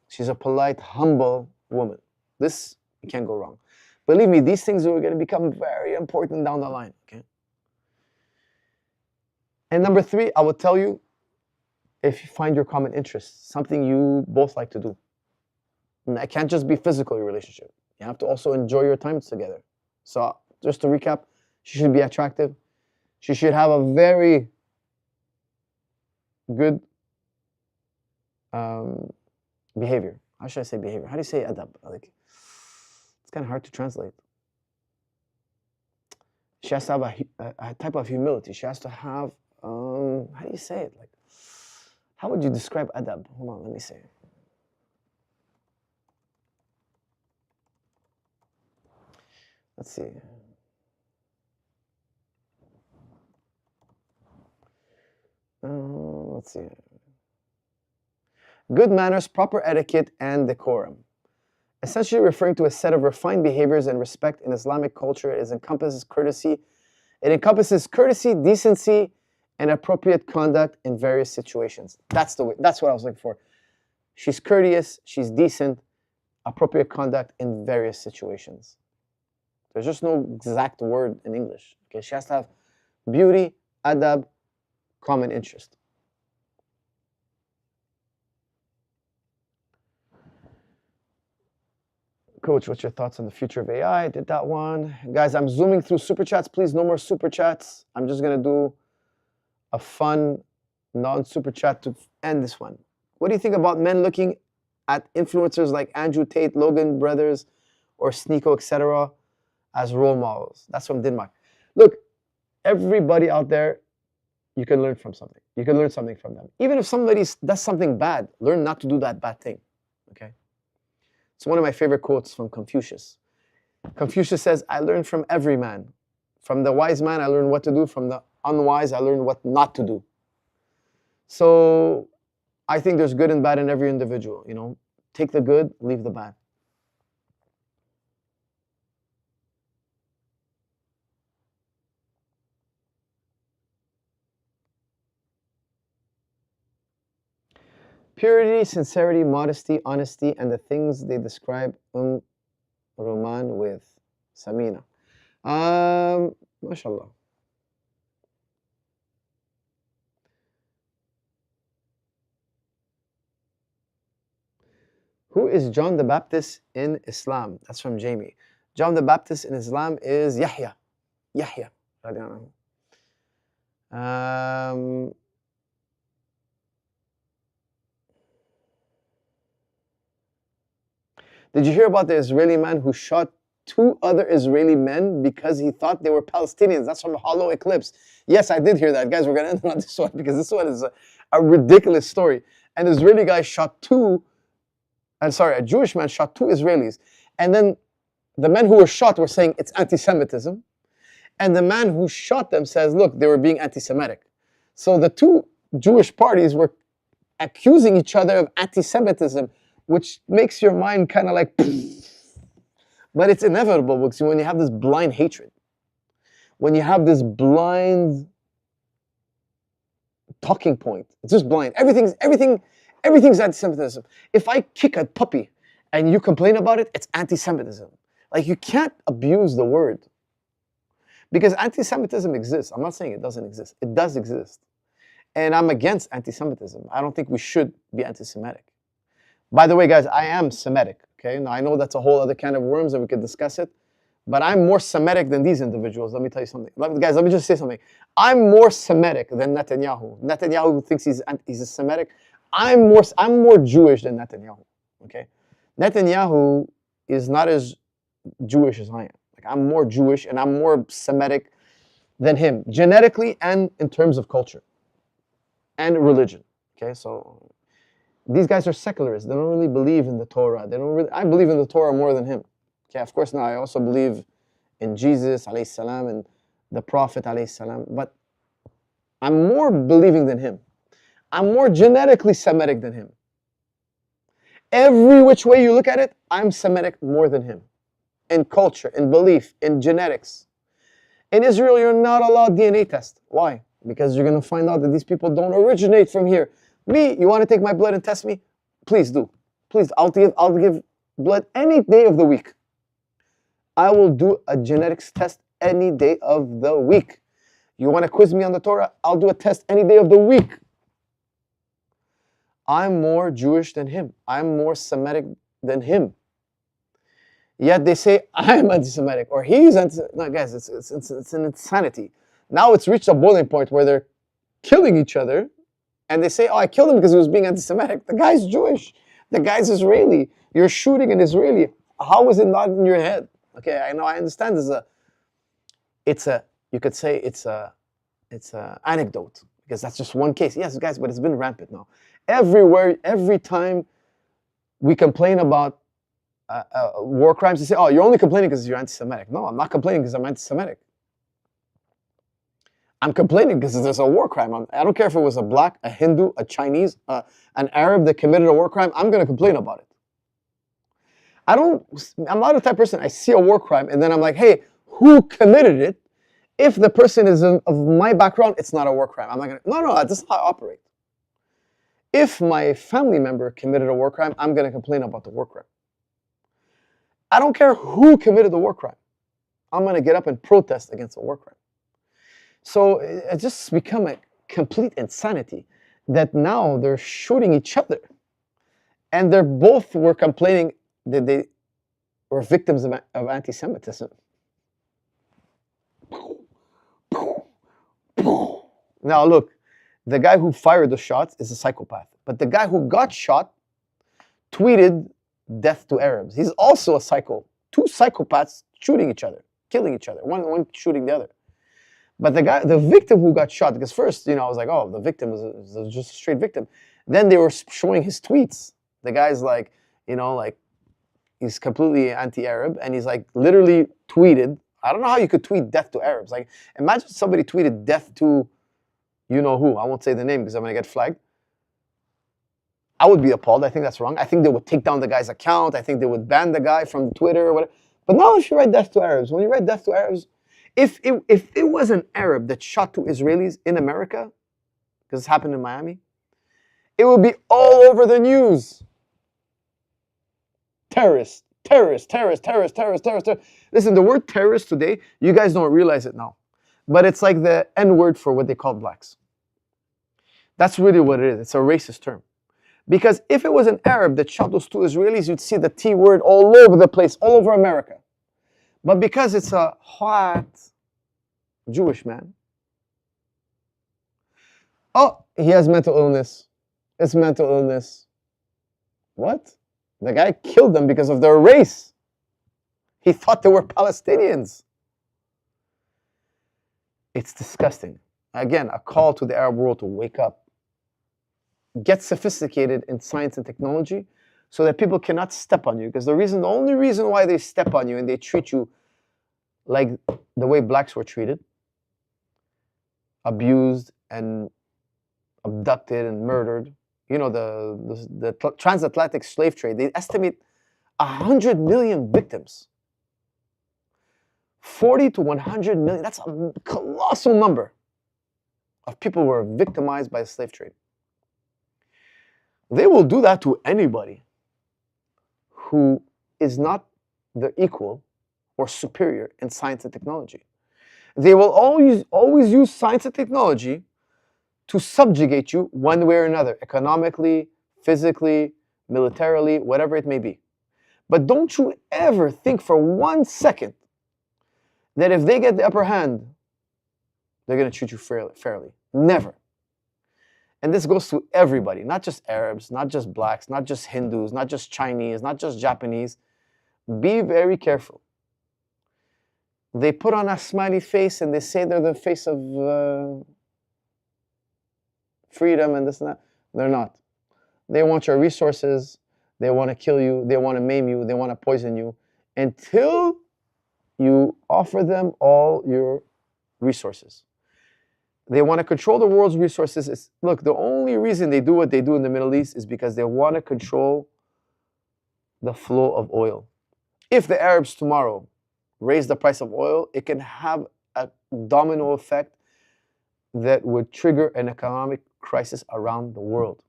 She's a polite, humble woman. This, you can't go wrong. Believe me, these things are going to become very important down the line. Okay. And number 3, I will tell you, if you find your common interest, something you both like to do. And it can't just be physical, your relationship. You have to also enjoy your time together. So just to recap, she should be attractive. She should have a very good behavior. How should I say behavior? How do you say adab? Like, it's kind of hard to translate. She has to have a type of humility. She has to have, how do you say it? Like, how would you describe adab? Hold on, let me see. Let's see. Let's see. Good manners, proper etiquette, and decorum. Essentially referring to a set of refined behaviors and respect in Islamic culture. It encompasses courtesy. It encompasses courtesy, decency, and appropriate conduct in various situations. That's the way. That's what I was looking for. She's courteous. She's decent. Appropriate conduct in various situations. There's just no exact word in English. Okay, she has to have beauty, adab, common interest. Coach, what's your thoughts on the future of AI? I did that one. Guys, I'm zooming through super chats. Please, no more super chats. I'm just going to do a fun non-super chat to end this one. What do you think about men looking at influencers like Andrew Tate, Logan Brothers, or Sneeko, etc., as role models? That's from Denmark. Look, everybody out there, you can learn from something. You can learn something from them. Even if somebody does something bad, learn not to do that bad thing. Okay? It's one of my favorite quotes from Confucius. Confucius says, I learn from every man. From the wise man, I learn what to do. From the unwise, I learn what not to do. So I think there's good and bad in every individual. You know, take the good, leave the bad. Purity, sincerity, modesty, honesty, and the things they describe Roman with. Samina. MashaAllah. Who is John the Baptist in Islam? That's from Jamie. John the Baptist in Islam is Yahya. Yahya. Did you hear about the Israeli man who shot 2 other Israeli men because he thought they were Palestinians? That's from Hollow Eclipse. Yes, I did hear that. Guys, we're going to end on this one because this one is a ridiculous story. An Israeli guy shot a Jewish man shot 2 Israelis. And then the men who were shot were saying it's anti-Semitism. And the man who shot them says, look, they were being anti-Semitic. So the 2 Jewish parties were accusing each other of anti-Semitism, which makes your mind kind of like, but it's inevitable because when you have this blind hatred, when you have this blind talking point, it's just blind. Everything's anti-Semitism. If I kick a puppy and you complain about it, it's anti-Semitism. Like, you can't abuse the word because anti-Semitism exists. I'm not saying it doesn't exist. It does exist. And I'm against anti-Semitism. I don't think we should be anti-Semitic. By the way, guys, I am Semitic. Okay, now I know that's a whole other can of worms and we could discuss it, but I'm more Semitic than these individuals. Let me tell you something. Guys, let me just say something. I'm more Semitic than Netanyahu. Netanyahu thinks he's a Semitic. I'm more Jewish than Netanyahu. Okay, Netanyahu is not as Jewish as I am. Like, I'm more Jewish and I'm more Semitic than him, genetically and in terms of culture and religion. Okay, so these guys are secularists. They don't really believe in the Torah. I believe in the Torah more than him. Okay, of course now I also believe in Jesus alayhi salam and the Prophet alayhi salam, but I'm more believing than him. I'm more genetically Semitic than him. Every which way you look at it, I'm Semitic more than him. In culture, in belief, in genetics. In Israel, you're not allowed DNA test. Why? Because you're going to find out that these people don't originate from here. Me, you want to take my blood and test me? Please do. Please, I'll give blood any day of the week. I will do a genetics test any day of the week. You want to quiz me on the Torah? I'll do a test any day of the week. I'm more Jewish than him. I'm more Semitic than him. Yet they say I'm anti-Semitic or he's anti-Semitic. No, guys, it's an insanity. Now it's reached a boiling point where they're killing each other, and they say, "Oh, I killed him because he was being anti-Semitic." The guy's Jewish. The guy's Israeli. You're shooting an Israeli. How is it not in your head? Okay, I know. I understand. You could say it's a anecdote because that's just one case. Yes, guys, but it's been rampant now. Everywhere, every time we complain about war crimes, they say, "Oh, you're only complaining because you're anti-Semitic." No, I'm not complaining because I'm anti-Semitic. I'm complaining because there's a war crime. I don't care if it was a black, a Hindu, a Chinese, an Arab that committed a war crime. I'm going to complain about it. I'm not the type of person, I see a war crime and then I'm like, hey, who committed it? If the person is of my background, it's not a war crime. I'm not going to, no, that's not how I operate. If my family member committed a war crime, I'm going to complain about the war crime. I don't care who committed the war crime. I'm going to get up and protest against a war crime. So it's just become a complete insanity that now they're shooting each other. And they're both were complaining that they were victims of anti-Semitism. Now look, the guy who fired the shots is a psychopath. But the guy who got shot tweeted death to Arabs. He's also a psycho. Two psychopaths shooting each other, killing each other, one shooting the other. But the victim who got shot, because first, I was like, oh, the victim is just a straight victim. Then they were showing his tweets. The guy's like, he's completely anti-Arab, and he's like literally tweeted. I don't know how you could tweet death to Arabs. Like, imagine somebody tweeted death to, you know who. I won't say the name because I'm gonna get flagged. I would be appalled. I think that's wrong. I think they would take down the guy's account. I think they would ban the guy from Twitter or whatever. But now if you write death to Arabs, when you write death to Arabs, if it was an Arab that shot two Israelis in America, because it happened in Miami, it would be all over the news. Terrorist. Listen, the word terrorist today, you guys don't realize it now, but it's like the N-word for what they call blacks. That's really what it is. It's a racist term. Because if it was an Arab that shot those two Israelis, you'd see the T word all over the place, all over America. But because it's a hot Jewish man, oh, he has mental illness. It's mental illness. What? The guy killed them because of their race. He thought they were Palestinians. It's disgusting. Again, a call to the Arab world to wake up. Get sophisticated in science and technology so that people cannot step on you. Because the only reason why they step on you and they treat you like the way blacks were treated, abused and abducted and murdered. The transatlantic slave trade, they estimate 100 million victims. 40 to 100 million, that's a colossal number of people who were victimized by the slave trade. They will do that to anybody who is not their equal or superior in science and technology. They will always use science and technology to subjugate you one way or another, economically, physically, militarily, whatever it may be. But don't you ever think for 1 second that if they get the upper hand, they're going to treat you fairly. Never. And this goes to everybody, not just Arabs, not just blacks, not just Hindus, not just Chinese, not just Japanese. Be very careful. They put on a smiley face and they say they're the face of freedom and this and that. They're not. They want your resources. They want to kill you. They want to maim you. They want to poison you until you offer them all your resources. They want to control the world's resources. Look, the only reason they do what they do in the Middle East is because they want to control the flow of oil. If the Arabs tomorrow raise the price of oil, it can have a domino effect that would trigger an economic crisis around the world.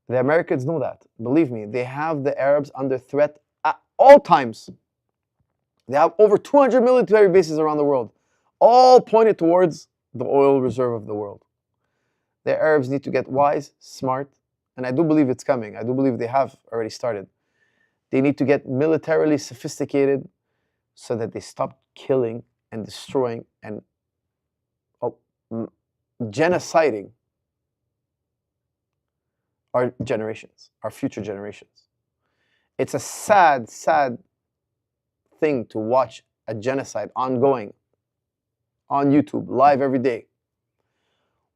The Americans know that. Believe me, they have the Arabs under threat at all times. They have over 200 military bases around the world, all pointed towards the oil reserve of the world. The Arabs need to get wise, smart, and I do believe it's coming. I do believe they have already started. They need to get militarily sophisticated so that they stop killing and destroying and genociding our generations, our future generations. It's a sad, sad thing to watch a genocide ongoing on YouTube, live every day,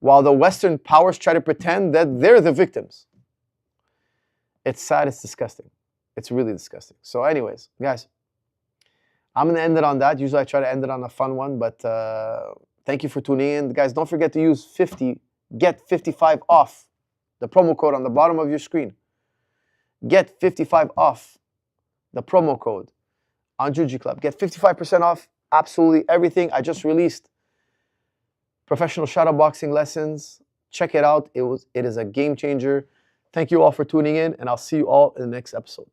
while the Western powers try to pretend that they're the victims. It's sad, it's disgusting. It's really disgusting. So anyways, guys, I'm going to end it on that. Usually I try to end it on a fun one, but thank you for tuning in. Guys, don't forget to use 50, get 55 off. The promo code on the bottom of your screen. Get 55 off. The promo code on Juji Club. Get 55% off absolutely everything. I just released professional shadow boxing lessons. Check it out. It is a game changer. Thank you all for tuning in, and I'll see you all in the next episode.